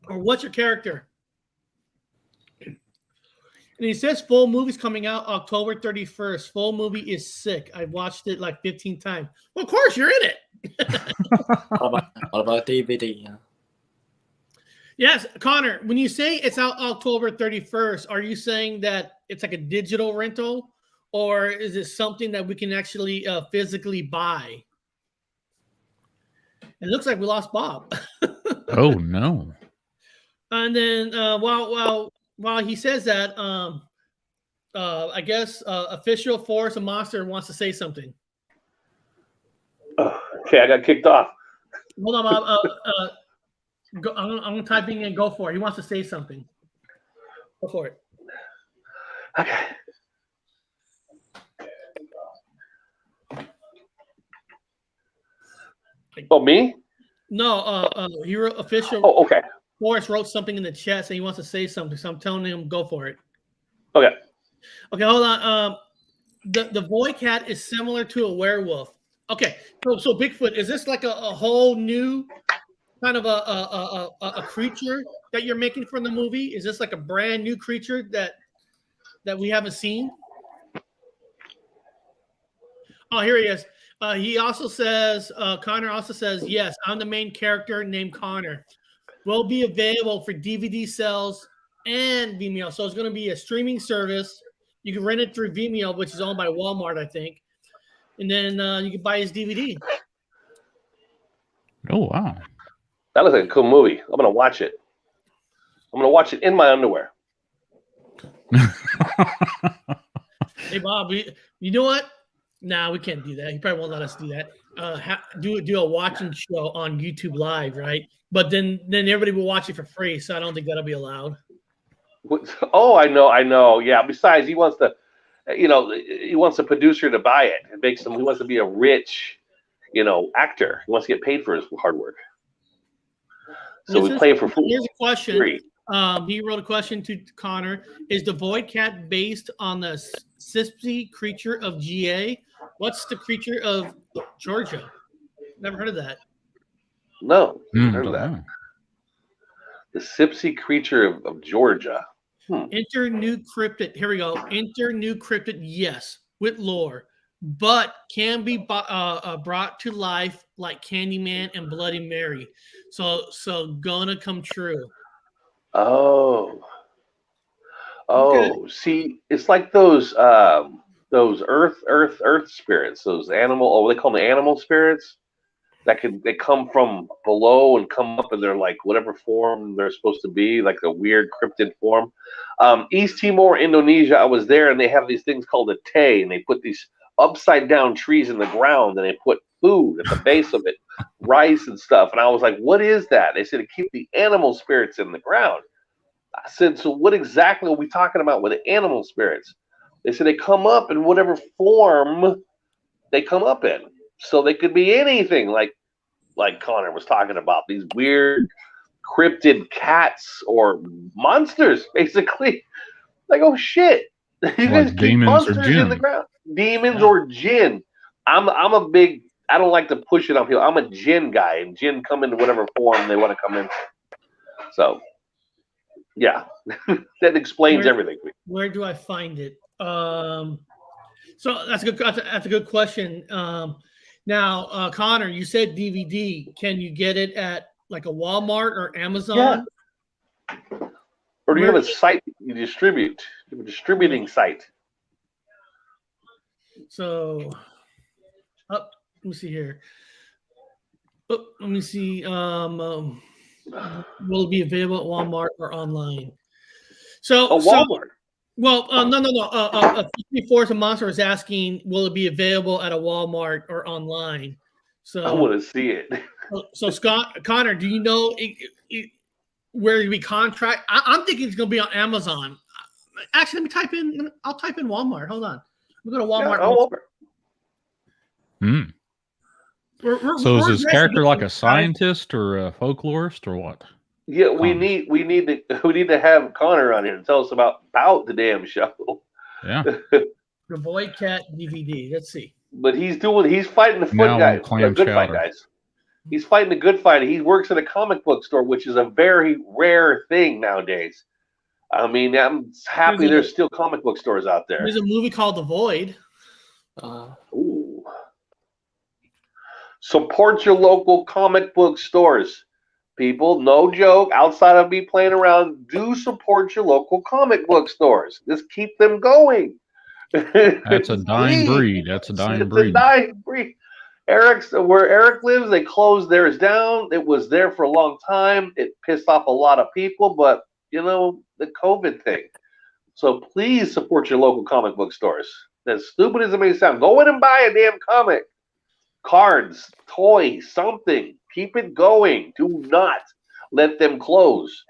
or what's your character? And he says full movie's coming out October 31st. Full movie is sick. I've watched it like 15 times. Well, of course, you're in it. What about DVD? Yeah. Yes, Connor, when you say it's out October 31st, are you saying that it's like a digital rental, or is it something that we can actually physically buy? It looks like we lost Bob. Oh, no. And then while he says that, I guess official Forest and Monster wants to say something. Okay, I got kicked off. Hold on, Bob. I'm gonna type in and go for it. He wants to say something. Go for it. Okay. Oh, me? No, he wrote official. Oh, okay. Forrest wrote something in the chat saying he wants to say something, so I'm telling him go for it. Okay. Okay, hold on. The void cat is similar to a werewolf. Okay, so Bigfoot, is this like a whole new kind of a creature that you're making from the movie? Is this like a brand new creature that we haven't seen? Oh, here he is. He also says, Connor also says, yes, I'm the main character named Connor. Will be available for DVD sales and Vimeo. So it's going to be a streaming service. You can rent it through Vimeo, which is owned by Walmart, I think. And then you can buy his DVD. Oh, wow. That looks like a cool movie. I'm going to watch it. I'm going to watch it in my underwear. Hey, Bob, you know what? Nah, we can't do that. He probably won't let us do that. Do a watching show on YouTube Live, right? But then everybody will watch it for free, so I don't think that'll be allowed. Oh, I know. Yeah. Besides, he wants he wants a producer to buy it. It makes him. He wants to be a rich, actor. He wants to get paid for his hard work. So we play it for free. Here's a question. He wrote a question to Connor. Is the void cat based on the Gypsy creature of GA? What's the creature of Georgia? Never heard of that. No, never heard of that. The Gypsy creature of Georgia. Enter new cryptid. Here we go. Enter new cryptid. Yes, with lore, but can be brought to life like Candyman and Bloody Mary. So gonna come true. Oh, Okay. See, it's like those earth spirits, those animal. Oh, they call them the animal spirits. They come from below and come up, and they're like whatever form they're supposed to be, like a weird cryptid form. East Timor, Indonesia, I was there, and they have these things called a tay, and they put these upside down trees in the ground, and they put food at the base of it, rice and stuff. And I was like, what is that? They said to keep the animal spirits in the ground. I said, so what exactly are we talking about with the animal spirits? They said they come up in whatever form they come up in. So they could be anything, like Connor was talking about, these weird cryptid cats or monsters, basically. Like, oh shit, you guys keep monsters in the ground. Demons or Jinn. I'm a big. I don't like to push it on people. I'm a Jinn guy, and Jinn come into whatever form they want to come in. So, yeah, that explains everything. Where do I find it? So that's a good question. Now, Connor, you said DVD. Can you get it at like a Walmart or Amazon? Yeah. Or do you have a site you distribute? You have a distributing site. So, let me see here. Let me see. Will it be available at Walmart or online? So, Walmart. No. Force and Monster is asking, will it be available at a Walmart or online? So I want to see it. So Connor, do you know where we contract? I'm thinking it's going to be on Amazon. Actually, let me type in. I'll type in Walmart. Hold on. We'll go to Walmart. Walmart. So is this character like a scientist or a folklorist or what? Yeah, we need to have Connor on here and tell us about the damn show. Yeah. The Void Cat DVD. Let's see. But he's fighting the foot guys. Good fight guys. He's fighting the good fight. He works at a comic book store, which is a very rare thing nowadays. I mean, I'm happy there's still comic book stores out there. There's a movie called The Void. Ooh. Support your local comic book stores. People, no joke, outside of me playing around, do support your local comic book stores. Just keep them going. That's a dying breed. That's a dying breed. It's a dying breed. Where Eric lives, they closed theirs down. It was there for a long time. It pissed off a lot of people, but, the COVID thing. So please support your local comic book stores. As stupid as it may sound, go in and buy a damn comic. Cards, toys, something. Keep it going. Do not let them close.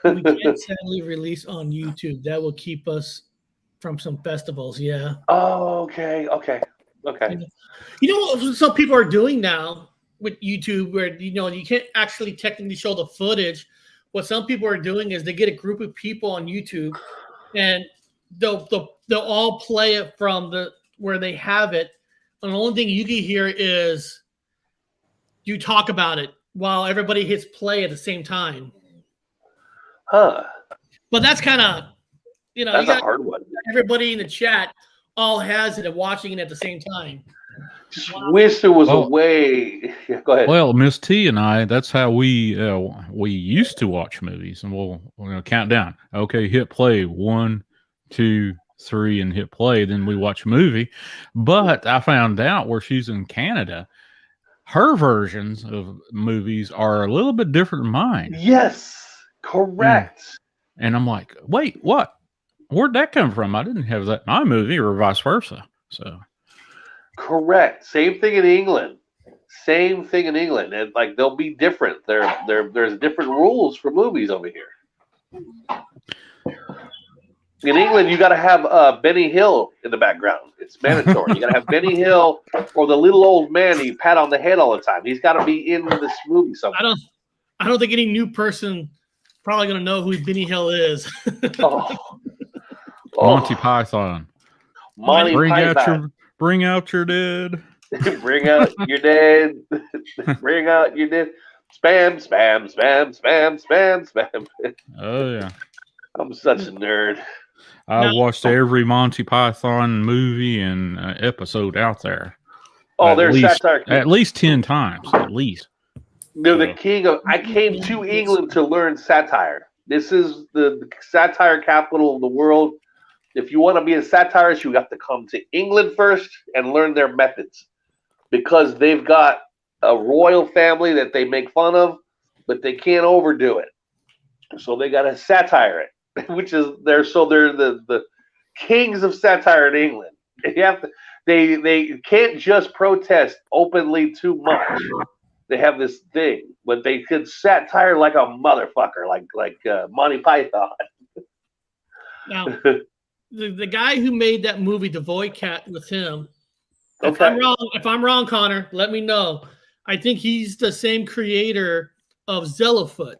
We can't sadly release on YouTube. That will keep us from some festivals. Yeah. Oh, okay. You know what some people are doing now with YouTube, where you can't actually technically show the footage. What some people are doing is they get a group of people on YouTube, and they'll all play it from where they have it. And the only thing you can hear is you talk about it while everybody hits play at the same time. Huh. But that's kind of, that's a hard one. Everybody in the chat all has it and watching it at the same time. Just wish there was a way. Yeah, go ahead. Well, Miss T and I, that's how we used to watch movies, and we'll count down. Okay, hit play. 1, 2, 3, and hit play. Then we watch a movie. But I found out where she's in Canada, her versions of movies are a little bit different than mine. Yes, correct. And I'm like, wait, what? Where'd that come from? I didn't have that in my movie, or vice versa. So, correct. Same thing in England. And like they'll be different. There's different rules for movies over here. In England, you got to have Benny Hill in the background. It's mandatory. You got to have Benny Hill or the little old man you pat on the head all the time. He's got to be in this movie somewhere. I don't think any new person probably going to know who Benny Hill is. Monty Python. Bring out your dead. Bring out your dead. Bring out your dead. Spam, spam, spam, spam, spam, spam. Oh yeah. I'm such a nerd. I watched every Monty Python movie and episode out there. Oh, there's satire. At least 10 times, at least. They're the king of. I came to England to learn satire. This is the satire capital of the world. If you want to be a satirist, you have to come to England first and learn their methods, because they've got a royal family that they make fun of, but they can't overdo it. So they got to satire it, which is they're the kings of satire in England. You have to, they can't just protest openly too much. They have this thing, but they could satire like a motherfucker, like Monty Python. Now, the guy who made that movie, The Void Cat, with him. Okay. If I'm wrong, Connor, let me know. I think he's the same creator of Zillafoot.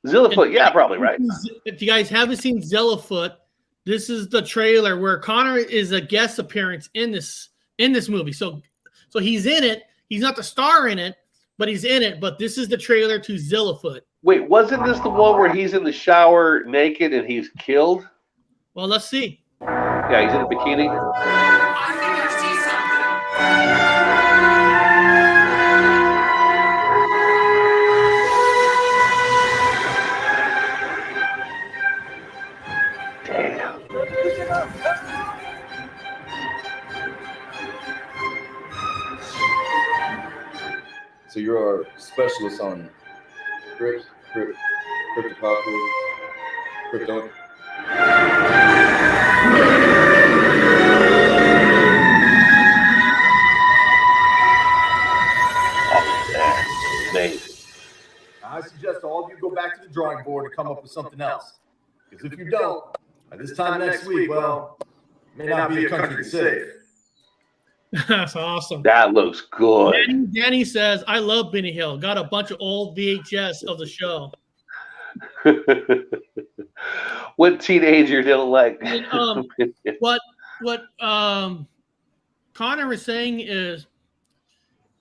Zillafoot, yeah, probably right. If you guys haven't seen Zillafoot, this is the trailer where Connor is a guest appearance in this movie. So he's in it. He's not the star in it, but he's in it. But this is the trailer to Zillafoot. Wait, wasn't this the one where he's in the shower naked and he's killed? Well, let's see. Yeah, he's in a bikini. I think I see Damn. So you're a specialist on cryptozoology, crypto. Amazing. I suggest all of you go back to the drawing board and come up with something else. Because if you don't, by this time next week, well, it may not be a country to save. That's awesome. That looks good. Danny says, I love Benny Hill. Got a bunch of old VHS of the show. What teenager didn't like? And, what Connor was saying is,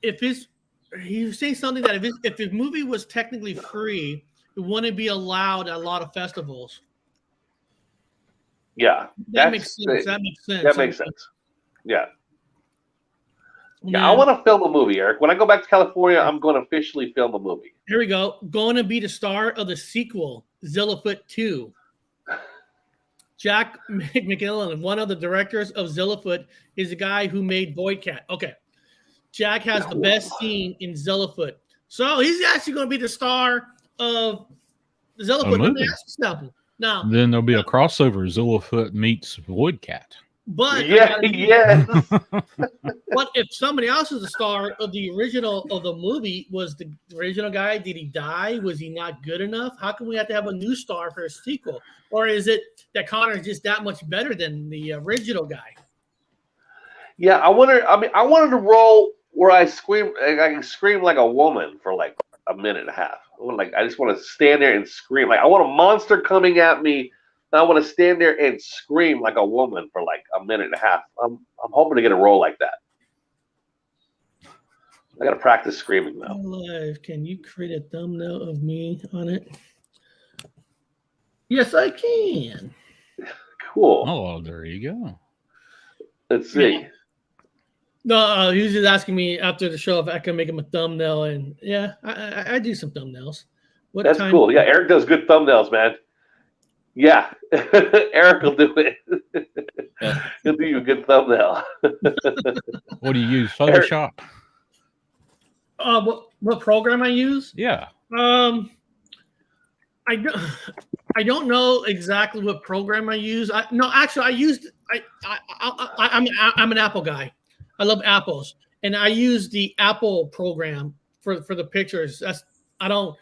he was saying something that if his movie was technically free, it wouldn't be allowed at a lot of festivals. Yeah, that makes sense. That makes sense. That makes sense. Yeah. Yeah, I want to film a movie, Eric. When I go back to California, I'm going to officially film a movie. Here we go. Going to be the star of the sequel, Zillafoot 2. Jack McGillen, one of the directors of Zillafoot, is the guy who made Void Cat. Okay. Jack has the best scene in Zillafoot. So he's actually going to be the star of Zillafoot. Let me ask you something. Now, Then there'll be a crossover: Zillafoot meets Void Cat. but yes. But if somebody else is the star of the original of the movie, was the original guy? Did he die? Was he not good enough? How come we have to have a new star for a sequel? Or is it that Connor is just that much better than the original guy? Yeah, I wanted to roll where I can scream like a woman for like a minute and a half. I just want to stand there and scream. Like I want a monster coming at me, and I want to stand there and scream like a woman for like a minute and a half. I'm hoping to get a role like that. I gotta practice screaming now. Live, can you create a thumbnail of me on it? Yes, I can. Cool. Oh, there you go. Let's see. Yeah. No, he was just asking me after the show if I can make him a thumbnail, and yeah, I do some thumbnails. That's cool. Yeah, Eric does good thumbnails, man. Yeah, Eric will do it. He'll do you a good thumbnail. What do you use? Photoshop? What program I use? Yeah. I don't know exactly what program I use. I'm an Apple guy. I love apples, and I use the Apple program for the pictures. I don't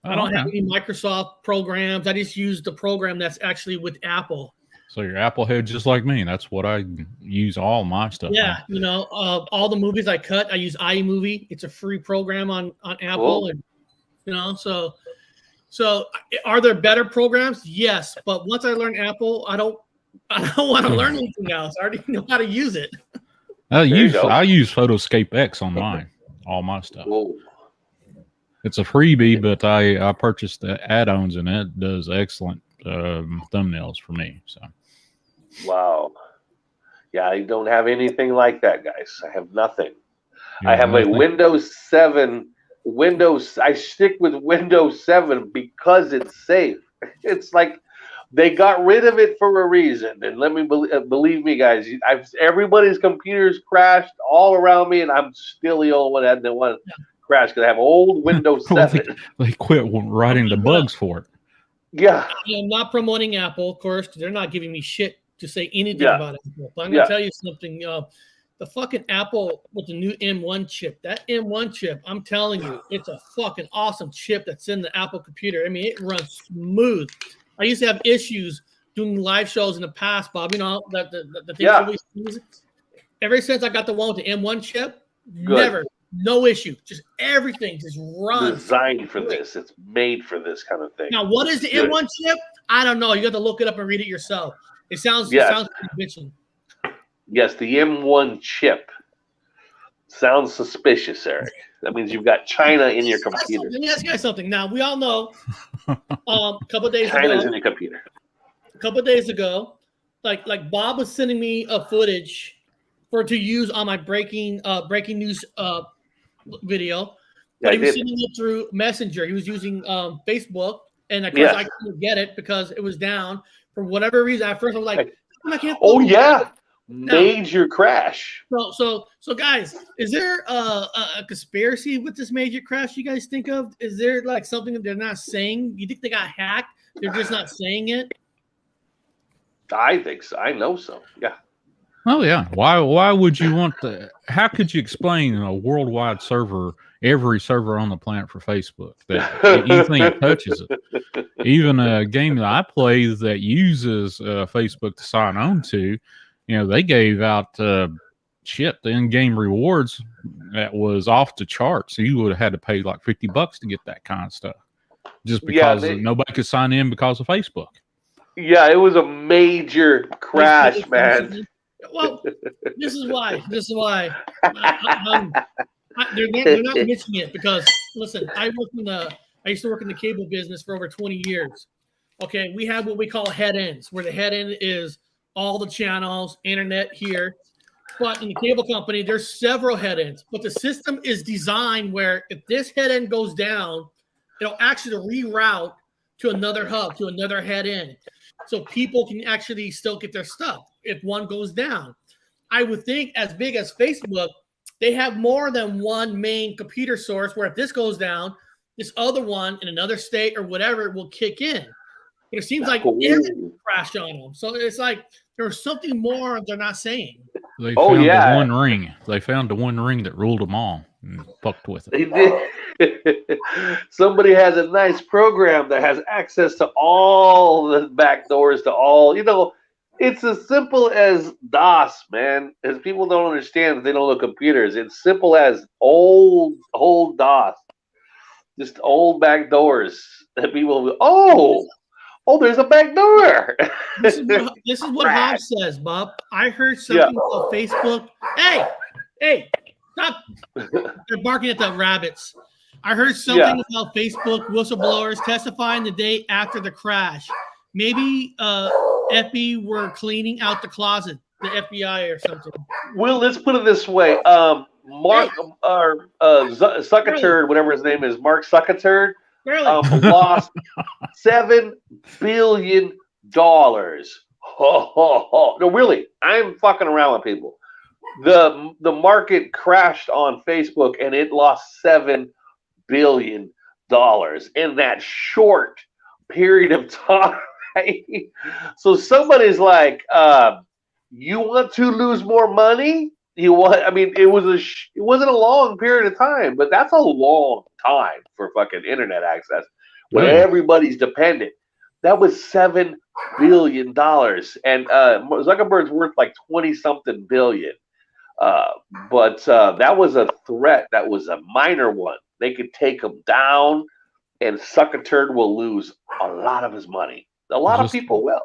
have any Microsoft programs. I just use the program that's actually with Apple. So you're Apple head just like me. That's what I use all my stuff. Yeah, all the movies I cut, I use iMovie. It's a free program on Apple, and so are there better programs? Yes, but once I learn Apple, I don't want to learn anything else. I already know how to use it. I use Photoscape X on mine, all my stuff. Whoa. It's a freebie, but I purchased the add-ons, and it does excellent thumbnails for me. So, wow, yeah, I don't have anything like that, guys. I have nothing. I have a Windows 7. I stick with Windows 7 because it's safe. It's like they got rid of it for a reason, and let me believe me, guys. Everybody's computers crashed all around me, and I'm still the only one that didn't want to crash because I have old Windows 7. They quit writing the bugs for it. Yeah, I'm not promoting Apple, of course, because they're not giving me shit to say anything about Apple. But I'm gonna tell you something. The fucking Apple with the new M1 chip. That M1 chip, I'm telling you, it's a fucking awesome chip that's in the Apple computer. I mean, it runs smooth. I used to have issues doing live shows in the past, Bob. The thing always use. Ever since I got the one with the M1 chip, no issue. Just everything just runs. Designed for this. It's made for this kind of thing. Now, what is the M1 chip? I don't know. You got to look it up and read it yourself. It sounds bitching. Yes, the M1 chip. Sounds suspicious, Eric. That means you've got China in your computer. Let me ask you guys something. Now, we all know a couple of days China's ago. in your computer. A couple of days ago, like Bob was sending me a footage to use on my breaking news video. But he was sending it through Messenger. He was using Facebook, and of course I couldn't get it because it was down for whatever reason. At first, I was like, I can't. Oh yeah, major crash. So guys, is there a conspiracy with this major crash you guys think of? Is there like something that they're not saying? You think they got hacked? They're just not saying it? I think so. I know so. Yeah. Oh yeah. Why would you want to? How could you explain a worldwide server, every server on the planet for Facebook, that anything that touches it? Even a game that I play that uses Facebook to sign on to, they gave out the in-game rewards that was off the charts. So you would have had to pay like $50 to get that kind of stuff, just because nobody could sign in because of Facebook. Yeah, it was a major crash, man. Well, this is why. They're not mentioning it because, listen, I used to work in the cable business for over 20 years. Okay, we have what we call head ends, where the head end is all the channels, internet here. But in the cable company, there's several head ends. But the system is designed where if this head end goes down, it'll actually reroute to another hub, to another head end. So people can actually still get their stuff if one goes down. I would think as big as Facebook, they have more than one main computer source where if this goes down, this other one in another state or whatever will kick in. but it seems like everything crashed on them. So it's like there's something more they're not saying. They found the one ring. They found the one ring that ruled them all and fucked with it. They did. Somebody has a nice program that has access to all the back doors to all. It's as simple as DOS, man. As people don't understand that they don't know computers. It's simple as old DOS. Just old back doors that people will, oh, there's a back door. This is what Bob says, Bob. I heard something about Facebook. Hey, stop. They're barking at the rabbits. I heard something about Facebook whistleblowers testifying the day after the crash. Maybe FB were cleaning out the closet, the FBI or something. Well, let's put it this way. Mark Zuckerberg, whatever his name is, Mark Zuckerberg, lost $7 billion. No, really, I'm fucking around with people. The market crashed on Facebook and it lost $7 billion in that short period of time. So somebody's like, you want to lose more money? It wasn't a long period of time, but that's a long time for fucking internet access when everybody's dependent. That was $7 billion, and Zuckerberg's worth like 20-something billion. But that was a threat. That was a minor one. They could take him down, and Zuckerberg will lose a lot of his money. A lot of people will.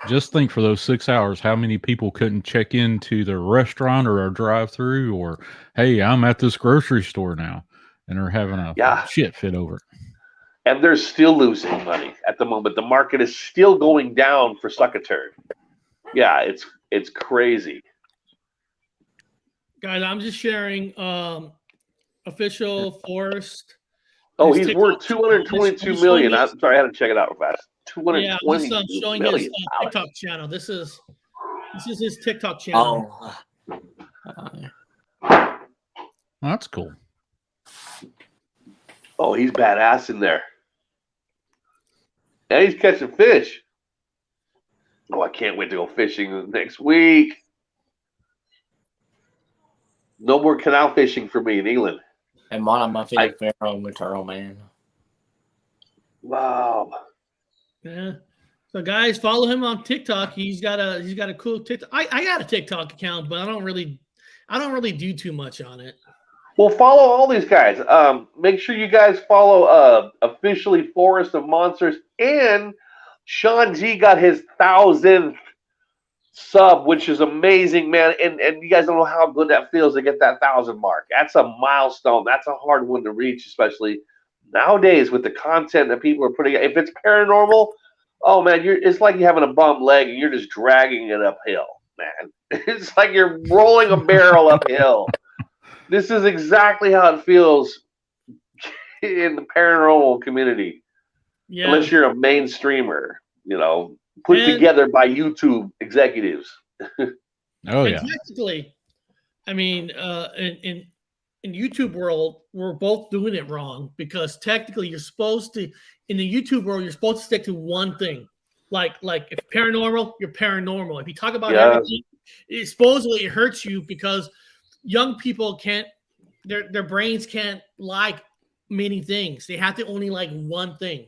Just think for those 6 hours, how many people couldn't check into their restaurant or a drive-through, or hey, I'm at this grocery store now, and they're having a shit fit over it. And they're still losing money at the moment. The market is still going down for Zuckerberg. Yeah, it's crazy. Guys, I'm just sharing official forest. Oh, he's worth $222 million. I'm sorry, I had to check it out real fast. Yeah, I'm showing his TikTok channel. This is his TikTok channel. That's cool. Oh, he's badass in there. And he's catching fish. Oh, I can't wait to go fishing next week. No more canal fishing for me in England. And one of my favorite pharaoh maternal man. Wow. Yeah. So guys, follow him on TikTok. He's got a cool TikTok. I got a TikTok account, but I don't really do too much on it. Well, follow all these guys. Make sure you guys follow officially Forest of Monsters, and Sean G got his 1,000th sub, which is amazing, man. And you guys don't know how good that feels to get that 1,000 mark. That's a milestone. That's a hard one to reach, especially nowadays with the content that people are putting. If it's paranormal, oh man, it's like you having a bum leg and you're just dragging it uphill, man. It's like you're rolling a barrel uphill. This is exactly how it feels in the paranormal community. Yeah. Unless you're a mainstreamer, put together by YouTube executives. Oh yeah. Technically, I mean, in YouTube world, we're both doing it wrong, because technically you're supposed to, in the YouTube world, you're supposed to stick to one thing. Like if paranormal, you're paranormal. If you talk about everything, supposedly it hurts you because young people can't, their brains can't like many things. They have to only like one thing.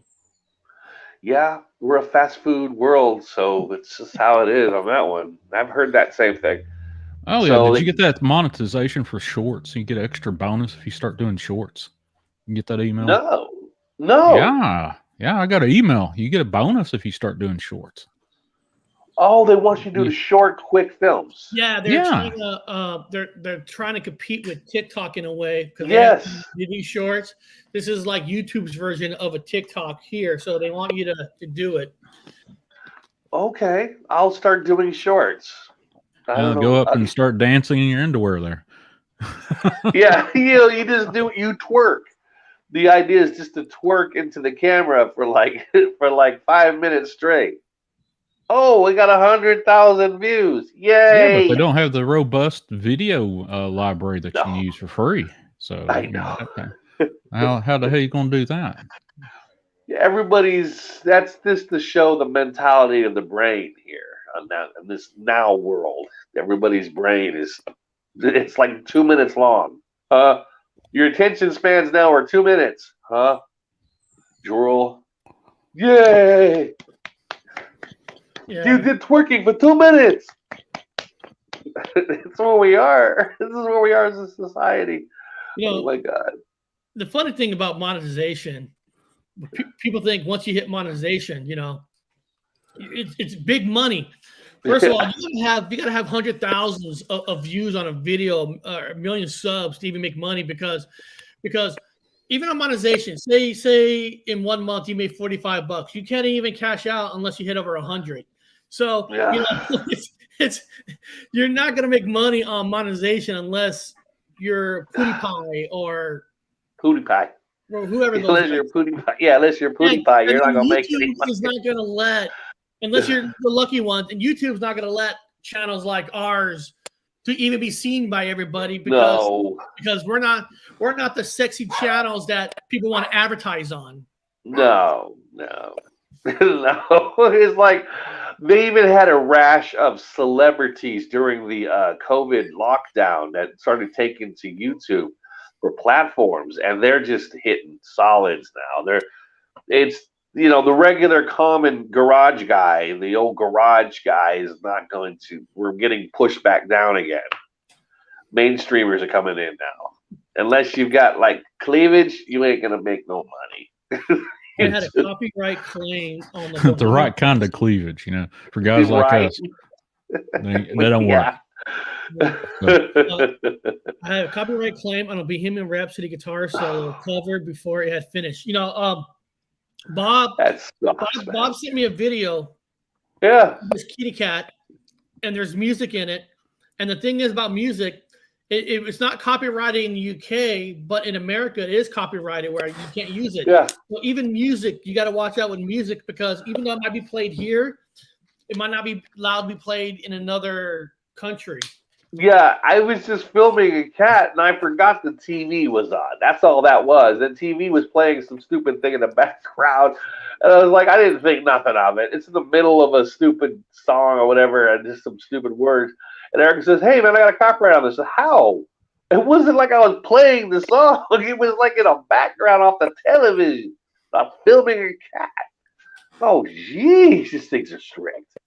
Yeah, we're a fast food world, so it's just how it is on that one. I've heard that same thing. Oh, yeah. Did you get that monetization for shorts? You get extra bonus if you start doing shorts. You get that email? No. Yeah, I got an email. You get a bonus if you start doing shorts. Oh, they want you to do the short, quick films. Yeah, they're trying to compete with TikTok in a way. Yes. They do shorts. This is like YouTube's version of a TikTok here, so they want you to do it. Okay, I'll start doing shorts. Go up and start dancing in your underwear there. Yeah, you just you twerk. The idea is just to twerk into the camera for like 5 minutes straight. Oh, we got 100,000 views! Yay! Yeah, but they don't have the robust video library that you can use for free. So I know. How the hell are you going to do that? That's just to show the mentality of the brain here in this now world. Everybody's brain it's like 2 minutes long. Your attention spans now are 2 minutes. Drool. Yay! Yeah. You did twerking for 2 minutes. It's where we are. This is where we are as a society. Oh my God. The funny thing about monetization, people think once you hit monetization, it's big money. First of all, you gotta have hundred thousands of views on a video, a million subs to even make money because even on monetization, say in 1 month you made $45, you can't even cash out unless you hit over 100. So it's you're not gonna make money on monetization unless you're PewDiePie or PewDiePie. Or whoever those unless you're PewDiePie. Yeah, unless you're PewDiePie, you're not gonna make any money. Is not gonna let, unless you're the lucky ones, and YouTube's not gonna let channels like ours to even be seen by everybody because we're not the sexy channels that people want to advertise on. No. No. It's like they even had a rash of celebrities during the COVID lockdown that started taking to YouTube for platforms, and they're just hitting solids now. It's the regular common garage guy, the old garage guy is not going to. We're getting pushed back down again. Mainstreamers are coming in now. Unless you've got like cleavage, you ain't gonna make no money. I had a copyright claim on the right kind of cleavage, for guys like us. They don't work. I have a copyright claim on a Bohemian Rhapsody guitar solo covered before it had finished. Bob sent me a video. Yeah. This kitty cat, and there's music in it. And the thing is about music, it's not copyrighted in the UK, but in America it is copyrighted where you can't use it. Yeah. So even music, you got to watch out with music because even though it might be played here, it might not be allowed to be played in another country. Yeah, I was just filming a cat and I forgot the TV was on. That's all that was. The TV was playing some stupid thing in the background. And I was like, I didn't think nothing of it. It's in the middle of a stupid song or whatever and just some stupid words. And Eric says, hey, man, I got a copyright on this. I said, how? It wasn't like I was playing the song. It was like in a background off the television. I'm filming a cat. Oh, jeez, these things are strict.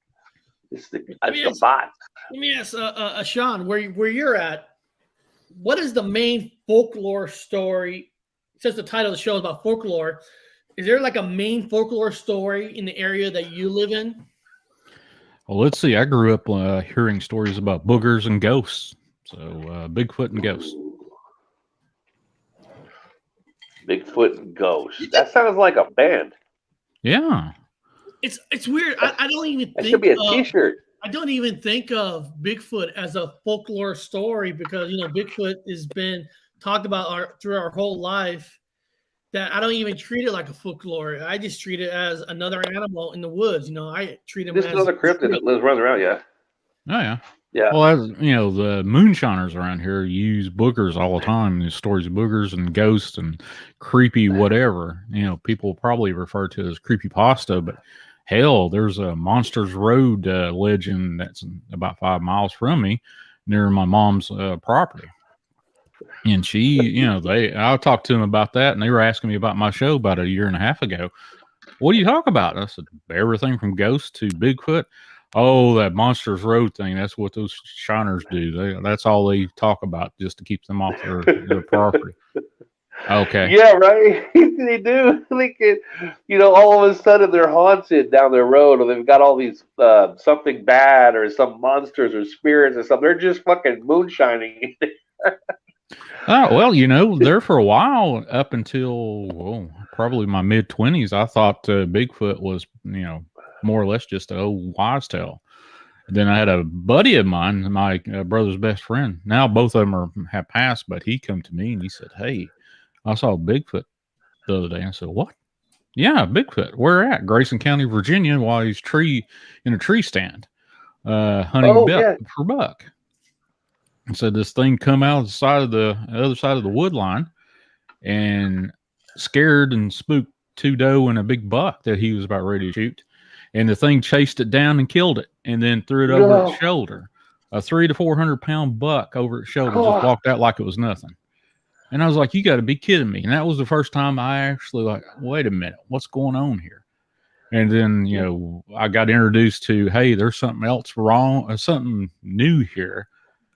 It's the bot. Let me ask Sean, where you're at, what is the main folklore story? Since the title of the show is about folklore, is there like a main folklore story in the area that you live in? Well, let's see. I grew up hearing stories about boogers and ghosts. So Bigfoot and ghosts. Bigfoot and ghosts. That sounds like a band. Yeah. It's weird. I don't even think that should be a T-shirt. I don't even think of Bigfoot as a folklore story because Bigfoot has been talked about through our whole life. That I don't even treat it like a folklore. I just treat it as another animal in the woods. I treat him as another cryptid that runs around. Yeah. Oh yeah. Yeah. Well, as the moonshiners around here use boogers all the time. There's stories of boogers and ghosts and creepy whatever. People probably refer to it as creepypasta, but hell, there's a Monsters Road legend that's about 5 miles from me near my mom's property. And she, I talked to them about that, and they were asking me about my show about a year and a half ago. What do you talk about? I said, everything from ghosts to Bigfoot. Oh, that Monsters Road thing. That's what those shiners do. That's all they talk about just to keep them off their property. Okay. Yeah, right. They do. All of a sudden they're haunted down their road, or they've got all these something bad, or some monsters or spirits or something. They're just fucking moonshining. Oh, well, there for a while, up until probably my mid-20s, I thought Bigfoot was, more or less just an old wives' tale. Then I had a buddy of mine, my brother's best friend. Now both of them have passed, but he come to me and he said, hey, I saw Bigfoot the other day. I said, what? Yeah, Bigfoot. Where at? Grayson County, Virginia, while he's in a tree stand, hunting for buck. And so this thing come out of the other side of the wood line and scared and spooked two doe and a big buck that he was about ready to shoot. And the thing chased it down and killed it and then threw it over its shoulder. A 300 to 400 pound buck over its shoulder just walked out like it was nothing. And I was like, you got to be kidding me. And that was the first time I actually like, wait a minute, what's going on here? And then, you know, I got introduced to, hey, there's something else wrong, something new here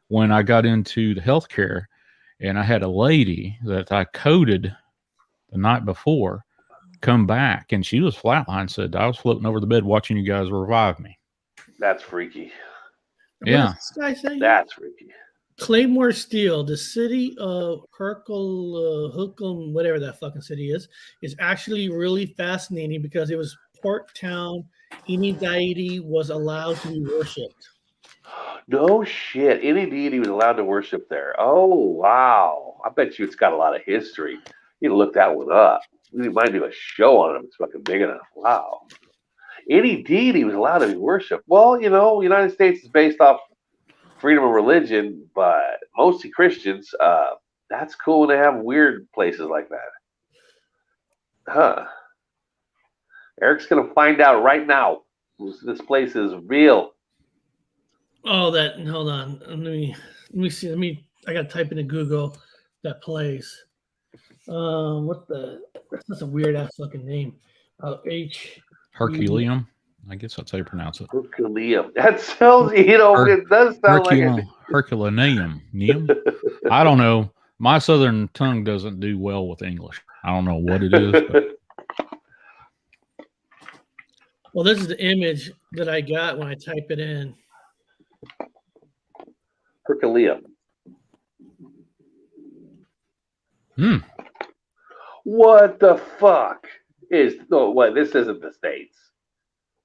when I got into the healthcare. And I had a lady that I coded the night before come back, and she was flatline, said, I was floating over the bed watching you guys revive me. That's freaky. Yeah. This guy saying? That's freaky. Claymore Steel, the city of Hookham, whatever that fucking city is actually really fascinating because it was port town. Any deity was allowed to be worshipped. No shit. Any deity was allowed to worship there. Oh, wow. I bet you it's got a lot of history. You can look that one up. We might do a show on it if it's fucking big enough. Wow. Any deity was allowed to be worshipped. Well, you know, the United States is based off freedom of religion, but mostly Christians. That's cool when they have weird places like that. Huh. Eric's going to find out right now. This place is real. Oh, hold on. Let me see. I got to type into Google that place. That's a weird ass fucking name. Herculeum. I guess that's how you pronounce it. Herculeum. That sounds, it does sound like it. Herculaneum. I don't know. My southern tongue doesn't do well with English. I don't know what it is. But... Well, this is the image that I got when I type it in. Herculeum. What the fuck this isn't the States.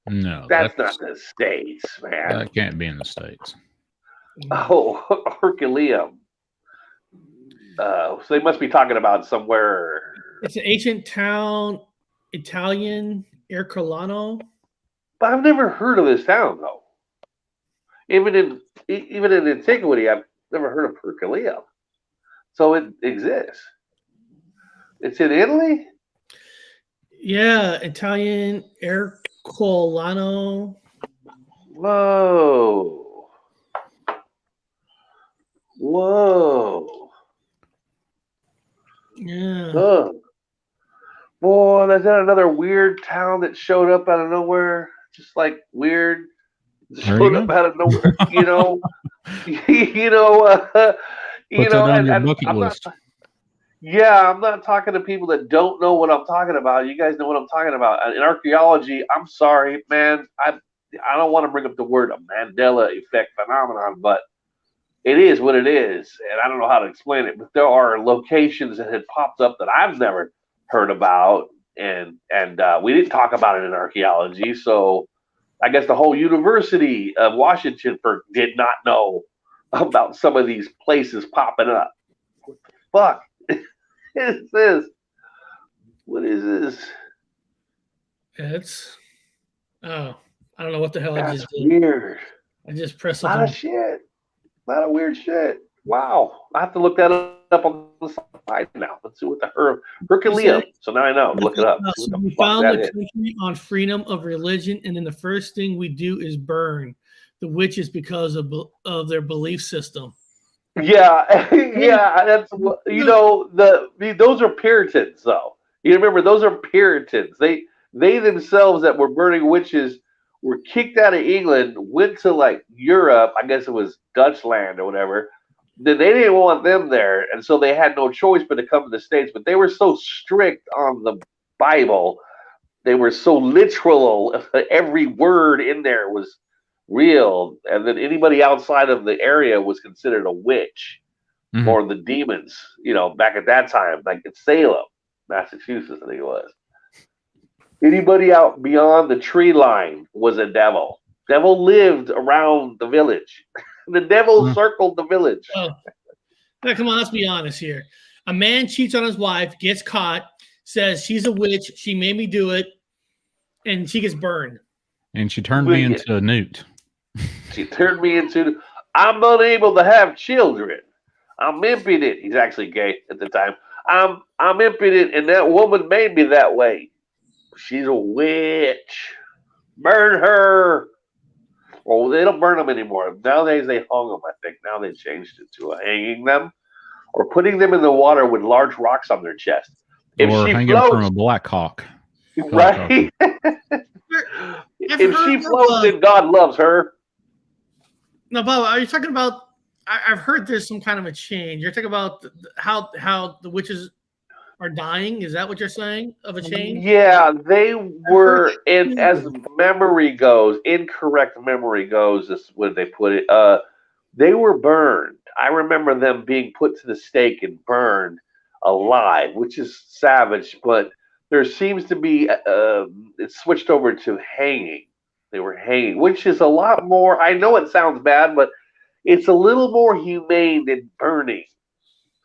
No. That's not the States, man. That can't be in the States. Oh, Herculeum. So they must be talking about somewhere. It's an ancient town, Italian, Ercolano. But I've never heard of this town, though. Even in antiquity, I've never heard of Herculeum. So it exists. It's in Italy? Yeah, Italian, Ercolano. Whoa. Yeah. Huh. Boy, is that another weird town that showed up out of nowhere? Just like weird. Showed up out of nowhere, you know. Put that on your bucket list. I'm not talking to people that don't know what I'm talking about. You guys know what I'm talking about. In archaeology, I'm sorry, man. I don't want to bring up the word Mandela effect phenomenon, but it is what it is, and I don't know how to explain it. But there are locations that had popped up that I've never heard about, and we didn't talk about it in archaeology. So I guess the whole University of Washington did not know about some of these places popping up. What the fuck is this? What is this? It's I don't know what the hell I just did. Weird. I just pressed a lot of shit. A lot of weird shit. Wow. I have to look that up on the side now. Let's see what the Herculeum. So now I know. Look it up. We found the country on freedom of religion, and then the first thing we do is burn the witches because of their belief system. Yeah, that's those are Puritans though. You remember those are Puritans. They themselves that were burning witches were kicked out of England, went to like Europe, I guess it was Dutchland or whatever. Then they didn't want them there, and so they had no choice but to come to the States. But they were so strict on the Bible, they were so literal. Every word in there was real, and then anybody outside of the area was considered a witch or the demons. You know, back at that time, like in Salem, Massachusetts, I think it was. Anybody out beyond the tree line was a devil. Devil lived around the village. The devil circled the village. Oh. Now, come on, let's be honest here. A man cheats on his wife, gets caught, says she's a witch, she made me do it, and she gets burned. And she turned me into a newt. She turned me into, I'm unable to have children. I'm impudent. He's actually gay at the time. I'm impudent, and that woman made me that way. She's a witch. Burn her. Well, they don't burn them anymore. Nowadays they hung them, I think. Now they've changed it to hanging them or putting them in the water with large rocks on their chest. If or she hanging floats, from a black hawk. right? If she floats, then God loves her. No, Bob, are you talking about? I've heard there's some kind of a change. You're talking about how the witches are dying. Is that what you're saying of a change? Yeah, they were, and as memory goes, incorrect memory goes, is when they put it. They were burned. I remember them being put to the stake and burned alive, which is savage. But there seems to be it switched over to hanging. They were hanging, which is a lot more. I know it sounds bad, but it's a little more humane than burning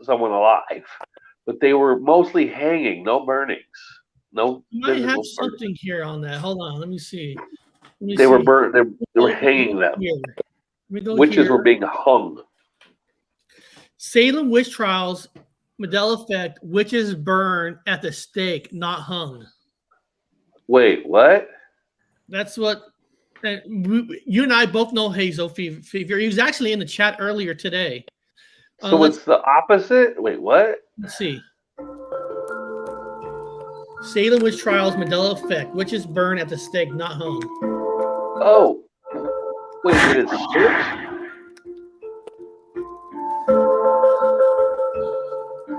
someone alive. But they were mostly hanging, no burnings, no. You might have something here on that. Hold on, let me see. They were burned. They were hanging them. Witches were being hung. Salem witch trials, Mandela effect. Witches burn at the stake, not hung. Wait, what? That's what. You and I both know Hazel Fever. He was actually in the chat earlier today. So it's the opposite? Wait, what? Let's see. Salem witch trials, Mandela effect. Witches burn at the stake, not hung. Oh. Wait, did it switch?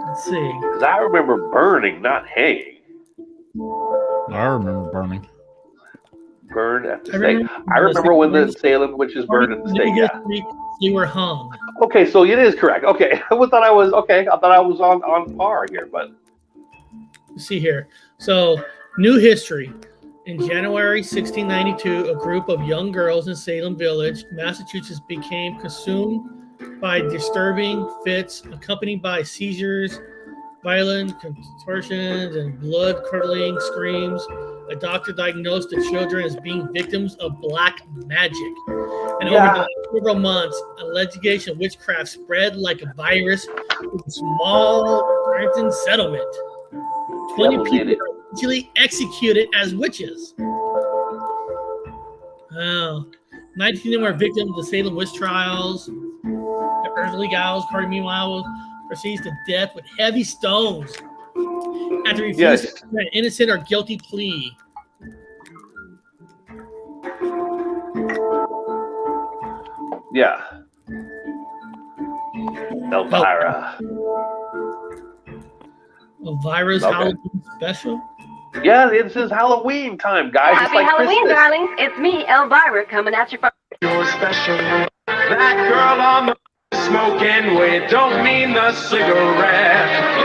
Let's see. Because I remember burning, not hanging. I remember burning. Burned at the stake. I remember when the Salem witches burned at the stake. Yeah. They were hung. Okay, so it is correct. Okay, I thought I was on par here, but let's see here. So, new history. In January 1692, a group of young girls in Salem Village, Massachusetts, became consumed by disturbing fits, accompanied by seizures, violent contortions, and blood-curdling screams. A doctor diagnosed the children as being victims of black magic. And over the several months, allegation of witchcraft spread like a virus with a small Puritan settlement. 20 people were eventually executed as witches. Wow. 19 of them were victims of the Salem witch trials. The earthly gals, Carter, meanwhile, proceeds to death with heavy stones after refusing to an innocent or guilty plea. Yeah. Elvira. Elvira's Halloween special? Yeah, it's his Halloween time, guys. Happy it's like Halloween, Christmas. darlings. It's me, Elvira, coming at you from... You're special. That girl on the smoking weed don't mean the cigarette.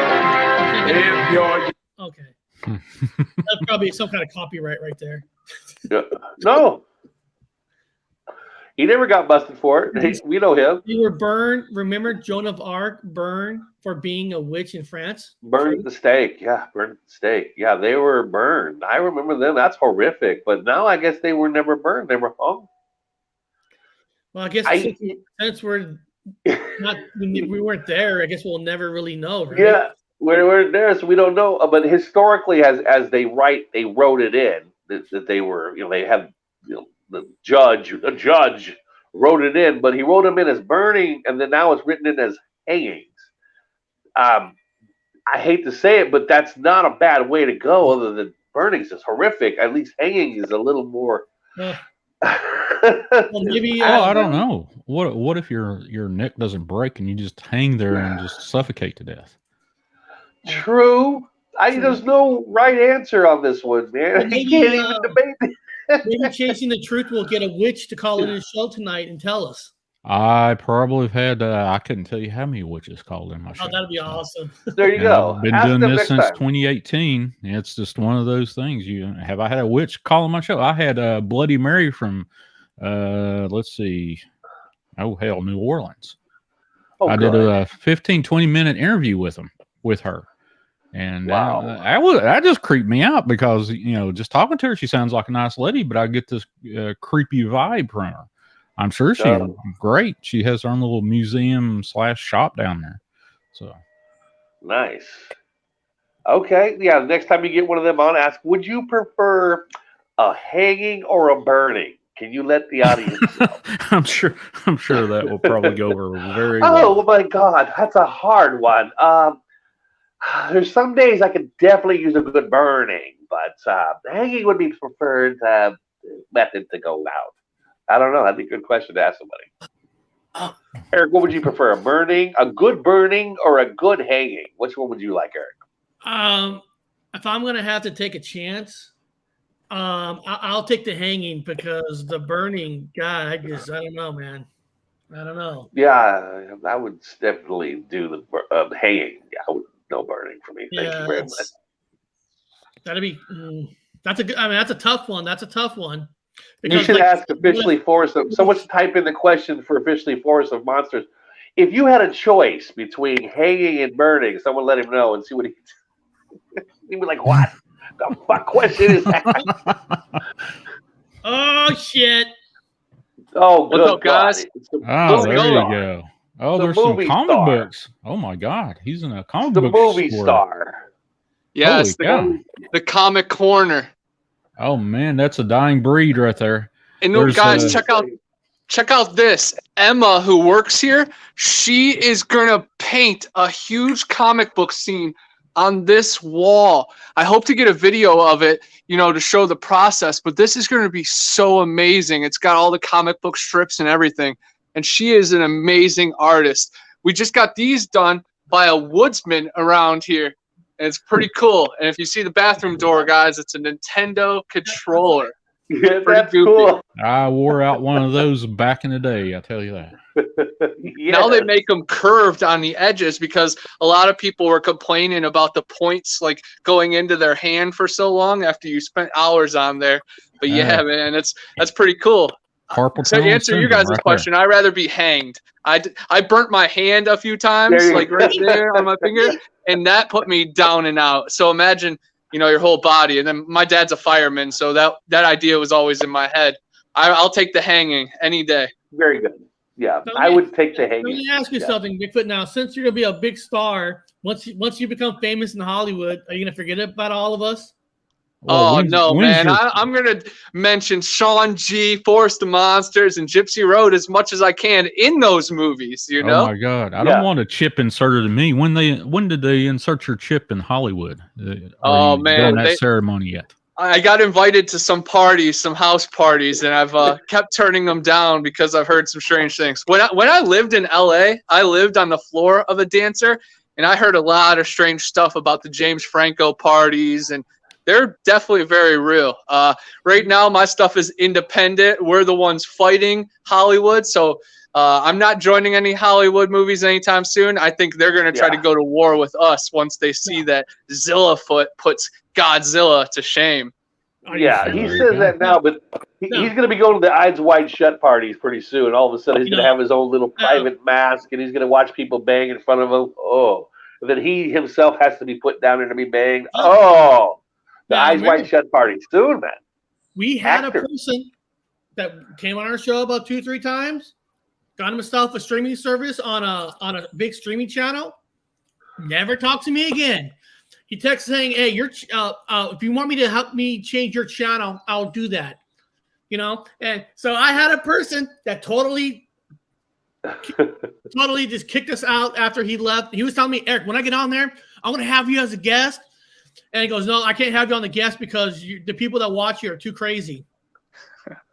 If you're... Okay. That's probably some kind of copyright right there. No. He never got busted for it. We know him. They were burned. Remember Joan of Arc burned for being a witch in France? Burned at the stake. Yeah, burned at the stake. Yeah, they were burned. I remember them. That's horrific. But now I guess they were never burned. They were hung. Well, I guess since we're not, we weren't there, I guess we'll never really know, right? Yeah, we weren't there, so we don't know. But historically, as they wrote it in that they were, they had, the judge wrote it in, but he wrote them in as burning, and then now it's written in as hangings. I hate to say it, but that's not a bad way to go. Other than burnings is horrific. At least hanging is a little more. Well, maybe. I don't know. What if your neck doesn't break and you just hang there and just suffocate to death? True. There's no right answer on this one, man. Maybe, You can't even debate it. Maybe Chasing the Truth will get a witch to call in his show tonight and tell us. I probably have had, I couldn't tell you how many witches called in my show. Oh, that'd be awesome. There you go. I've been doing this since 2018. It's just one of those things. Have I had a witch call on my show? I had Bloody Mary from, let's see, New Orleans. Oh, I did a 15, 20-minute interview with her. And that just creeped me out because, just talking to her, she sounds like a nice lady, but I get this creepy vibe from her. I'm sure she's great. She has her own little museum /shop down there. So nice. Okay, yeah. Next time you get one of them on, ask, would you prefer a hanging or a burning? Can you let the audience know? I'm sure that will probably go over very Oh well. my God, that's a hard one. There's some days I could definitely use a good burning, but hanging would be preferred method to go out. I don't know. That'd be a good question to ask somebody. Eric, what would you prefer? A good burning, or a good hanging? Which one would you like, Eric? If I'm gonna have to take a chance, I'll take the hanging, because the burning, God, I don't know, man. I don't know. Yeah, I would definitely do the hanging. Yeah, I would no burning for me. Thank you very much. That'd be that's a good. I mean, that's a tough one. That's a tough one. You should ask officially Forest of. Someone should type in the question for officially Forest of Monsters. If you had a choice between hanging and burning, someone let him know and see what he. He'd be like, "What the fuck question is that?" Oh shit! Oh, good What's up, guys? Oh, there you go. Oh, there's some comic books. Oh my God, he's in a comic book movie store. star. Yes, Holy the comic corner. Oh man, that's a dying breed right there. And look, guys, check out this. Emma, who works here, she is gonna paint a huge comic book scene on this wall. I hope to get a video of it, to show the process. But this is gonna be so amazing. It's got all the comic book strips and everything. And she is an amazing artist. We just got these done by a woodsman around here. And it's pretty cool. And if you see the bathroom door, guys, it's a Nintendo controller. Yeah, that's cool. I wore out one of those back in the day, I tell you that. Now they make them curved on the edges, because a lot of people were complaining about the points like going into their hand for so long after you spent hours on there. But yeah, man, that's pretty cool. To answer you guys' question, I'd rather be hanged. I burnt my hand a few times, like right there on my finger, and that put me down and out. So imagine, your whole body. And then my dad's a fireman, so that idea was always in my head. I'll take the hanging any day. Very good. Yeah, I would take the hanging. Let me ask you something, Bigfoot. Now, since you're gonna be a big star, once you become famous in Hollywood, are you gonna forget about all of us? Oh, no, man. I'm going to mention Sean G., Forest of Monsters, and Gypsy Road as much as I can in those movies, Oh, my God. I don't want a chip inserted in me. When did they insert your chip in Hollywood? Oh, man. Done that ceremony yet? I got invited to some parties, some house parties, and I've kept turning them down because I've heard some strange things. When I lived in L.A., I lived on the floor of a dancer, and I heard a lot of strange stuff about the James Franco parties, and they're definitely very real. Right now, my stuff is independent. We're the ones fighting Hollywood. So I'm not joining any Hollywood movies anytime soon. I think they're going to try to go to war with us once they see that Zillafoot puts Godzilla to shame. Yeah, he says that now, but he's going to be going to the Eyes Wide Shut parties pretty soon. All of a sudden, he's going to have his own little private mask, and he's going to watch people bang in front of him. Oh, and then he himself has to be put down there to be banged. Oh. The Eyes Wide Shut party soon, man. We had a person that came on our show about 2-3 times, got himself a streaming service on a big streaming channel. Never talked to me again. He texted saying, "Hey, if you want me to help me change your channel, I'll do that." And so I had a person that totally just kicked us out after he left. He was telling me, "Eric, when I get on there, I'm going to have you as a guest." And he goes, "No, I can't have you on the guest because the people that watch you are too crazy."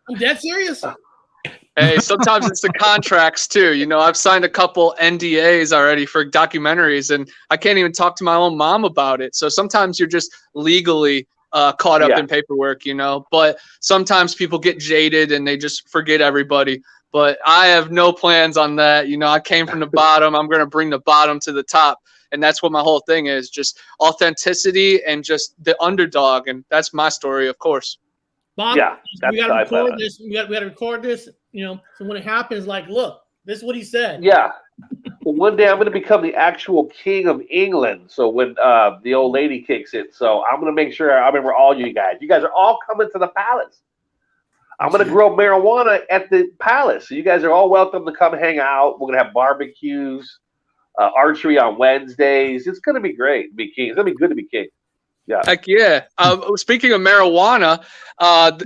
I'm dead serious. Hey, sometimes it's the contracts too. I've signed a couple NDAs already for documentaries, and I can't even talk to my own mom about it. So sometimes you're just legally caught up in paperwork, But sometimes people get jaded and they just forget everybody. But I have no plans on that. I came from the bottom. I'm going to bring the bottom to the top. And that's what my whole thing is, just authenticity and just the underdog. And that's my story, of course. Bob, we got to record this. We got to record this, So when it happens, look, this is what he said. Yeah. Well, one day I'm going to become the actual king of England. So when the old lady kicks it, so I'm going to make sure I remember all you guys. You guys are all coming to the palace. I'm going to grow marijuana at the palace. So you guys are all welcome to come hang out. We're going to have barbecues. archery on Wednesdays. It's going to be great to be king. It's going to be good to be king. Yeah. Heck yeah. Speaking of marijuana,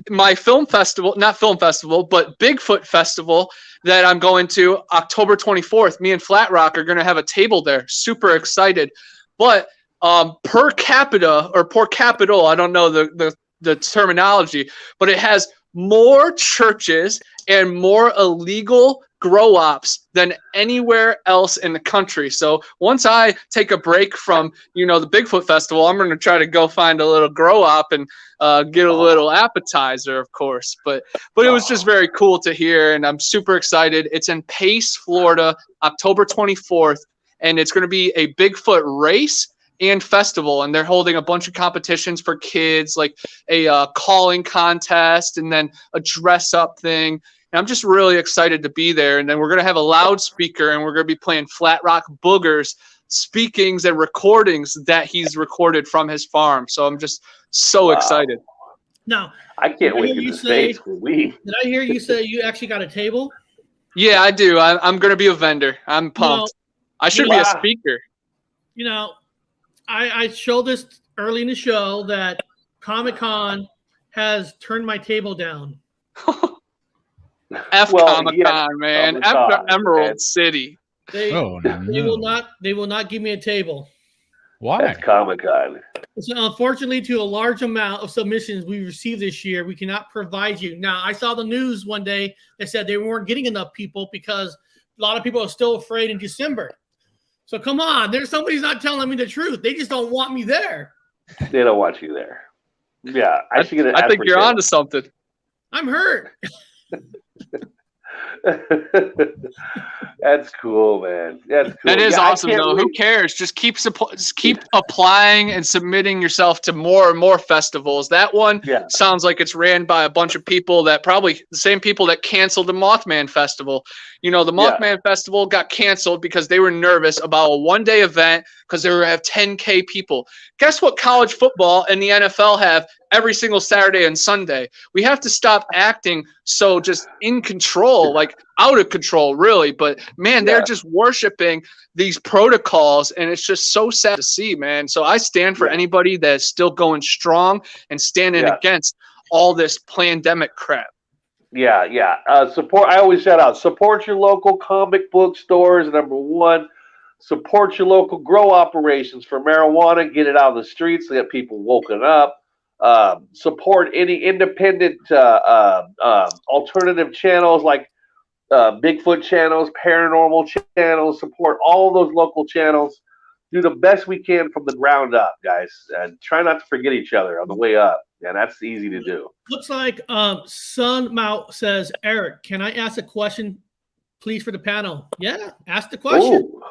my film festival, not film festival, but Bigfoot festival that I'm going to October 24th, me and Flat Rock are going to have a table there. Super excited. But per capita or per capital, I don't know the terminology, but it has more churches and more illegal grow ops than anywhere else in the country. So once I take a break from, the Bigfoot festival, I'm going to try to go find a little grow op and get a little appetizer, of course. But it was just very cool to hear, and I'm super excited. It's in Pace, Florida, October 24th, and it's going to be a Bigfoot race and festival, and they're holding a bunch of competitions for kids, like a calling contest and then a dress up thing. And I'm just really excited to be there. And then we're going to have a loudspeaker, and we're going to be playing Flat Rock Booger's speakings and recordings that he's recorded from his farm. So I'm just so excited. Now, I can't wait to get the space for weed. Did I hear you say you actually got a table? Yeah, I do. I'm going to be a vendor. I'm pumped. I should be a speaker. I showed this early in the show that Comic-Con has turned my table down. Comic-Con, man. After Emerald City. They will not give me a table. Why? That's Comic-Con. So unfortunately, to a large amount of submissions we received this year, we cannot provide you. Now, I saw the news one day that said they weren't getting enough people because a lot of people are still afraid in December. So come on, somebody's not telling me the truth. They just don't want me there. They don't want you there. Yeah, I should get an I think you're onto something. I'm hurt. That's cool, man. That's cool. That is awesome, though. Who cares? Just keep applying and submitting yourself to more and more festivals. That one sounds like it's ran by a bunch of people that probably the same people that canceled the Mothman Festival. The Mothman Festival got canceled because they were nervous about a one-day event because they were going to have 10K people. Guess what college football and the NFL have every single Saturday and Sunday? We have to stop acting so just in control, like out of control, really. But, man, they're just worshiping these protocols, and it's just so sad to see, man. So I stand for anybody that's still going strong and standing against all this pandemic crap. Yeah. Support. I always shout out, support your local comic book stores, number one. Support your local grow operations for marijuana. Get it out of the streets to get people woken up. Support any independent alternative channels like Bigfoot channels, paranormal channels. Support all those local channels. Do the best we can from the ground up, guys. And try not to forget each other on the way up. And that's easy to do. Looks like Sun Mao says, Eric, can I ask a question, please, for the panel? Yeah, ask the question. Ooh.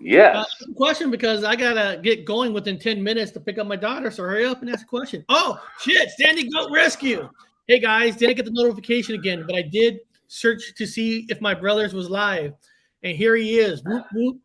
Yes. Ask the question because I got to get going within 10 minutes to pick up my daughter. So hurry up and ask a question. Oh, shit. Standing Goat Rescue. Hey, guys. Didn't get the notification again, but I did search to see if my brother's was live. And here he is. Whoop, whoop.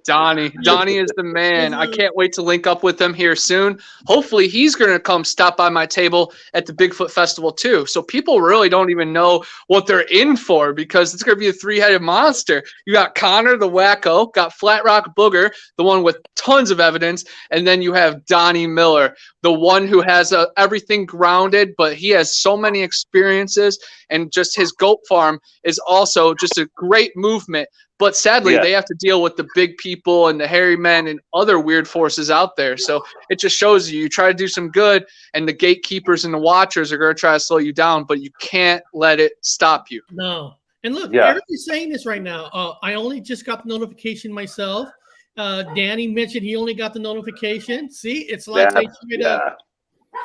Donnie is the man. I can't wait to link up with him here soon. Hopefully he's going to come stop by my table at the Bigfoot Festival too. So people really don't even know what they're in for because it's going to be a three-headed monster. You got Connor the wacko, got Flat Rock Booger, the one with tons of evidence, and then you have Donnie Miller, the one who has everything grounded, but he has so many experiences, and just his goat farm is also just a great movement. But sadly, they have to deal with the big people and the hairy men and other weird forces out there. So it just shows you try to do some good, and the gatekeepers and the watchers are going to try to slow you down, but you can't let it stop you. No. And look, everybody's saying this right now. I only just got the notification myself. Danny mentioned he only got the notification. See, it's like they try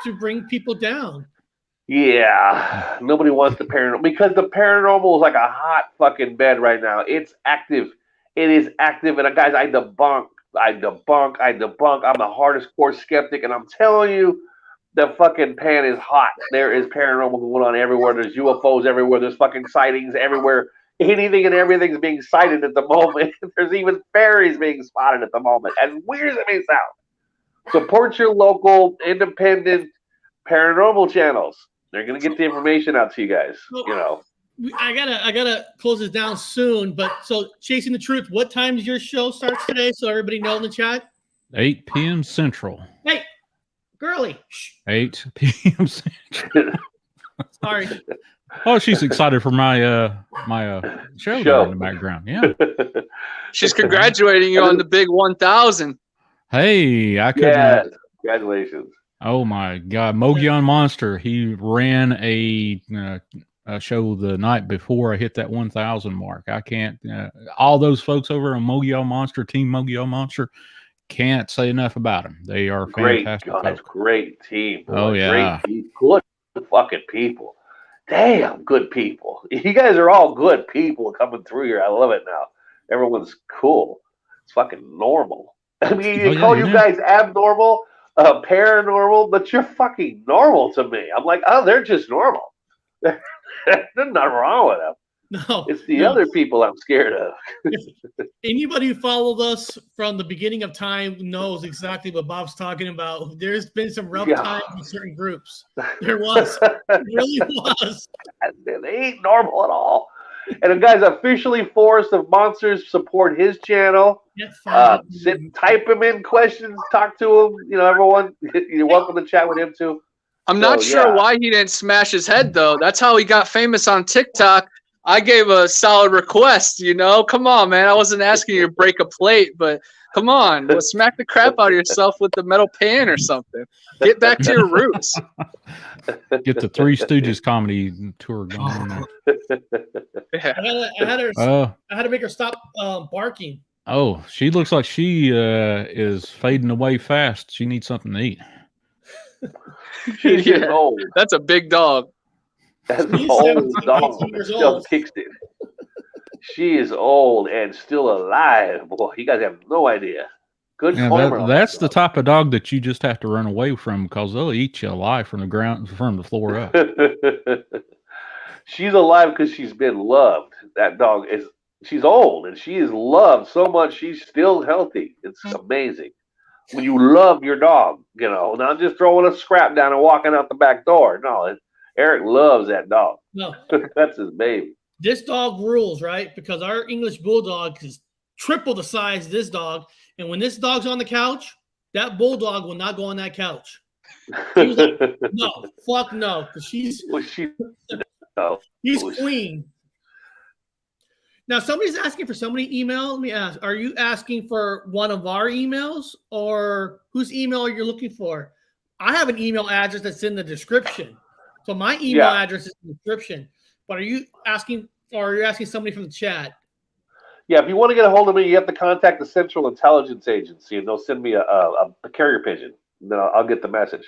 to bring people down. Yeah, nobody wants the paranormal because the paranormal is like a hot fucking bed right now. It's active. It is active. And guys, I debunk. I'm the hardest core skeptic. And I'm telling you, the fucking pan is hot. There is paranormal going on everywhere. There's UFOs everywhere. There's fucking sightings everywhere. Anything and everything's being sighted at the moment. There's even fairies being spotted at the moment. As weird as it may sound. Support your local independent paranormal channels. They're going to get the information out to you guys, I gotta close this down soon. But so, Chasing the Truth, what time does your show starts today? So everybody know in the chat. 8 p.m. Central. Hey, girly. Shh. 8 p.m. Central. Sorry. Oh, she's excited for my show there in the background. Yeah. She's congratulating you on the big 1,000. Hey, I couldn't. Yes, congratulations. Oh my God, Mogyon Monster. He ran a show the night before I hit that 1,000 mark. I can't. All those folks over on Mogyon Monster, Team Mogyon Monster, can't say enough about them. They are fantastic. Guys, great team. Boy. Oh yeah, great people. Good fucking people. Damn, good people. You guys are all good people coming through here. I love it now. Everyone's cool. It's fucking normal. I mean, you call you guys abnormal, paranormal, but you're fucking normal to me. I'm like, oh, they're just normal. There's nothing wrong with them. No, it's the other people I'm scared of. Anybody who followed us from the beginning of time knows exactly what Bob's talking about. There's been some rough times in certain groups. There was. It really was. They ain't normal at all. And guys, officially Forest of Monsters, support his channel. Type him in questions, talk to him. You know, everyone, you're welcome to chat with him too. I'm not sure why he didn't smash his head though. That's how he got famous on TikTok. I gave a solid request, you know. Come on, man. I wasn't asking you to break a plate, but come on, smack the crap out of yourself with the metal pan or something. Get back to your roots. Get the Three Stooges comedy tour going. I had to make her stop barking. Oh, she looks like she is fading away fast. She needs something to eat. She's old. That's a big dog. That's an old dog. Still kicks it. She is old and still alive. Boy, you guys have no idea. Good that's the type of dog that you just have to run away from because they'll eat you alive from the ground, from the floor up. She's alive because she's been loved. That dog she's old and she is loved so much she's still healthy. It's amazing. When you love your dog, you know, not just throwing a scrap down and walking out the back door. No, Eric loves that dog. No. That's his baby. This dog rules, right? Because our English Bulldog is triple the size of this dog. And when this dog's on the couch, that Bulldog will not go on that couch. He was like, no, fuck no. Because she's queen. Now, somebody's asking for somebody email. Let me ask, are you asking for one of our emails or whose email are you looking for? I have an email address that's in the description. So my email address is in the description. But are you asking somebody from the chat? Yeah, if you want to get a hold of me, you have to contact the Central Intelligence Agency, and they'll send me a carrier pigeon. And then I'll get the message.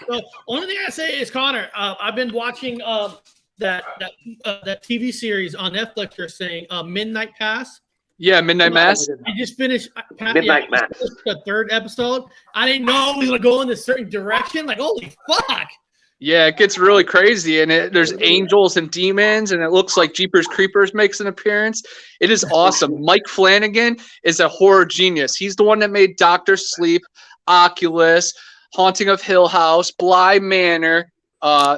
So, only thing I say is, Connor, I've been watching that TV series on Netflix. You're saying Midnight Pass. Yeah, Midnight Mass. I just finished Midnight Mass. The third episode. I didn't know it was gonna go in a certain direction. Like, holy fuck! Yeah, it gets really crazy, and there's angels and demons, and it looks like Jeepers Creepers makes an appearance. It is awesome. Mike Flanagan is a horror genius. He's the one that made Doctor Sleep, Oculus, Haunting of Hill House, Bly Manor,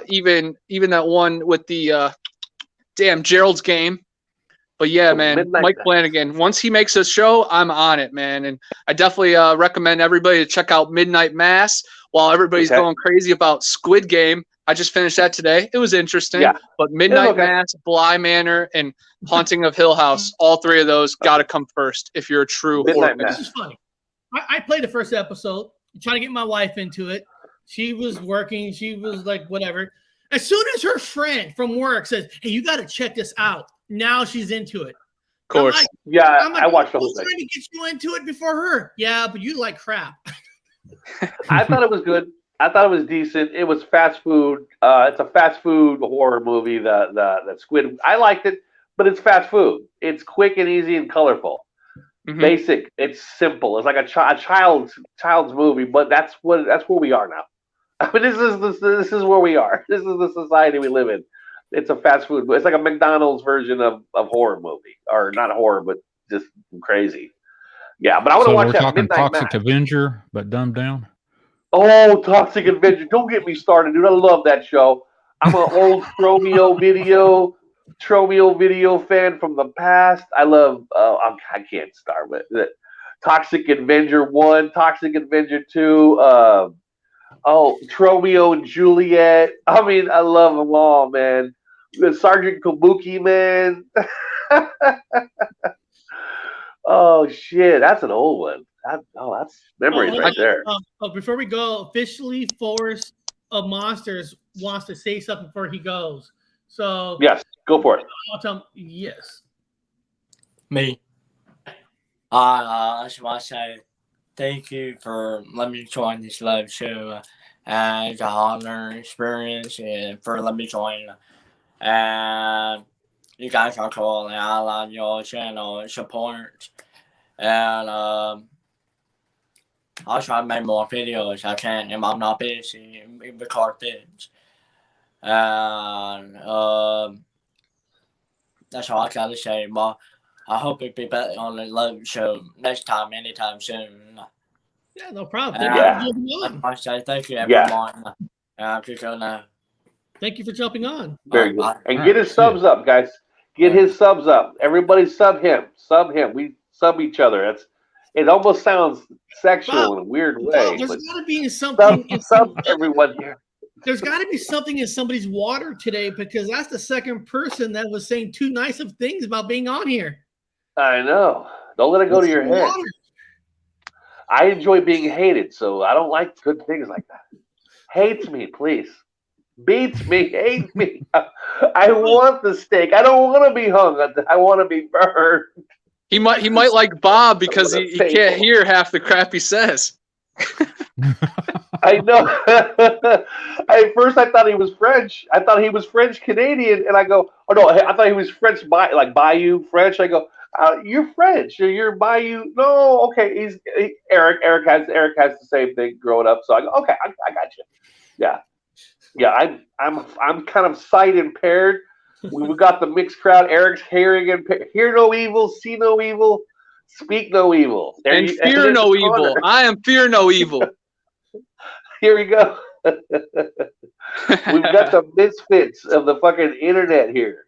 even that one with the Gerald's Game. But yeah, man, Mike Flanagan, once he makes a show, I'm on it, man. And I definitely recommend everybody to check out Midnight Mass while everybody's going crazy about Squid Game. I just finished that today. It was interesting. Yeah. But Midnight Mass, Bly Manor, and Haunting of Hill House, all three of those got to come first if you're a true horror fan. This is funny. I played the first episode, trying to get my wife into it. She was working. She was like, whatever. As soon as her friend from work says, hey, you got to check this out. Now she's into it. Of course. I watched the whole thing. I was trying to get you into it before her. Yeah, but you like crap. I thought it was good. I thought it was decent. It was fast food. It's a fast food horror movie. That Squid. I liked it, but it's fast food. It's quick and easy and colorful. Mm-hmm. Basic. It's simple. It's like a child's movie, but that's where we are now. I mean, this is where we are. This is the society we live in. It's a fast food. It's like a McDonald's version of horror movie, or not horror, but just crazy. Yeah, but I want to watch that. Talking Midnight Toxic Mass. Avenger, but dumbed down. Oh, Toxic Avenger! Don't get me started, dude. I love that show. I'm an old Tromeo video fan from the past. I love. I can't start with it. Toxic Avenger 1, Toxic Avenger 2. Tromeo and Juliet. I mean, I love them all, man. Sergeant Kabuki, man. Oh shit, that's an old one. That's memories right there. Before we go, officially, Forest of Monsters wants to say something before he goes. So yes, go for it. I'll tell him yes. Me. I just want to say thank you for letting me join this live show. It's an honor experience and for letting me join. And you guys are cool and I love your channel support. And I'll try to make more videos I can if I'm not busy in record vids. And that's all I gotta say. But I hope it'll be better on the live show next time, anytime soon. Yeah, no problem. I say thank you, everyone. Keep going now. Thank you for jumping on. Very good. And get his subs up, guys. Get his subs up. Everybody sub him. Sub him. We sub each other. It almost sounds sexual in a weird way. There's got to be something. Sub everyone here. There's got to be something in somebody's water today because that's the second person that was saying too nice of things about being on here. I know. Don't let it go to your head. I enjoy being hated, so I don't like good things like that. Hates me, please. Beats me, hates me. I want the steak. I don't want to be hung. I want to be burned. He might like Bob because he can't hear half the crap he says. I know. At first, I thought he was French. I thought he was French Canadian, and I go, oh no, I thought he was French, like Bayou French. I go, you're French. You're Bayou. No, okay. Eric. Eric has the same thing growing up. So I go, okay, I got you. Yeah. I'm kind of sight impaired. We got the mixed crowd. Eric's hearing impaired. Hear no evil, see no evil, speak no evil. And fear no evil. I am fear no evil. Here we go. We've got the misfits of the fucking internet here.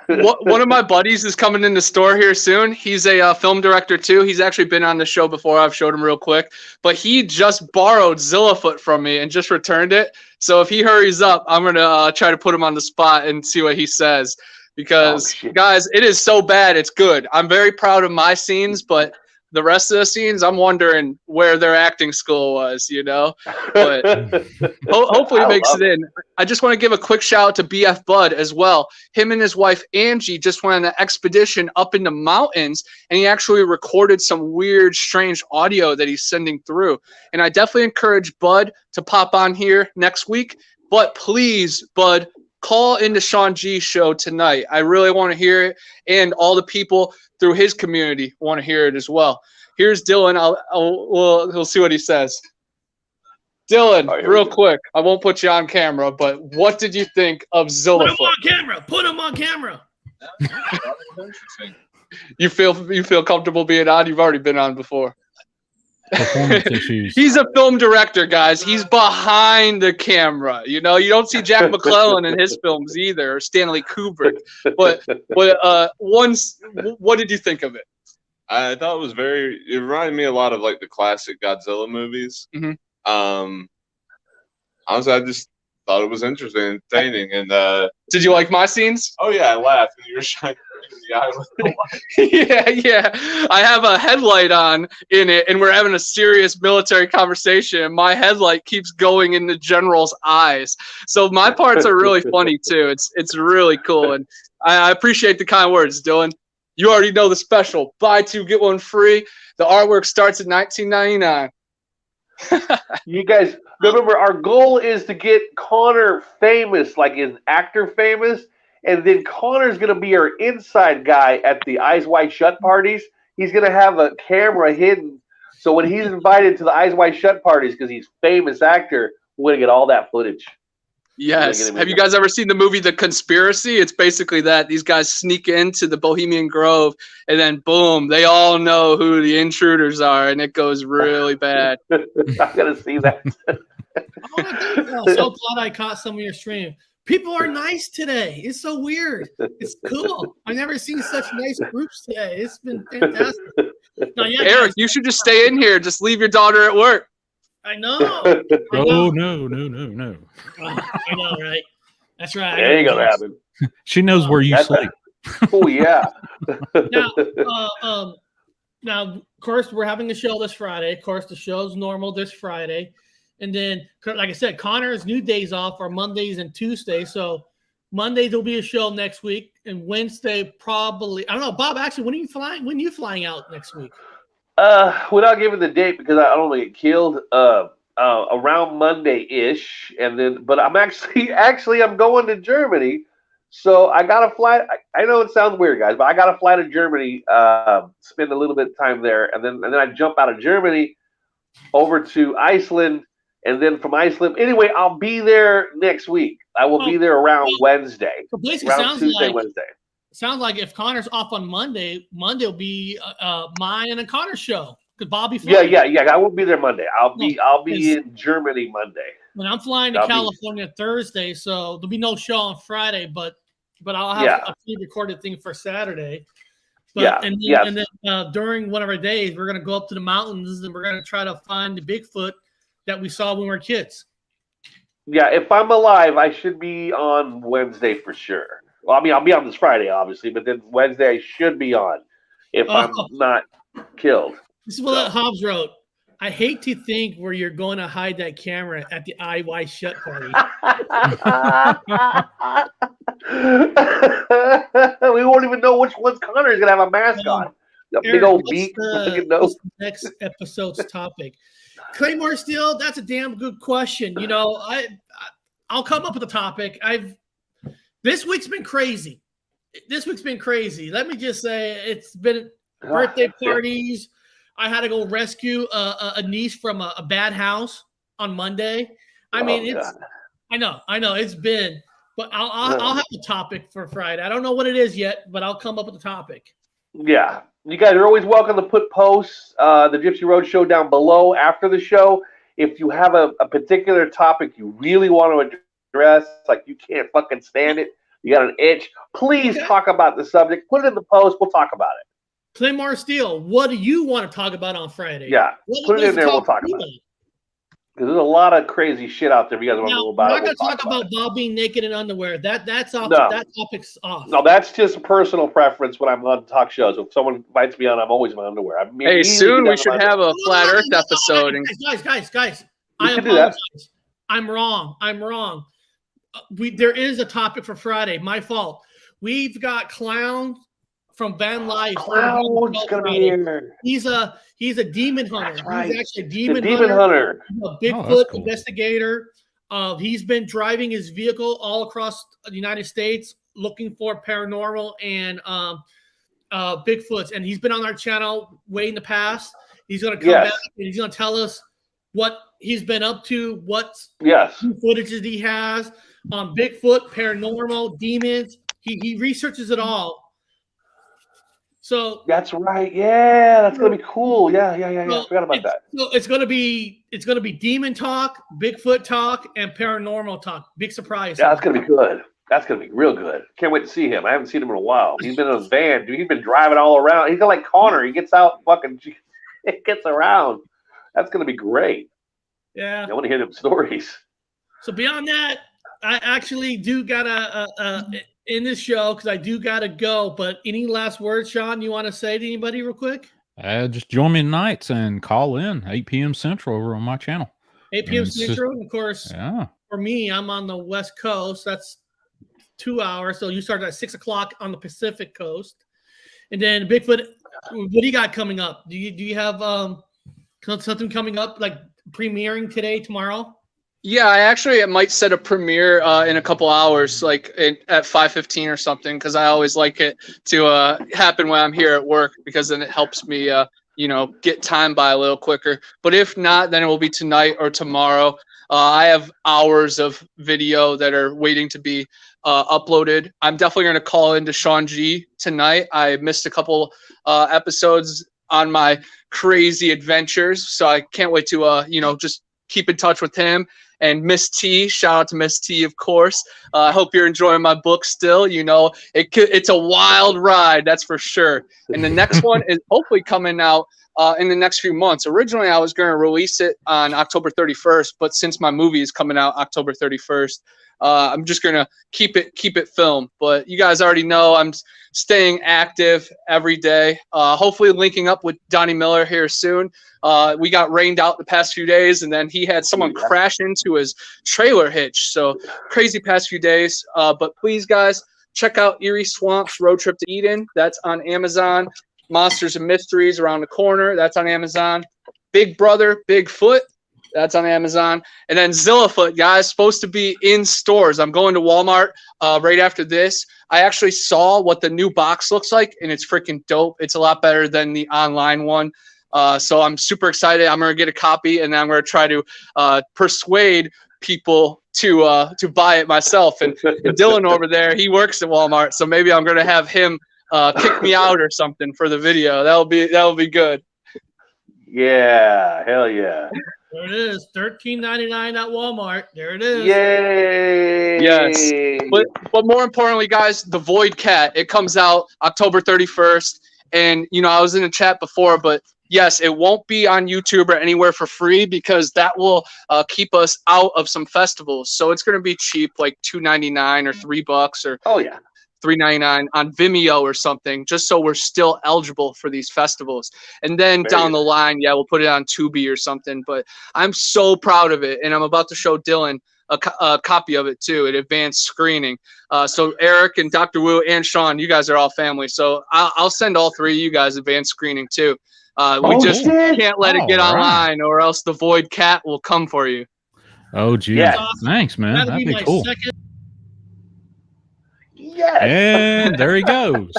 One of my buddies is coming in the store here soon. He's a film director too. He's actually been on the show before. I've showed him real quick, but he just borrowed Zillafoot from me and just returned it. So if he hurries up, I'm gonna try to put him on the spot and see what he says. Because guys, it is so bad, it's good. I'm very proud of my scenes, but the rest of the scenes, I'm wondering where their acting school was, you know? But hopefully it makes it in. I just want to give a quick shout out to BF Bud as well. Him and his wife, Angie, just went on an expedition up in the mountains, and he actually recorded some weird, strange audio that he's sending through. And I definitely encourage Bud to pop on here next week. But please, Bud, call into Sean G's show tonight. I really want to hear it, and all the people through his community want to hear it as well. Here's Dylan. We'll see what he says. Dylan, real quick. I won't put you on camera, but what did you think of Zillafoot? Put him on camera. You feel comfortable being on? You've already been on before. Performance issues. He's a film director, guys. He's behind the camera. You know, you don't see Jack McClellan in his films either, or Stanley Kubrick. But what did you think of it? I thought it was it reminded me a lot of like the classic Godzilla movies. Mm-hmm. Honestly, I just thought it was interesting and entertaining. And did you like my scenes? Oh yeah, I laughed when you were shining in the eye. yeah. I have a headlight on in it, and we're having a serious military conversation. And my headlight keeps going in the general's eyes, so my parts are really funny too. It's really cool, and I appreciate the kind words, Dylan. You already know the special: buy two get one free. The artwork starts at $19.99. You guys remember, our goal is to get Connor famous, like an actor famous, and then Connor's going to be our inside guy at the Eyes Wide Shut parties. He's going to have a camera hidden, so when he's invited to the Eyes Wide Shut parties, because he's a famous actor, we're going to get all that footage. Yes. Have you guys ever seen the movie The Conspiracy? It's basically that. These guys sneak into the Bohemian Grove, and then boom, they all know who the intruders are, and it goes really bad. I'm going to see that. So glad I caught some of your stream. People are nice today. It's so weird. It's cool. I've never seen such nice groups today. It's been fantastic. Now, yeah, Eric, guys, you should just stay in here. Just leave your daughter at work. I know. I know. Oh no. I know, right? That's right. It ain't gonna happen. She knows where you sleep. Oh yeah. Now, of course, we're having a show this Friday. Of course, the show's normal this Friday. And then, like I said, Connor's new days off are Mondays and Tuesdays. So Monday there'll be a show next week, and Wednesday probably. I don't know, Bob. Actually, when are you flying? When are you flying out next week? Without giving the date because I don't want to get killed. Around Monday-ish, and then. But I'm actually I'm going to Germany, so I got to fly. I know it sounds weird, guys, but I got to fly to Germany. Spend a little bit of time there, and then I jump out of Germany over to Iceland. And then from Iceland, anyway, I'll be there next week. I will be there around Wednesday. So basically, around Tuesday, Wednesday. Sounds like if Connor's off on Monday will be mine and Connor's show because Bobby. Yeah. I won't be there Monday. I'll be in Germany Monday. When I'm flying to California Thursday, so there'll be no show on Friday, but I'll have a pre-recorded thing for Saturday. But, and then during one of our days, we're gonna go up to the mountains and we're gonna try to find the Bigfoot that we saw when we were kids. Yeah, if I'm alive, I should be on Wednesday for sure. Well, I mean, I'll be on this Friday, obviously, but then Wednesday I should be on if I'm not killed. This is what Hobbs wrote. I hate to think where you're going to hide that camera at the IY Shut party. We won't even know which one's Connor's going to have a mask on. A big old beak. What's the next episode's topic? Claymore Steel, that's a damn good question. You know, I'll come up with a topic. This week's been crazy. Let me just say it's been birthday parties. I had to go rescue a niece from a bad house on Monday. I mean, I know it's been, but I'll have a topic for Friday. I don't know what it is yet, but I'll come up with a topic. Yeah. You guys are always welcome to put posts, the Gypsy Road Show down below after the show. If you have a particular topic you really want to address, like you can't fucking stand it, you got an itch, please talk about the subject. Put it in the post. We'll talk about it. Claymore Steel, what do you want to talk about on Friday? Yeah, put it in there. We'll talk about it. Because there's a lot of crazy shit out there. If you guys want to know about it, we're not going to talk about Bob being naked in underwear. That's off. No. That topic's off. No, that's just a personal preference when I'm on talk shows. If someone invites me on, I'm always in my underwear. Hey, soon we should have a Flat Earth episode. Guys, I apologize. I'm wrong. There is a topic for Friday. My fault. We've got Clown from Van Life. Clown's gonna be here. He's a demon hunter. That's right. He's actually a demon hunter. He's a Bigfoot investigator. He's been driving his vehicle all across the United States looking for paranormal and Bigfoots. And he's been on our channel way in the past. He's going to come back and he's going to tell us what he's been up to, what footages he has on Bigfoot, paranormal, demons. He researches it all. So that's right. Yeah, that's gonna be cool. Yeah. I forgot about that. So it's gonna be demon talk, Bigfoot talk, and paranormal talk. Big surprise. Yeah, that's gonna be good. That's gonna be real good. Can't wait to see him. I haven't seen him in a while. He's been in his van, dude. He's been driving all around. He's like Connor. He gets out, it gets around. That's gonna be great. Yeah. I want to hear them stories. So beyond that, I actually do gotta in this show because I do gotta go. But any last words, Sean, you want to say to anybody real quick? Just join me nights and call in 8 p.m. Central over on my channel. 8 p.m. Central, and of course. Yeah. For me, I'm on the West Coast. That's 2 hours. So you start at 6 o'clock on the Pacific Coast, and then Bigfoot. What do you got coming up? Do you have something coming up like premiering today, tomorrow? Yeah, I might set a premiere in a couple hours, like at 5:15 or something, because I always like it to happen when I'm here at work, because then it helps me, get time by a little quicker. But if not, then it will be tonight or tomorrow. I have hours of video that are waiting to be uploaded. I'm definitely going to call into Sean G tonight. I missed a couple episodes on my crazy adventures, so I can't wait to, just keep in touch with him. And Miss T, shout out to Miss T, of course. I hope you're enjoying my book still. You know, it's a wild ride, that's for sure. And the next one is hopefully coming out in the next few months. Originally, I was going to release it on October 31st, but since my movie is coming out October 31st, I'm just going to keep it filmed. But you guys already know I'm staying active every day. Hopefully linking up with Donnie Miller here soon. We got rained out the past few days, and then he had someone crash into his trailer hitch. So crazy past few days. But please, guys, check out Eerie Swamps Road Trip to Eden. That's on Amazon. Monsters and Mysteries Around the Corner. That's on Amazon. Big Brother, Bigfoot. That's on Amazon. And then Zillafoot, guys, supposed to be in stores. I'm going to Walmart right after this. I actually saw what the new box looks like, and it's freaking dope. It's a lot better than the online one. So I'm super excited. I'm going to get a copy, and then I'm going to try to persuade people to buy it myself. And Dylan over there, he works at Walmart, so maybe I'm going to have him kick me out or something for the video. That'll be good. Yeah, hell yeah. There it is, $13.99 at Walmart. There it is. Yay! Yes, but more importantly, guys, the Void Cat. It comes out October 31st, and you know I was in the chat before, but yes, it won't be on YouTube or anywhere for free because that will keep us out of some festivals. So it's going to be cheap, like $2.99 or $3 or $3.99 on Vimeo or something, just so we're still eligible for these festivals. And then down the line, we'll put it on Tubi or something. But I'm so proud of it, and I'm about to show Dylan a copy of it too, at advanced screening. So Eric and Dr. Wu and Sean, you guys are all family. So I'll send all three of you guys advanced screening too. We just can't let it get online, or else the Void Cat will come for you. Oh, geez. Yeah. Thanks, man. That'll That'd be be my cool. second. Yes. And there he goes.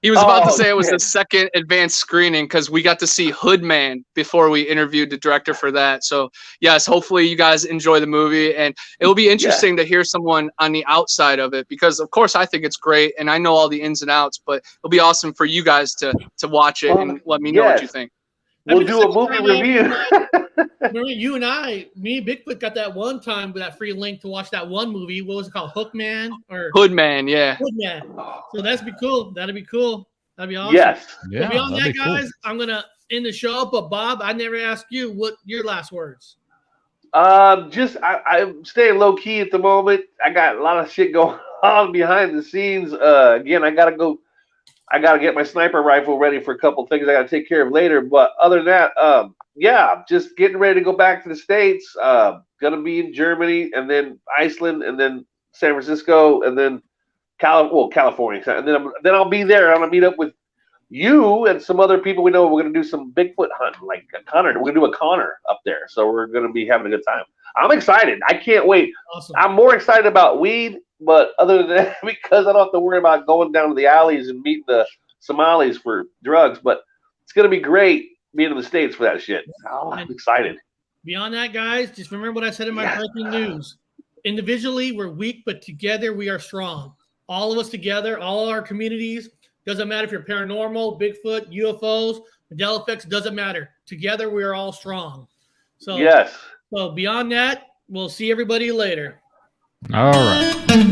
He was about to say it was the second advanced screening because we got to see Hoodman before we interviewed the director for that. So, yes, hopefully you guys enjoy the movie. And it will be interesting to hear someone on the outside of it because, of course, I think it's great and I know all the ins and outs, but it'll be awesome for you guys to watch it and let me know what you think. We'll do a movie review. Remember, you and me and Bigfoot got that one time with that free link to watch that one movie. What was it called? Hookman or Hoodman? Yeah. Hoodman. So that'd be cool. That'd be cool. That'd be awesome. Yes. Yeah, Yeah, beyond that, that'd be cool. guys, I'm gonna end the show. But Bob, I never asked you what your last words. I'm staying low key at the moment. I got a lot of shit going on behind the scenes. Again, I gotta get my sniper rifle ready for a couple things I gotta take care of later. But other than that, just getting ready to go back to the States. Gonna be in Germany and then Iceland and then San Francisco and then California. And then I'll be there. I'm gonna meet up with you and some other people we know. We're gonna do some Bigfoot hunting, like a Connor. We're gonna do a Connor up there. So we're gonna be having a good time. I'm excited. I can't wait. Awesome. I'm more excited about weed, but other than that, because I don't have to worry about going down to the alleys and meeting the Somalis for drugs. But it's gonna be great being in the States for that shit. Oh, I'm excited. Beyond that, guys, just remember what I said in my breaking news. Individually, we're weak, but together we are strong. All of us together, all our communities. Doesn't matter if you're paranormal, Bigfoot, UFOs, Mandela effects, doesn't matter. Together we are all strong. So yes. So beyond that, we'll see everybody later. All right.